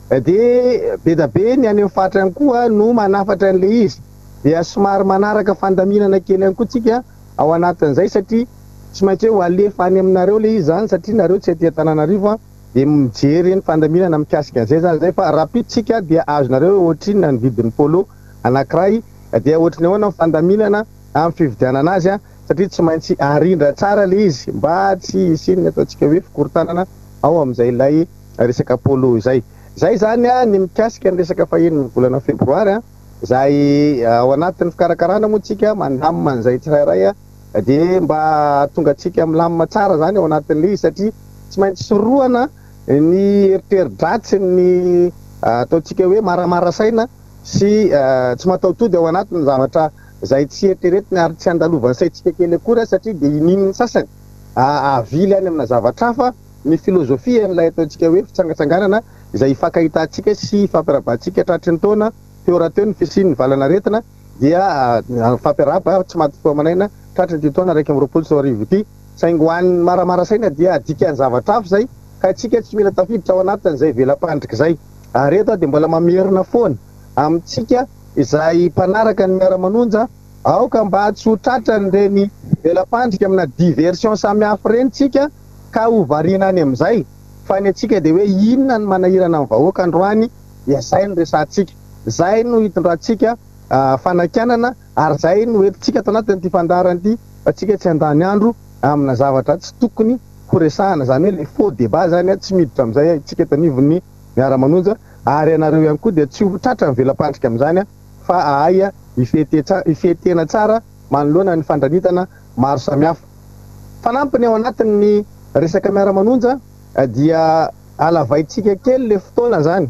de be da be ny any amin'ny faritra ihany koa no manafatra an'le izy dia somary manaraka fandaminana kely ihany koa tsika ao anatin'izay satria tsy maintsy hoe ho alefa any aminareo le izy zany satria nareo tsy aty Antananarivo de mijery ny fandaminana mikasika an'izay zany zay fa rapitsika dia azonareo ohatrinona ny vidin'ny polo anankiray dia ohatriny ahoana ny fandaminana amin'ny fividianana azy satria tsy maintsy arindra tsara le izy mba tsy isinony ataontsika hoe fikorontanana ao amin'izay ilay resaka polo izay. Zay zany ny mikasika ny resaka fahenana ny volana febroary zay ao anatin'ny fikarakarana moa tsika mandamina an'izay tsirairay de mba tonga tsika milamina tsara zany ao anatin'le izy satria tsy maintsy soroana ny eriteri-dratsy ny ataontsika hoe maramara saina sy tsy mataotody ao anatiny zavatra zay tsy eritreretiny ary tsy andalovan'ny saitsika kely akory satria de inin'ny sasany avily any amina zavatra hafa ny filozofia n'ilay ataontsika hoe fitsangatsanganana izay ifakahitantsika sy fampiarabantsika tratry ny taona teo raha teo ny fisin'ny valanaretina dia fampiaraba tsy maty manaina tratry ny taona raiky am'roapolo sy arivo ity saingy hoan'ny maramara saina dia adikany zavatra afo zay ka atsika tsy mila tafiditra ao anatin'izay velam-pandrika zay areto de mbola mamerina foana amitsika izay mpanaraka ny Miara Manonja aoka mba tsy ho tratrany reny velam-pandrika amina diversion samihafa reny tsika ka ho variana any am'izay fa ny atsika de hoe inona ny manahirana amin'ny vahoaka androany dia zay ny resantsika zay no hitondrantsika fanakanana ary zay no entintsika ato anatin'ity fandarana ity fa tsika tsy andany andro amina zavatra tsy tokony horesahana zany hoe le faux débat zany tsy miditra am'izay tsika tanivon'ny Miara Manonja ary anareo ihany koa dia tsy ho tratra ny velam-pandrika am'izany fa aaya ifetena tsara manoloana ny fandranitana maro samihafa fanampiny ao anatin'ny resaka Miara Manonja dia alavaitsika kely le fotoana zany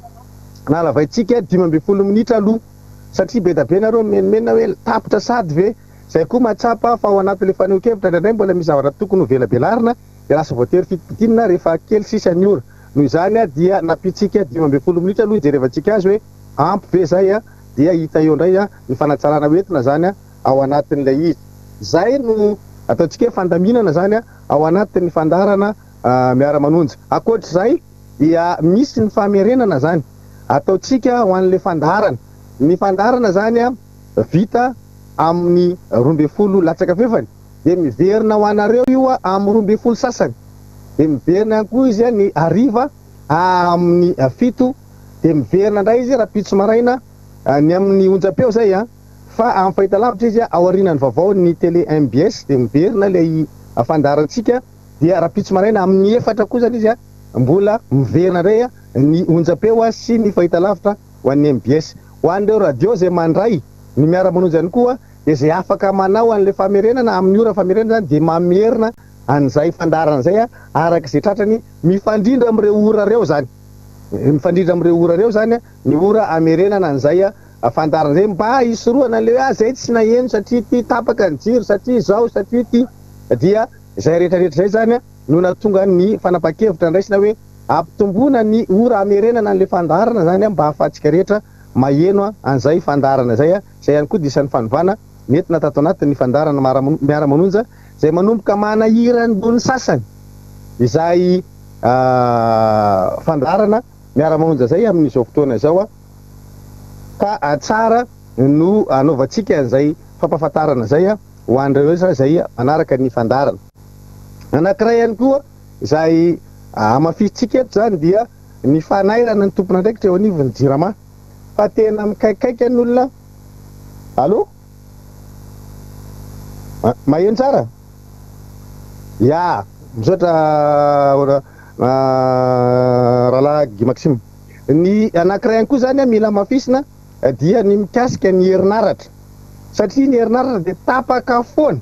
na alavaitsika 12 minitra aloha satria be da be nareo menimena hoe tapitra sady ve zay koa matsapa fa ao anatin'le faneho-kevitra indraindray mbola misy zavatra tokony ho velabelarina de lasa voatery fitipitinina rehefa kely sisa ny ora noho izany dia napitsika 12 minitra aloha ijerevantsika azy hoe ampy ve zay dia hita eo indray ny fanatsarana hoentina zany ao anatin'ilay izy zay no ataontsika hoe fandaminana zany ao anatin'ny fandarana Miara Manonja akoatra zay dia misy ny famerenana zany ataontsika ho an'le fandarana ny fandarana zany vita amin'ny 12 latsaka fefany de miverina ho anareo io amin'ny 12 sasany de miverina ihany koa izy ny ariva amin'ny 7 de miverina indray izy raha pitso maraina ny amin'ny onjapeo zay fa amin'ny fahitalavitra izy ao aorianany vaovao ny télé MBS de miverina lay fandarantsika dia raha pitso maraina amin'ny 4 koa zany izy mbola miverina indray ny onjapeo sy ny fahitalavitra ho an'ny MBS ho an'ireo radio zay mandray ny Miara Manonja ihany koa de zay afaka manao an'le famerenana amin'ny ora famerenana zany de mamerina an'izay fandarana zay araka izay tratrany mifandrindra am'ireo ora reo zany mifandrindra am'ireo ora reo zany ny ora amerenana an'izay fandarana zay mba hisoroana le hoe zay tsy naheno satria ty tapaka ny jiro satria zao satria ty dia zay rehetrarehetra zay zany no natonga ny fanapa-kevitra indraisina hoe ampitombona ny ora amerenana an'le fandarana zany mba ahafahantsika rehetra maheno an'izay fandarana zay zay ihany koa dia isan'ny fanovana mety natato anatin'ny fandarana Miara Manonja zay manomboka manahira ny bony sasany izay fandarana Miara Manonja zay amin'izao fotoana izao ka tsara no anaovantsika an'izay fampahafantarana zay ho an'ireo zay manaraka ny fandarana anankiray ihany koa izay amafisitsika eto zany dia ny fanairana ny tompona ndraikitra eo anivon'ny jirama fa tena mikaikaiky ny olona allo maheno tsara ya misaotra rahalahy Maxime ny anankiray ihany koa zany mila mafisina dia ny mikasika ny herinaratra satria ny herinaratra de tapaka foana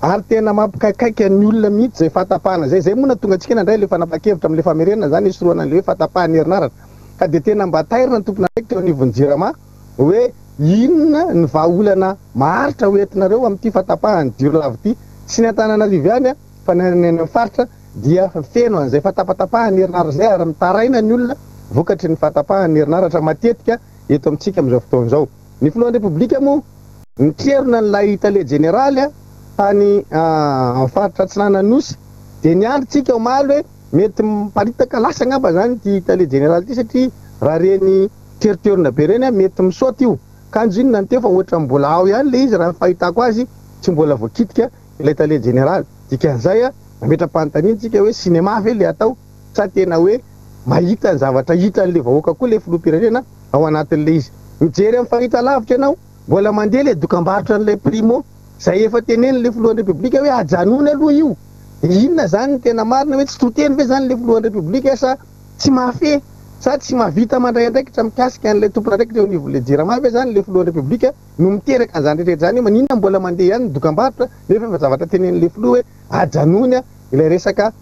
ary tena mampikaikaiky ny olona mihitsy zay fatapahana zay moa natonga antsika nandray le fanapa-kevitra am'le famerenana zany isoroana an'le hoe fatapahany herinaratra ka de tena mba tairina ny tompona raiky teo anivon'ny jirama hoe inona ny vahaolana maharitra hoentinareo amin'ity fatapahany diro lavo ity sy ny Antananarivo ihany fa ny amin'ny faritra dia feno an'izay fatapatapahany herinaratra zay ary mitaraina ny olona vokatry ny fatapahany herinaratra matetika eto amintsika amin'izao fotoana izao ny filohan'ny repoblika moa nitrerona nylay télé généraly tany faritra Antsinananosy de niandritsika omaly hoe mety miparitaka lasa ngamba zany ty télé généraly ity satria raha reny teriterona be reny mety misaoty io kanjo inona ny teo fa ohatra mbola ao ihany le izy raha fahitako azy tsy mbola voakitika ilay télé généraly dikan'izay ametra-panontaniantsika hoe cinéma ve le atao sa tena hoe mahita ny zavatra hita an'le vahoaka koa le filoham-pirenena ao anatin'le izy mijery amin'ny fahitalavitra ianao mbola mandeha le dokam-barotra an'ilay primo zay efa teneny le filohan'ny repoblika hoe ajanony aloha io inona zany ny tena marina hoe tsy toteny ve zany le filohan'ny repoblika sa tsy mahafe sa tsy mahavita mandray andraikitra mikasika an'ilay tompona ndraikitra eo anivon'le jirama ve zany le filohan'ny repoblika no miteraka an'izany rehetra zany hoe maninona mbola mandeha ihany ny dokam-barotra nefa efa zavatra tenen'le filoha hoe ajanony ilay resaka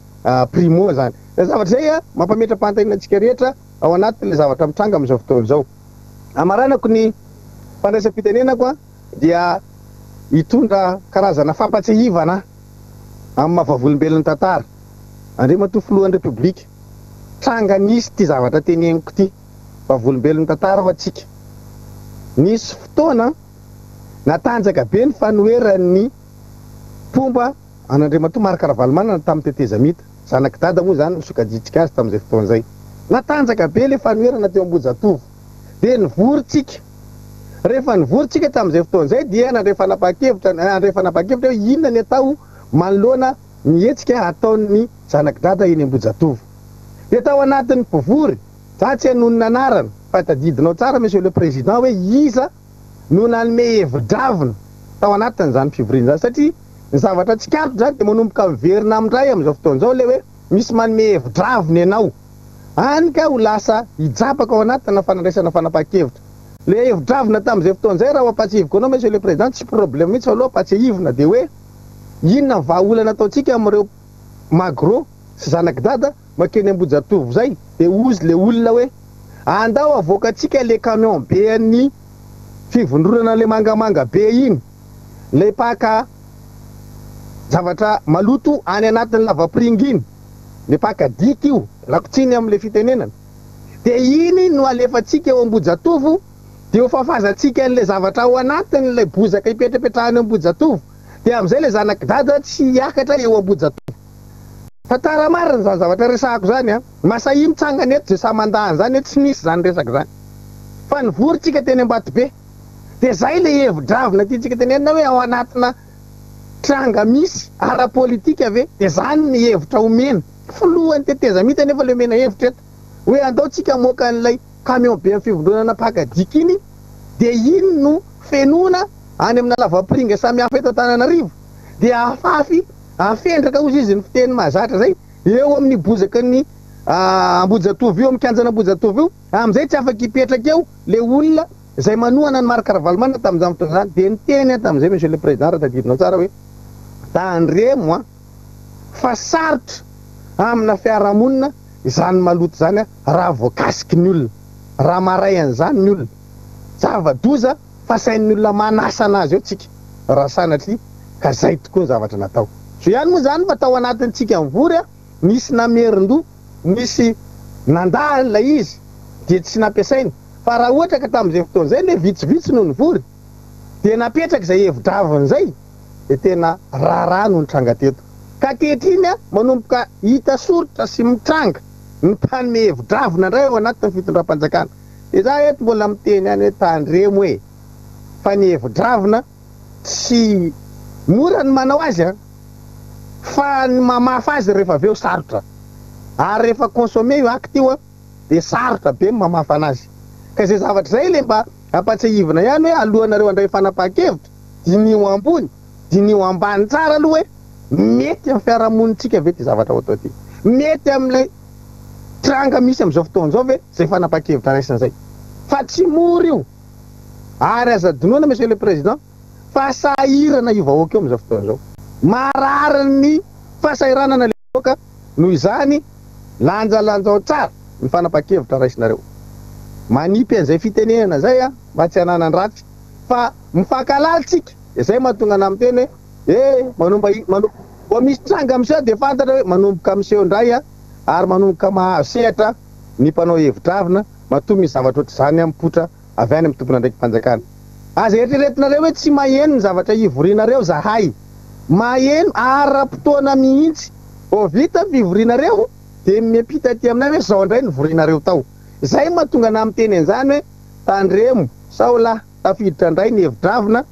primo zany zavatra zay mampametra-panontaniana antsika rehetra ao anatin'le zavatra mitranga amin'izao fotoana izao amaranako ny fandraisam-pitenenako dia hitondra karazana fampatsehivana amin'ny mahavavolombelon'ny tantara andre matoa filohan'ny repoblika tranga nisy ty zavatra teneniko ty fa volombelony tantara ho atsika. Nisy fotoana natanjaka be ny fanoheran'ny pomba an'Andriamatoa Marakaravalomanana tamin'ny teteza mita, zanaky dada moa zany misokajitsika azy tamin'izay fotoana zay. Natanjaka be le fanoherana teo Ambojatovo de nivorytsika. Rehefa nivorytsika tamin'izay fotoana zay dia nandray fanapakevitra hoe inona ny atao manoloana mihetsika ataon'ny zanaky dada eny Ambojatovo. De tao anatin'ny mpivory zatsy anonona anarana fa tadidinao tsara monsieur le président hoe iza no nanome hevin-dravina tao anatin'izany fivoriana zany, satria ny zavatra tsikato zany de manomboka miverina amindray amin'izao fotoana zao le hoe misy manome hevin-dravina ianao any ka ho lasa hijapaka ao anatina fanandraisana fanapakevitra. Le hevin-dravina tamin'izay fotoana zay raha apatsihiviko anao monsieur le président tsy problème mihitsy aloha apatsihivina de hoe inona vahaolana ataotsika amin'ireo magro sy zanaky dada makeny Ambojatovo zay, de ozy le olona hoe andao avoakatsika le camion be an'ny fivondrorana le mangamanga be iny, le paka zavatra maloto any anatin'ny lavapringy iny, le paka diky io lakotsiny am'le fitenenana, de iny no alefatsika eo Ambojatovo de ho fafazatsika an'le zavatra ao anatin'le bozaka ipetrapetrahany Ambojatovo, de am'izay le zanaky dada tsy hiakatra eo Ambojatovo. Fa tara marina zany zavatra resahako zany a, masahia mitsangana eto zay samandahany zany tsy misy zany resaka zany, fa nivorytsika teny Ambatobe. De zay le hevin-dravina tiatsika tenenina hoe ao anatina tranga misy ara-politika ve, de zany ny hevitra omena folohan'ny teteza mita nefa le omena hevitra eto hoe andaotsika moka an'ilay camion be amin'ny fivondronana pakadika iny, de iny no fenona any amina lavapringa samy hafa eto Antananarivo, de afafy afendraka ozy izy ny fiteny mahazatra zay eo amin'ny bozaka ny Ambojatovo io, mikanjana Ambojatovo io, am'izay tsy afaka hipetraka eo le olona zay manohana ny Marakaravalomanana tamin'izany fotoana zany. De niteny tamin'izay monsieur le président raha tadidinao tsara hoe tandremo fa sarotra amina fiarahamonina izany maloto zany raha voakasiky ny olona, raha maray an'izany ny olona, zava-doza fa sain'ny olona manasa anazy eo tsika raha sanatry ka zay tokoa ny zavatra natao. So ihany moa zany fa tao anatintsika mivory misy namerin-do, misy nandahany la izy de tsy nampiasainy, fa raha ohatra ka tamin'izay fotoana zay le vitsivitsy no nivory de napetraka zay hevin-draviny zay de tena raharaha no nitranga teto. Ka kehitriny manomboka hita soritra sy mitranga ny mpanome hevin-dravina ndray ao anatin'ny fitondram-panjakana. De za eto mbola miteny any hoe tandremo hoe fa ny hevin-dravina tsy mora ny manao azy fa ny mamafa azy rehefa aveo sarotra, ary rehefa consommer io akty io de sarotra be mamafa anazy. Ka zay zavatra zay le mba apatsahivina ihany hoe alohanareo andray fanapakevitra dinio ambony dinio ambany tsara aloha hoe mety amin'ny fiarahamonitsika ve ty zavatra ho atao ty, mety am'le tranga misy am'izao fotoana zao ve zay fanapakevitra raisina zay, fa tsy mora io. Ary aza dinoana monsieur le président fa sahirana io vahoaka eo am'izao fotoana zao, marary ny fahasahiranana le vahoaka noho izany lanjalanjao tsara ny fanapakevitra raisinareo. Manipy an'izay fitenenana zay mba tsy hanana ny ratsy fa mifakalalitsika, izay mahatonga ana miteny hoe manomboka misy tranga miseho de fantatra hoe manomboka miseho indray ary manomboka mahazo sehatra ny mpanao hevin-dravina matoa misy zavatra ohatr'izany mipotra avy any amin'ny tompona ndraiky mpanjakana. Aza eritreretinareo hoe tsy maheno ny zavatra ivorianareo zahay, maheno ara-potoana mihitsy o vita fivorianareo de miampita ty aminay hoe zao indray nivorianareo tao. Zay mahatonga ana miteny an'izany hoe tandremo sao lahy tafiditra indray ny hevin-dravina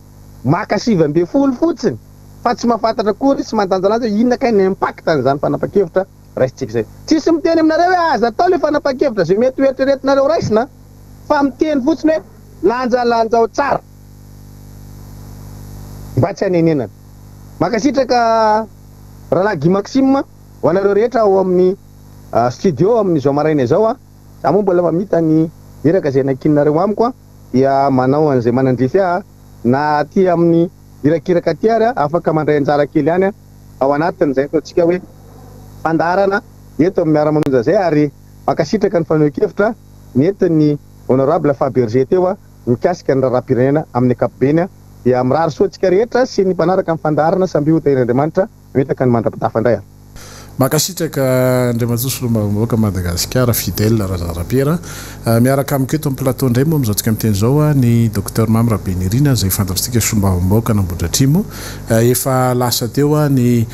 maka 7 fotsiny, fa tsy mahafantatra kory tsy mandanjalanja inona kay ny impact an'izany fanapakevitra raisitsika zay. Tsisy miteny aminareo hoe aza atao le fanapakevitra zay mety hoeritreretinareo raisina, fa miteny fotsiny hoe lanjalanjao tsara mba tsy hanenenana. Makasitraka rahalahy Guy Maxime ho anareo rehetra ao amin'ny studio amin'ny zao maraina zao za moa mbola mamita ny iraka zay nakininareo amiko dia manao an'izay manandrify na aty amin'ny irakiraka ty ary afaka mandray anjara kely ihany ao anatiny zay ataotsika hoe fandarana eto amin'ny Miara Manonja zay. Ary makasitraka ny fanehoan-kevitra nentin'ny honorable Faberger teo mikasika ny raharam-pirenena amin'ny ankapobeny dia mirary soa antsika rehetra sy ny mpanaraka amin'ny fandarana samby ho tahirin'Andriamanitra metaka ny mandrapitafa indray. makasitraka andriamatosolombavoaka Madagasikara fidèle razarapiera miaraka amiketo amin'ny plateau indray moa amin'izao tsika miteny zao ny docteur Mamra Benirina izay fantatritsika solombavamboaka Nambodratrimo efa lasa teo ny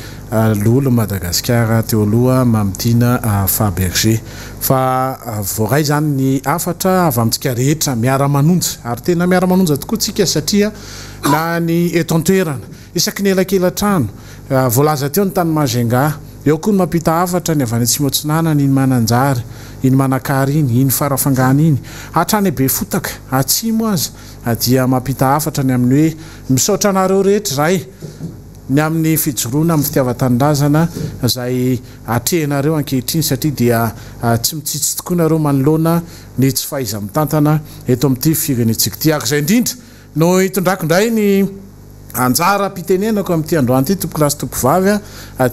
lolo Madagasikara teo aloha Mamtina Faberger fa voaray zany ny afatra avy amintsika rehetra Miara Manonja ary tena Miara Manonja tokoa tsika satria na ny eto an-toerana isaky ny elakelan-trano voalaza teo ny tany Mazenga eo koa ny mampita afatra ny avy any Atsimo-Atsinana iny Mananjary iny Manakary iny Farafangana iny hatrany be fotaka atsimo aza dia mampita afatra ny amin'ny hoe misaotra anareo rehetra zay ny amin'ny fijoroana amin'ny fitiavan-tanindrazana izay atrehinareo ankehitriny satria dia tsy mitsitsy tokoa nareo manoloana ny tsy fahaiza mitantana eto amin'ity firenentsika ity akizay indrindra no hitondrako indray ny anjara mpitenenako amin'ity androany ity tompolasy tompovavy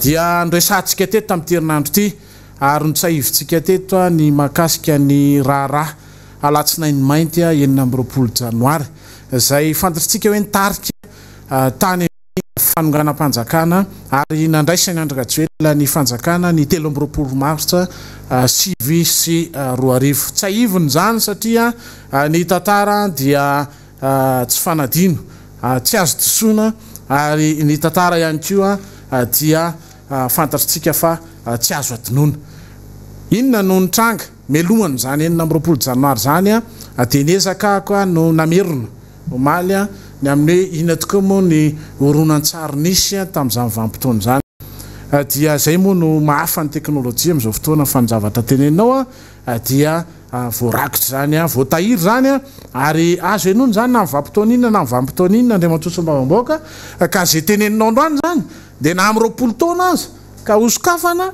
dia andresantsika teto tamin'ity herinandro ity ary notsahivintsika teto ny makasika ny raharaha alatsinainy mainty 20 Janoary izay fantatritsika hoe nitarika tany fanonganam-panjakana ary nandraisany Andry Rajoelina ny fanjakana ny 13 Martsa 2022 tsy ahivony zany satria ny tantara dia tsy fanadino tsy azo disoina ary ny tantara ihany koa dia fantatritsika fa tsy azo adinoina inona no nitranga melohany zany 20 Janoary zany dia niezaka no namerina omaly ny amin'ny hoe inona tokoa moa ny horonan-tsary nisy tamin'izany vanim-potoana zany dia zay moa no mahafa ny teknôlôjia amin'izao fotoana fa ny zavatra teneninao dia voarakitra zany voatahiry zany ary azo enony zany na vanim-potoana inona na vanim-potoana inona Andriamantosombavamboaka ka zay teneninao androany zany dia na amin'ny 20 taona aza ka hosokafana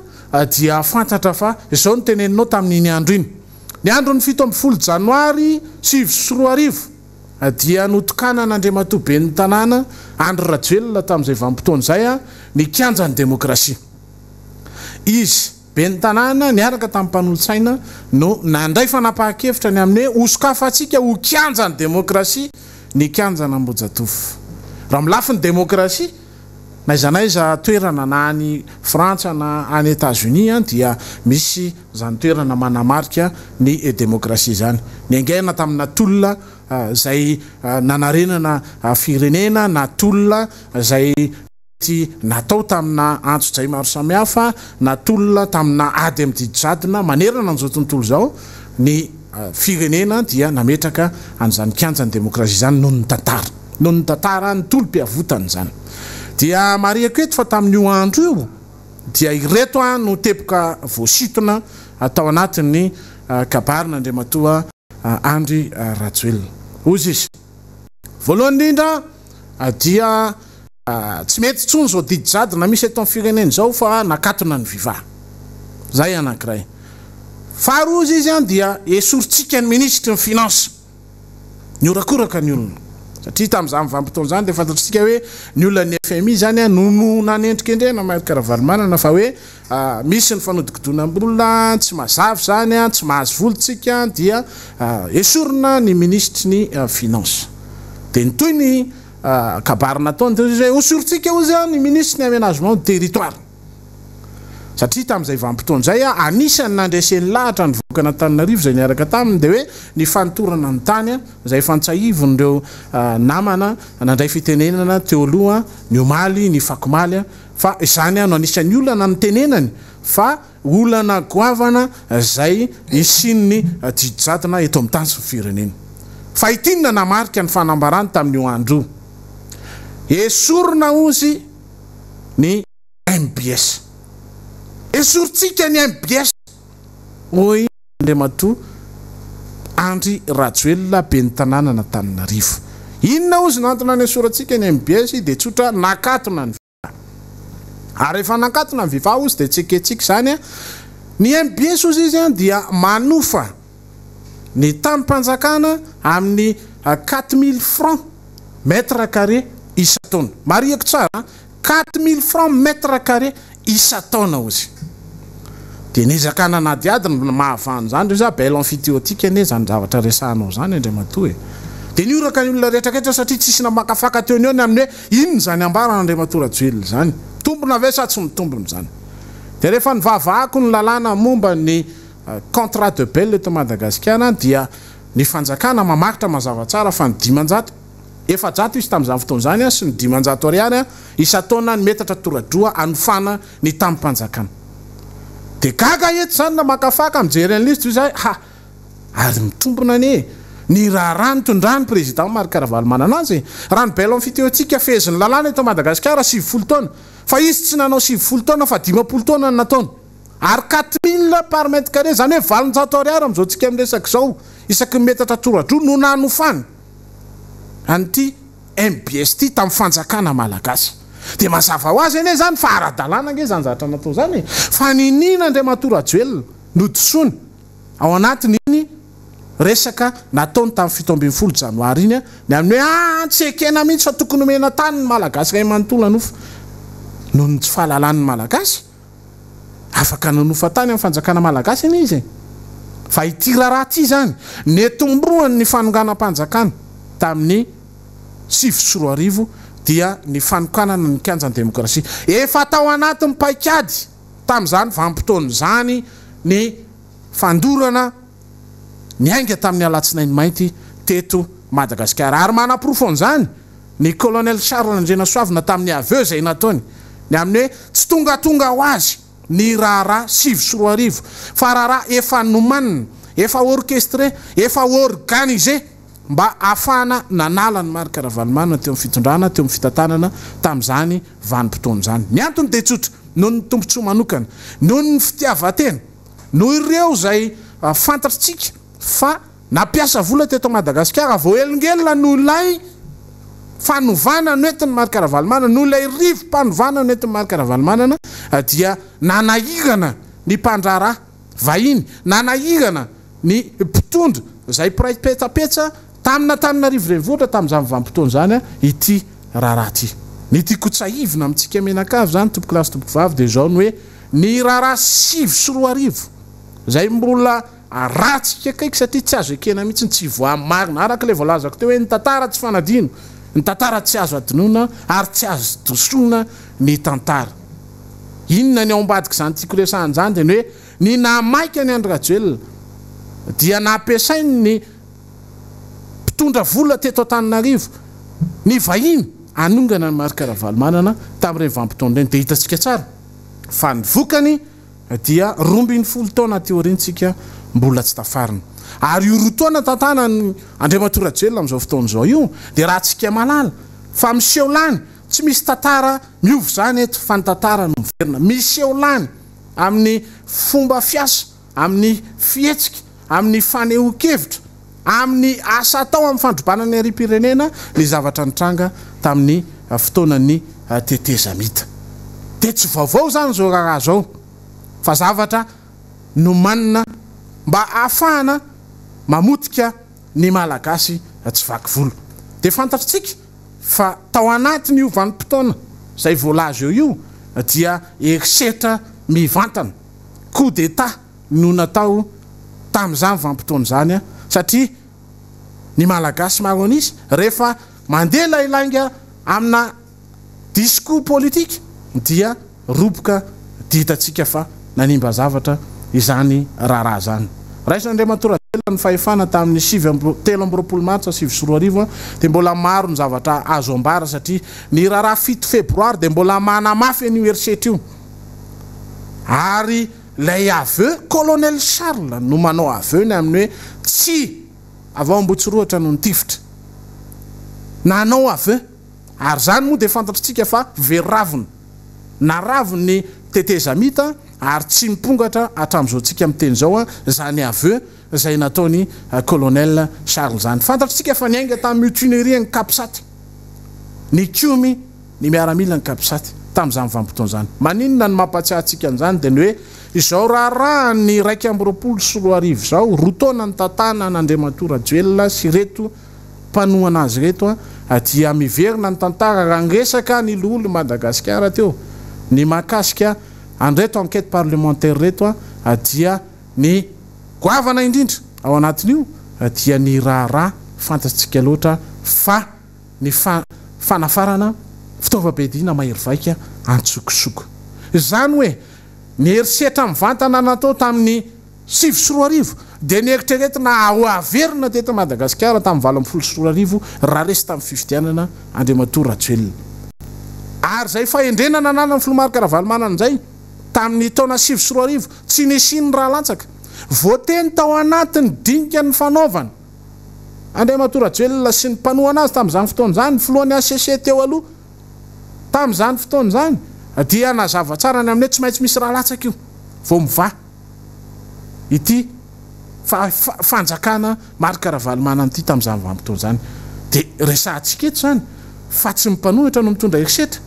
dia fantatra fa izao no teneninao tamin'iny andro iny ny andro ny 17 Janoary 2024 dia notokana n'Andriamatoa be ny tanàna Andry Rajoelina tamin'izay vanim-potoana zay ny kianja ny demokrasia izy be ny tanàna niaraka tamin'ny mpanolo-tsaina no nandray fanapahan-kevitra ny amin'ny hoe hosokafa atsika ho kianja ny demokrasia ny kianja n'Ambojatofo raha milafy ny demokrasia na izanaiza toerana na any Frantsa na any États-Unis dia misy zany toerana manamarika ny demokrasia zany ny angaina tamina tolona zay nanarenana firenena na tolona zay natao tamina antso-jay maro samihafa na tolona tamina ady am'didijadona manerana an'izao tontolo zao ny firenena dia nametraka an'izany kianja ny demokrasia zany noho ny tantara ny tolom-piavotany zany dia mariako eto fa tamin'io andro io dia ireto no tepoka voasitona atao anatin'ny kabarin'Andriamatoa Andry Rajoelina ozy izy voalohany indrindra dia tsy mety tsony zao didijadona misy eto amin'ny firenena zao fa nakatona ny vivaha zay anankiray faharoa izy dia esorintsika ny ministre ny finance ny orakoraka ny olona satria tamin'izany vanim-potoana zany dia fantatritsika hoe ny olona ny FMI zany no nanendrikendrena mahakaravalmanana fa hoe misy ny fanodikodonan'olona tsy mazavy zany tsy mahazo volontsika dia esorina ny ministre ny finance dia nytoy ny kabary nataony teo zay osorintsika ozy ny ministre ny aménagement du territoire satria tamin'izay vanim-potoana zay anisany nandresen'ny lahatra ny voaka n'Antananarivo zay niaraka taminy dia hoe ny fanotorana ny tany zay fantsahivon'ireo namana nandray fitenenana teo aloha ny omaly ny fakomaly fa izany no anisan'ny olana ny tenenany fa olana goavana zay isin'ny didijadona eto amin'ny tany sy firenena fa itinona namarika ny fanambarany tamin'io andro esorina ozy ny MBS esorintsika ny MBS hoy Andriamatoa Andry Rajoelina be ny tanàna n'Antananarivo inona ozy nantona ny esorantsika ny MBS dia tsotra nakatona ny vivaha ary rehefa nakatona ny vivaha ozy dia tseketsika zany ny MBS ozy izy dia manofa ny tanim-panjakana amin'ny 4000 francs mètre carré isa-taona mariako tsara 4000 francs mètre carré isa-taona ozy dia nezakana nadiadiny mahavany zany reo za bel amphithéotique ane zany zavatra resahanao zany Andriamatoa dia nioraka ny olona rehetraketra satria tsisy namakafaka teo ny eo ny amin'ny hoe inona zany ambaran'Andriamatoa Rajoelina zany tombona ve sa tsy mitombona zany dia rehefa nivavahako ny lalàna momba ny contrat de belle eto Madagasikara dia ny fanjakana mamakitra mazava tsara fa ny 500 efa-jato izy tamin'izany fotoan'izany sy ny 500 ariary isa-taona ny metatra toradroa anofana ny tamin'mpanjakana dia gaga eto zany na makafaka mijery an'lizy toy izay ary mitombona ny raha nitondrany président Marc Ravalomanana anazy raha ny bela amin'ny fiteotsika feziny lalàna eto Madagasikara 70 taona fa izy tsy nanao 70 taona fa 50 taona ny nataony ary 4000 par mètre carré zany hoe 700 ariary amin'izao tsika miresaka izao isaky metatra toradroa no nanofany an'ity MBST tamin'ny fanjakana malagasy dia mazava ho azy anie zany fa ara-dalàna nge zany zavatra natao zany fa ninina Andriamatora Joelina nodisony ao anatiny iny resaka nataony tamin'ny 17 Janoary iny ny amin'ny hoe tsy ekena mihitsy fa tokony omena tany ny malagasy ray manontolo anofa noho ny tsy fahalalan'ny malagasy afaka nanofa tany amin'ny fanjakana malagasy iny izy fa ity raha ty zany netombroany ny fanonganam-panjakana tamin'ny 7 dia ny fanokanana ny kianjan'ny demokrasia efa tao anatin'ny paikady tamin'izany vanim-potoana zany ny fandorana ny ainga tamin'ny alatsinainy mainty teto Madagasikara ary manaprofon'izany ny colonel Charles Andrena Soavina tamin'ny aveu zay nataony ny amin'ny hoe tsy tongatonga ho azy ny raharaha 7 fa raharaha efa nomanina efa orchestré efa organisé mba afana nanala ny Marc Ravalomanana teo amin'ny fitondrana teo amin'ny fitantanana tamin'izany vanim-potoan'izany ny antony dia tsotra noho ny tombontsoa manokana noho ny fitiavatena noho ireo zay fantatritsika fa napiasa vola teto Madagasikara vao elingelina no lay fanovana noentin'ny Marc Ravalomanana no lay rivo mpanovana noentin'ny Marc Ravalomanana dia nanahirana ny mpandrara vahiny nanahirana ny mpitondra zay piray petsapetsa tamina rivorenivohitra tamin'izany vanim-potoana zany ity raharaha ty ny tiako tsahivina amintsika menakavy zany tompoky lasy tompoky vavy dia zao ny hoe ny raharaha 7 zay mbola ratsika kaiky satria tsy azo ekena mihitsy tsy voamarina araka le voalazako teo hoe ny tantara tsy fanadino ny tantara tsy azo adinoina ary tsy azo dosoina ny tantara inona ny ao ambadika zany tiako resahany zany dia ny hoe ny namaika ny Andry Rajoelina dia nampiasainy ny mpitondra vola teto Antananarivo ny vahiny anongana ny Marc Ravalomanana tamin'ireny vanim-potoana ireny dia hitantsika tsara fa ny vokany dia 12 taona teorintsika mbola tsy tafarina ary io rotoana tantana ny Andriamatora Rajoelina amin'izao fotoana izao io dia raha tsika malala fa miseho lany tsy misy tantara miovy zany eto fa ny tantara no miverina miseho lany amin'ny fomba fiasa amin'ny fihetsika amin'ny faneho-kevitra amin'ny asa atao amin'ny fandrobanana ny arim-pirenena ny zavatra nitranga tamin'ny fotoanany tetezamita dia tsy vaovao zany zao raha zao fa zavatra no manina mba ahafahana mamotika ny malagasy tsy vaky volo dia fantatritsika fa tao anatiny io vanim-potoana zay voalazo io dia erisetra mivantana coup d'état no natao tamin'izany vanim-potoana zany satria ny malagasy maro anisy rehefa mandeha lailainga amina discours politique dia roboka ditatsika fa nanimba zavatra izany raharaha zany raisan'Andriamatora Rajoelina ny fahefana tamin'ny 7 martsa 7 dia mbola maro ny zavatra azo ambara satria ny raharaha 7 febroary dia mbola manamafy an'io erisetra io ary lay aveu colonel Charles no manao aveu ny amin'ny hoe tsy avao ambotsiroatra no nitifitra nanao aveu ary zany moa dia fantatritsika fa veravina naraviny tetezamita ary tsy mipongatra hatramin'izao tsika miteny zao zany aveu zay nataony colonel Charles zany fantatritsika fa niainga tamin'ny mutinerie ny Kapisaty ny kiomy ny miaramila ny Kapisaty tamin'izany vanim-potoana zany maninona ny mampatsiahantsika an'izany dia ny hoe izao raharaha ny 1 zao rotaona ny tantana n'Andriamatora Rajoelina sy reto mpanohana azy reto dia miverina ny tantara raha nresaka ny loholo Madagasikara teo ny mahakasika andreto enquête parlementaire reto dia ny goavana indrindra ao anatin'io dia ny raharaha fantatsika loatra fa ny fanafarana fitaovam-piadiana mahery vaika antsokosoko zany hoe ny herisetra mivantana natao tamin'ny 7 dia nieritreretina ao averina teto Madagasikara tamin'ny 20 raha resy tamin'ny fifidianana Andriamatoa Rajoelina. Ary zay fahendrenana ananany Filomarika Ravalomanana zay tamin'ny taona 7 tsy nisiny raha latsaka voateny tao anatiny dinika ny fanaovana Andriamatoa Rajoelina sy ny mpanoha anazy tamin'izany fotoana zany filohan'ny ACC teo aloha tamin'izany fotoana zany dia nazava tsara ny amin'y tsy maintsy misy raha latsaka io vao miva ity fanjakana Marika Ravalomanana ity tamin'izany vanim-potoana zany dia resahantsika eto zany fa tsy mipanohitra no mitondra herisetra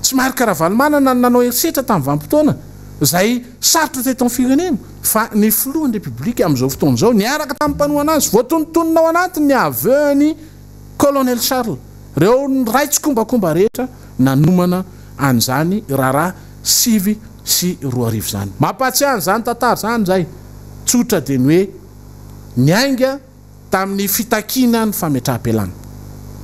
tsy Marika Ravalomanana nanao herisetra tamin'ny vanim-potoana zay sarotra teto amin'ny firenena fa ny filohan'ny Repoblika amin'izao fotoana zao niaraka tamin'ny mpanoha anazy voatonontonina ao anatiny ny aveny Colonel Charles reo raitsy kombakomba rehetra nanomana an'izany raharaha 7 sy 2 zany mampatsiahany zany tantara zany zay tsotra dia ny hoe niainga tamin'ny fitakiana ny fametraha-pialana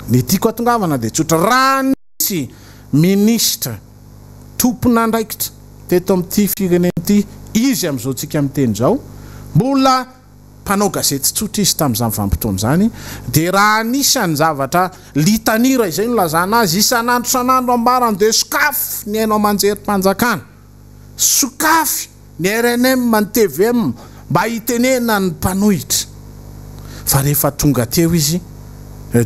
ny tiako atongavana dia tsotra raha nisy ministra tompona ndraikitra teto amin'ity firenena ity izy amin'izao tsika miteny zao mbola mpanao gazety tsotra izy tamin'izany vanim-potoana zany dia raha anisan'ny zavatra litanira izay no lazana azy isan'andro san'andro ambarany dia sokafy ny hainao manjerim-panjakana sokafy ny RNM ny TVM mba hitenena ny mpanohitra fa rehefa tonga teo izy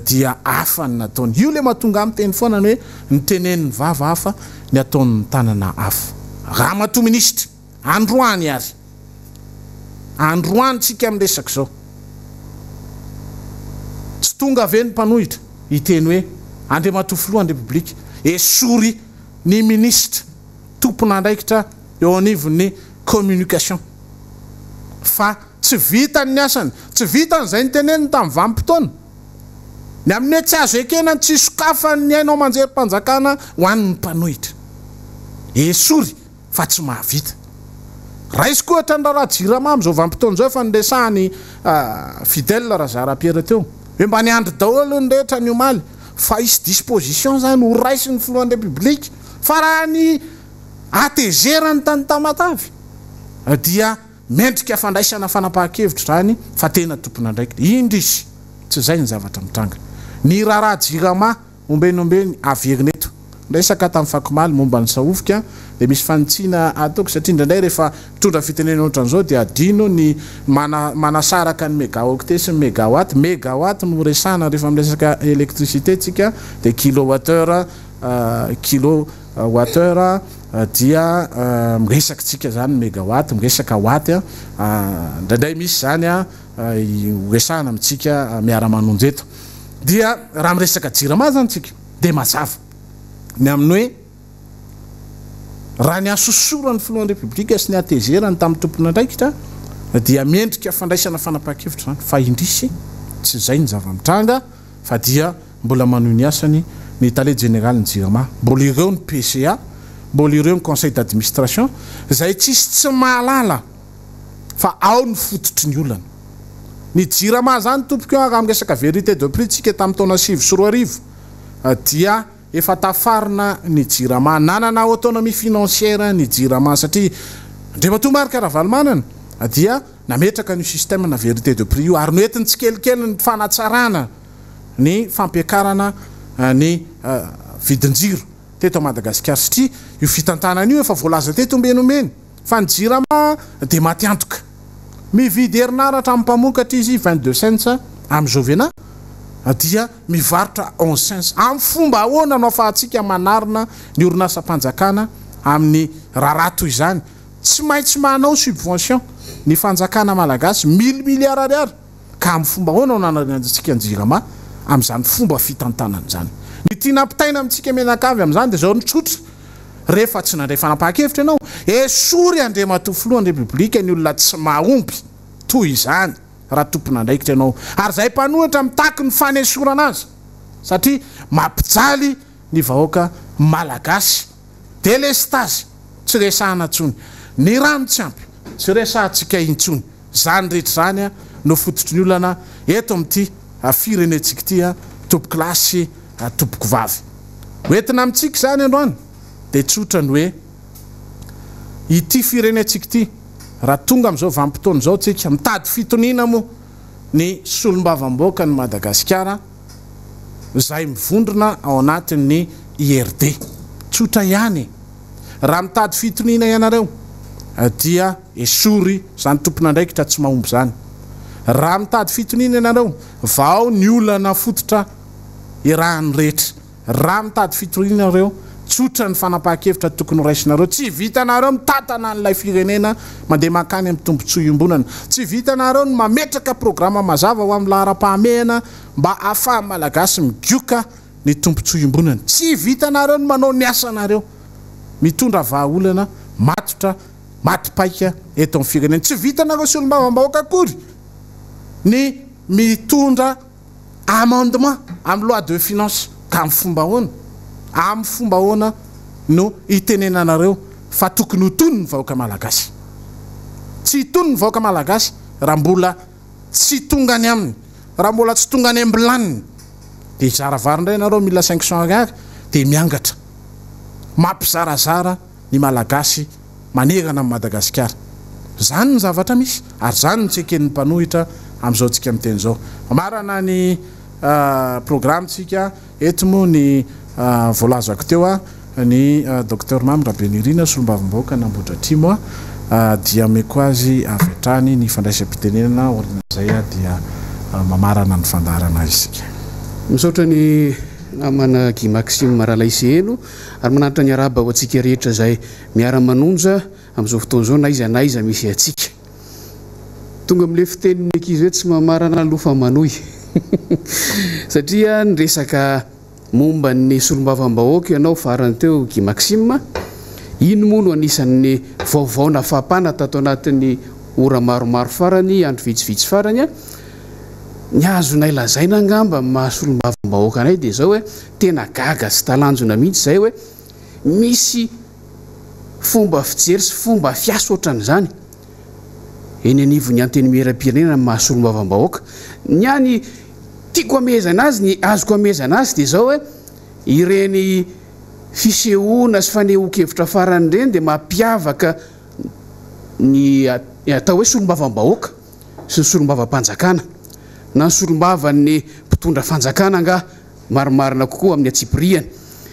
dia hafa ny nataony io le mahatonga amin'ny teny foana ny hoe nitenen'ny vava hafa ny ataon'ny tanana hafa raha matoa ministra androany ary androany tsika amin'ny resaka zao tsy tonga avy ny mpanohitra hiteny hoe Andriamatoa filohan'ny Repoblika esory ny ministra tompona andraikitra eo anivon'ny communication fa tsy vitany ny asany tsy vitany zay niteneniny tamin'ny vanim-potoana ny amin'ny tsy azo ekena tsy sokafany ny hainao manjerim-panjakana ho an'ny mpanohitra esory fa tsy mahavita raisy koa ohatra ny raha jirama amin'izao vanim-potoana zao efa niresahany Fidèle Razarapiera teo hoe mba niandry daholo ny rehetra ny omaly fa isy disposition zany ho raisy ny filohan'ny Repoblika fa raha ny atezerany tany Tamatavy dia mendrika fandraisana fanapahan-kevitra zany fa tena tompona ndraikitra indra izy tsy zay ny zavatra mitranga ny raharaha jirama ombenombeny averina eto resaka tamin'ny fakomaly momba ny saofika dia misy fanitsiana ataoko satria indraindray rehefa mitondra fitenena ohatran'izao dia adino ny manasaraka ny mégaoctet sy ny mégawatt no resana rehefa miresaka électricité tsika dia kilowattheure dia miresaka tsika zany mégawatt miresaka watt ndraindray misy zany resana amintsika Miara Manonja eto dia raha miresaka jirama zany tsika dia mazava ny amin'ny hoe raha ny asosorany filohan'ny Repoblika sy ny atezerany tamin'ny tompona ndraikitra dia miendrika fandraisana fanapahan-kevitra zany fa indrisy tsy zay ny zava-mitranga fa dia mbola manohy ny asany ny tale général ny jirama mbola ireo ny PCA mbola ireo ny conseil d'administration zay tsisy tsy mahalala fa ao ny fototry ny olana ny jirama zany tompoko eo raha miresaka vérité de prix tsika tamin'ny taona 7 sy 2 dia efa tafarina ny jirama nanana autonomie financière ny jirama satria Andriamatoa Marika Ravalomanana dia nametraka ny système na vérité de prix io ary noentiny tsy kelikely ny fanatsarana ny fampiakarana ny vidinjiro teto Madagasikara satria io fitantanana io efa voalaza teto ombenomeny fa ny jirama dia matiantoka mividy herinaratra amin'ny mpamokatra izy 22 cents amin'izao vena dia mivarotra 11 cents amin'ny fomba ahoana no afahantsika manarina ny orinasa-panjakana amin'ny raharaha toy izany tsy maintsy manao subvention ny fanjakana malagasy 1000 milliards ariary ka amin'ny fomba ahoana no nanantsika ny jirama amin'izany fomba fitantanana zany ny tiana mpitaina amintsika menakavy amin'izany dia zao ny tsotra rehefa tsy nandray fanapahan-kevitra ianao esory Andriamatoa filohan'ny Repoblika ny olona tsy mahomby toy izany raha tompona ndraikitra ianao ary zay mpanohitra mitaky ny fanesorana azy satria mampijaly ny vahoaka malagasy delestazy tsy resahana tsony ny rano tsy ampy tsy resahantsika intsony zany rehetra zany no fototry ny olana eto amin'ity firenetsika ity tompoko lasy tompoko vavy hoentina amintsika zany androany dia tsotra ny hoe ity firenentsika ity raha tonga am'izao vanim-potoana zao tsika mitady fitoniana moa ny solombavam-boaka ny Madagasikara zay mivondrona ao anatin'ny IRD tsotra ihany raha mitady fitoniana ianareo dia esory zany tompon'andraikitra tsy mahomby zany raha mitady fitoniana ianareo vao ny olana fototra irahany rehetra raha mitady fitoniana ianareo tsotra ny fanapahan-kevitra tokony raisinareo tsy vitanareo mitatana n'ilay firenena mandeha makany amin'ny tombontsoa iombonana tsy vitanareo ny mametraka programa mazava ho amin'ny lahara-pahamehana mba ahafaha malagasy migioka ny tombontsoa iombonana tsy vitanareo ny manao ny asanareo mitondra vahaolana matotra matipaika eto amin'ny firenena tsy vitanareo sy olombavam-bahoaka akory ny mitondra amendement amin'ny loi de finance ka amin'ny fomba ahoana amin'ny fomba ahoana no itenenanareo fa tokony ho tony ny vahoaka malagasy tsy tony ny vahoaka malagasy raha mbola tsy tonga any aminy raha mbola tsy tonga any ambilaniny dia zaravary indray ianareo mila sanction agary dia miangatra mampizarazara ny malagasy manerana amin'ny Madagasikara zany ny zavatra misy ary zany ny tseken'ny mpanohitra amin'izao tsika miteny zao marana ny programtsika eto moa ny voalazako teo ny docteur Mamy Rabenirina solombavam-bahoaka namboatra trimo dia meko azy avetrany ny fandraisam-pitenenana orinazay dia mamarana ny fandarana isika misaotra ny namana Guy Maxime Maralaisehelo ary manaritra ny araba ho atsika rehetra zay Miara Manonja amin'izao fotoana zao na iza misy atsika tonga amin'le fitenin'ny ankizy hoe tsy mamarana lofa manohy satria nyresaka momba ny solombavam-bahoaka ianao farany teo Guy Maxime ino moa no anisan'ny vaovao na fahapana tato anatin'ny ora maromaro farany andro vitsivitsy farany ny azonay lazaina angamba mahasolombavam-bahoaka anay dia zao hoe tena gaga sy talanjona mihitsy zay hoe misy fomba fijery sy fomba fiasa ohatran'izany eny anivon'ny anteny miera-pirenena mahasolombavam-bahoaka ny any tiako amezana azy ny azoko amezana azy dia zao hoe ireny fisehoana sy fanehoan-kevitra farany ireny dia mampiavaka ny atao hoe solombavam-bahoaka sy ny solombavam-panjakana na ny solombavan'ny mpitondra fanjakana anga marimarina kokoa amin'ny atsipiriany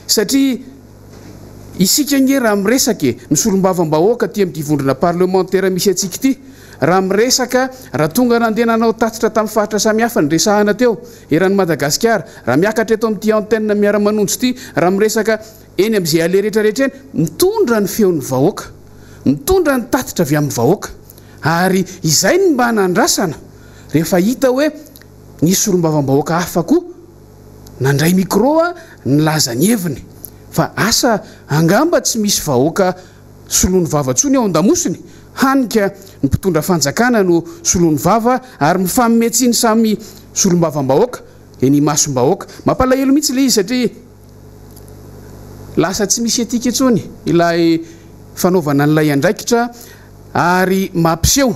satria isika nge raha miresaka ny solombavam-bahoaka ty amin'ny vondrona parlementaire misy atsika ity raha miresaka raha tonga nandeha nanao tatitra tamin'ny faritra samihafa ny resahana teo eran'ny Madagasikara raha miakatra eto amin'ity antenne Miara Manonja ity raha miresaka eny amin'izay ale rehetrarehetra eny mitondra ny feon'ny vahoaka mitondra ny tatitra avy amin'ny vahoaka ary izay ny mba nandrasana rehefa hita hoe ny solombavam-bahoaka hafa koa nandray micro ny laza ny heviny fa asa angamba tsy misy vahoaka solon'ny vavantsony ao an-damosiny hanika ny mpitondra fanjakana no solon'ny vava ary mifanometsiny samy solombavam-bahoaka eny masom-bahoaka mampalahelo mihitsy le izy satria lasa tsy misy etika etsony ilay fanaovana n'ilay andraikitra ary mampiseho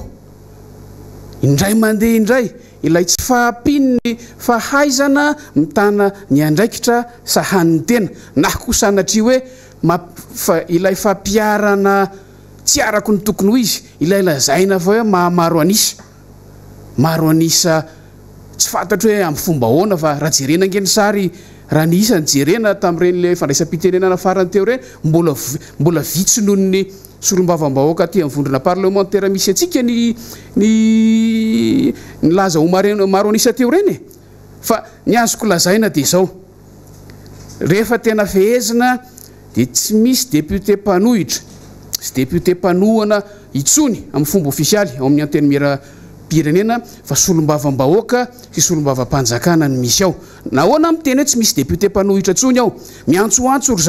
indray mandeha indray ilay tsy fahampinny fahaizana mitana ny andraikitra sahan'ny tena na koa sanatria hoe ilay fampiarana tsy arako ny tokony ho izy ilay lazaina fa hoe mahamaro anisa tsy fantatro hoe amin'ny fomba ahoana fa raha jerena ngeny sary raha ny isany jerena tamin'irenyle fandraisam-pitenenana farany teo ireny mbola vitsy noho ny solombavam-bahoaka ty amin'ny vondrona parlementaire misy atsika ny laza ho maro anisa teo reny fa ny azoko lazaina dia zao rehefa tena fehezina dia tsy misy député mpanohitra sy député mpanohana itsony amin'ny fomba ofisialy ao amin'ny anteny miera-pirenena fa solombavam-bahoaka sy solombavam-panjakana ny misy ao nahoana miteny hoe tsy misy député mpanohitra tsony ao miantsoantso ry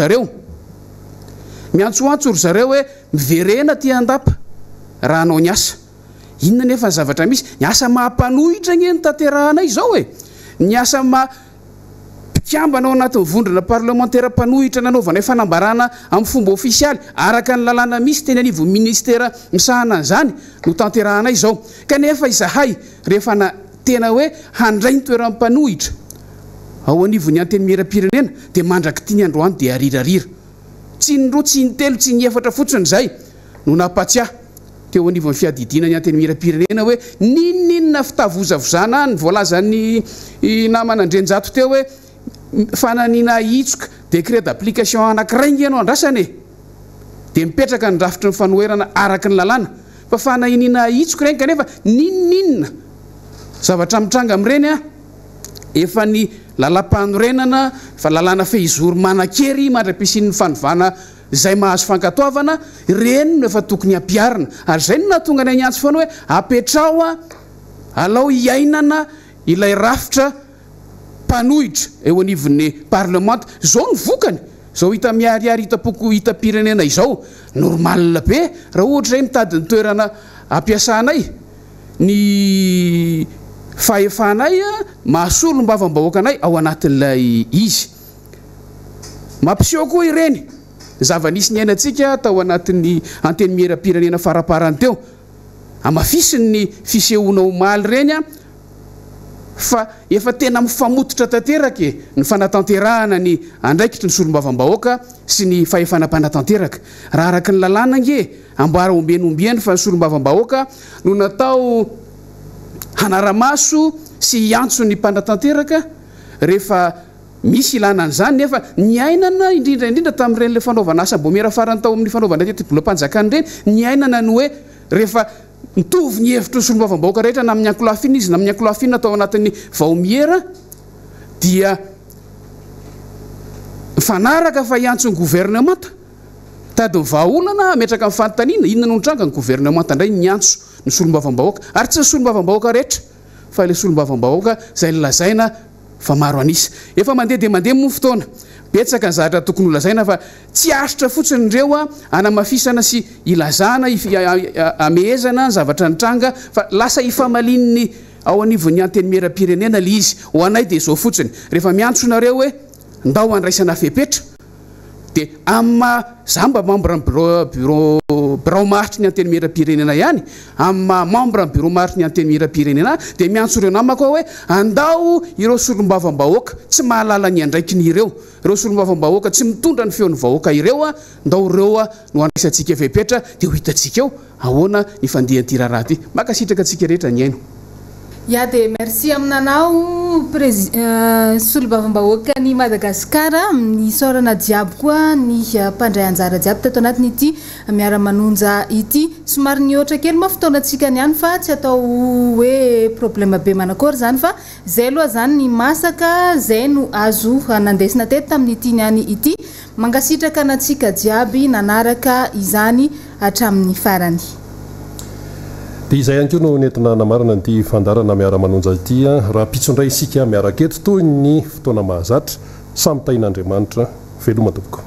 zareo hoe miverena ty andapa raha anao ny asa inona nefa ny zavatra misy ny asa mahampanohitra nye ny tanterahanay zao ny asa mpitiambana ao anatin'ny vondrona parlementaire mpanohitra nanaovanay fanambarana amin'ny fomba ofisialy araka ny lalàna misy teny anivo ministera misahana an'izany no tanterahanay zao kanefa izahay rehefa na tena hoe handray ny toeran'ny mpanohitra ao anivon'ny anteny miera-pirenena dia mandraky tia ny androany dia arirarira tsy ny roa tsy ny telo tsy ny efatra fotsiny zay no napatsiah teo anivon'ny fiadidina ny anteny mirapirenena hoe ninninona fitavozavozana ny voalazany namana andrenjato teo hoe fananina hitsoka décret d'application anankiray ngianao andrasana e dia mipetraka ny rafitry ny fanoherana araky ny lalàna fa fanahiniana hitsoka reny kanefa ninninona zavatra mitranga amin'ireny a efa ny lalam-panorenana fa lalàna fehizory manan-kery mandra-pisin'ny fanovana izay mahazo fankatoavana reny no efa tokony ampiarina ary zay no natonga ny anyantso foana hoe apetrao a alao hiainana ilay rafitra mpanohitra eo anivon'ny parlemanta zao ny vokany zao hita miariary hitapoko hitapirenena izao normal be raha ohatra zay mitady ny toerana ampiasanay ny fahefanay mahasolo mbavam-bahoaka anay ao anatin'ilay izy mampiseho koa ireny zava-nisy ny ainatsika tao anatin'ny anteny miera-pirenena faraparany teo amafisiny fisehoana omaly reny a fa efa tena mifamototra tanteraka ny fanatanterahana ny andraikitry ny solombavam-bahoaka sy ny fahefanam-panatanteraka raha araky ny lalàna nge amboara ombenombieny fa ny solombavam-bahoaka no natao hanaramaso sy hiantso ny mpanatanteraka rehefa misy ilana an'izany nefa ny ainana indrindraindrindra tamin'ireny le fanaovana asa mbo miara farany tao amin'ny fanaovana tetibolam-panjakany reny ny ainana ny hoe rehefa mitovy ny hevitry ny solombavam-bahoaka rehetra na amin'ny ankolafina izy na amin'ny ankolafina atao anatin'ny vaomiera dia fanaraka fa hiantso ny gouvernemanta tady mivahaolana ametraka amin'ny fanontaniana inona no nitranga ny gouvernemanta indray niantso ny solombavam-bahoaka ary tsy ny solombavam-bahoaka rehetra fa ilay solombavam-bahoaka izay lazaina fa maro anisa efa mandeha dia mandeha mo fotoana betsaka ny zavatra tokony holazaina fa tsy aritra fotsiny ireo a anamafisana sy ilazana amehezana zavatra nitranga fa lasa ifamalininy ao anivon'ny anteny miera-pirenena le izy ho anay dia izao fotsiny rehefa miantsonareo hoe ndao andraisana fepetra dia amma zamba membre ny bureau maritry ny anteny miera-pirenena ihany amma membre ny bureau maritry ny anteny miera-pirenena dia miantso ireo namako hoe andao ireo solombavam-bahoaka tsy mahalala ny andraikiny ireo solombavam-bahoaka tsy mitondra ny feon'ny vahoaka ireo a ndao ireo a no andraisantsika fepetra dia ho hitantsika eo ahoana ny fandehan'ity raharaha ty makasitraka antsika rehetra ny aino ya dia merci aminanao solombavam-bahoaka ny Madagasikara ny sorana jiaby koa ny mpandray anjara jiaby tato anatin'ity Miara Manonja ity somary ny ohatra kely ma fotoanantsika ny ihany fa tsy atao hoe problème be manakory zany fa zay aloha zany ny masaka zay no azo nandesina teto tamin'ity ny any ity mangasitraka anatsika jiaby nanaraka izany hatramin'ny farany dia izay ihany koa no nentina namarana nyity fandarana Miara Manonja ity raha mpitsondray isika miaraketo toy ny fotoana mahazatra samy tain'Andriamanitra veloma tompoko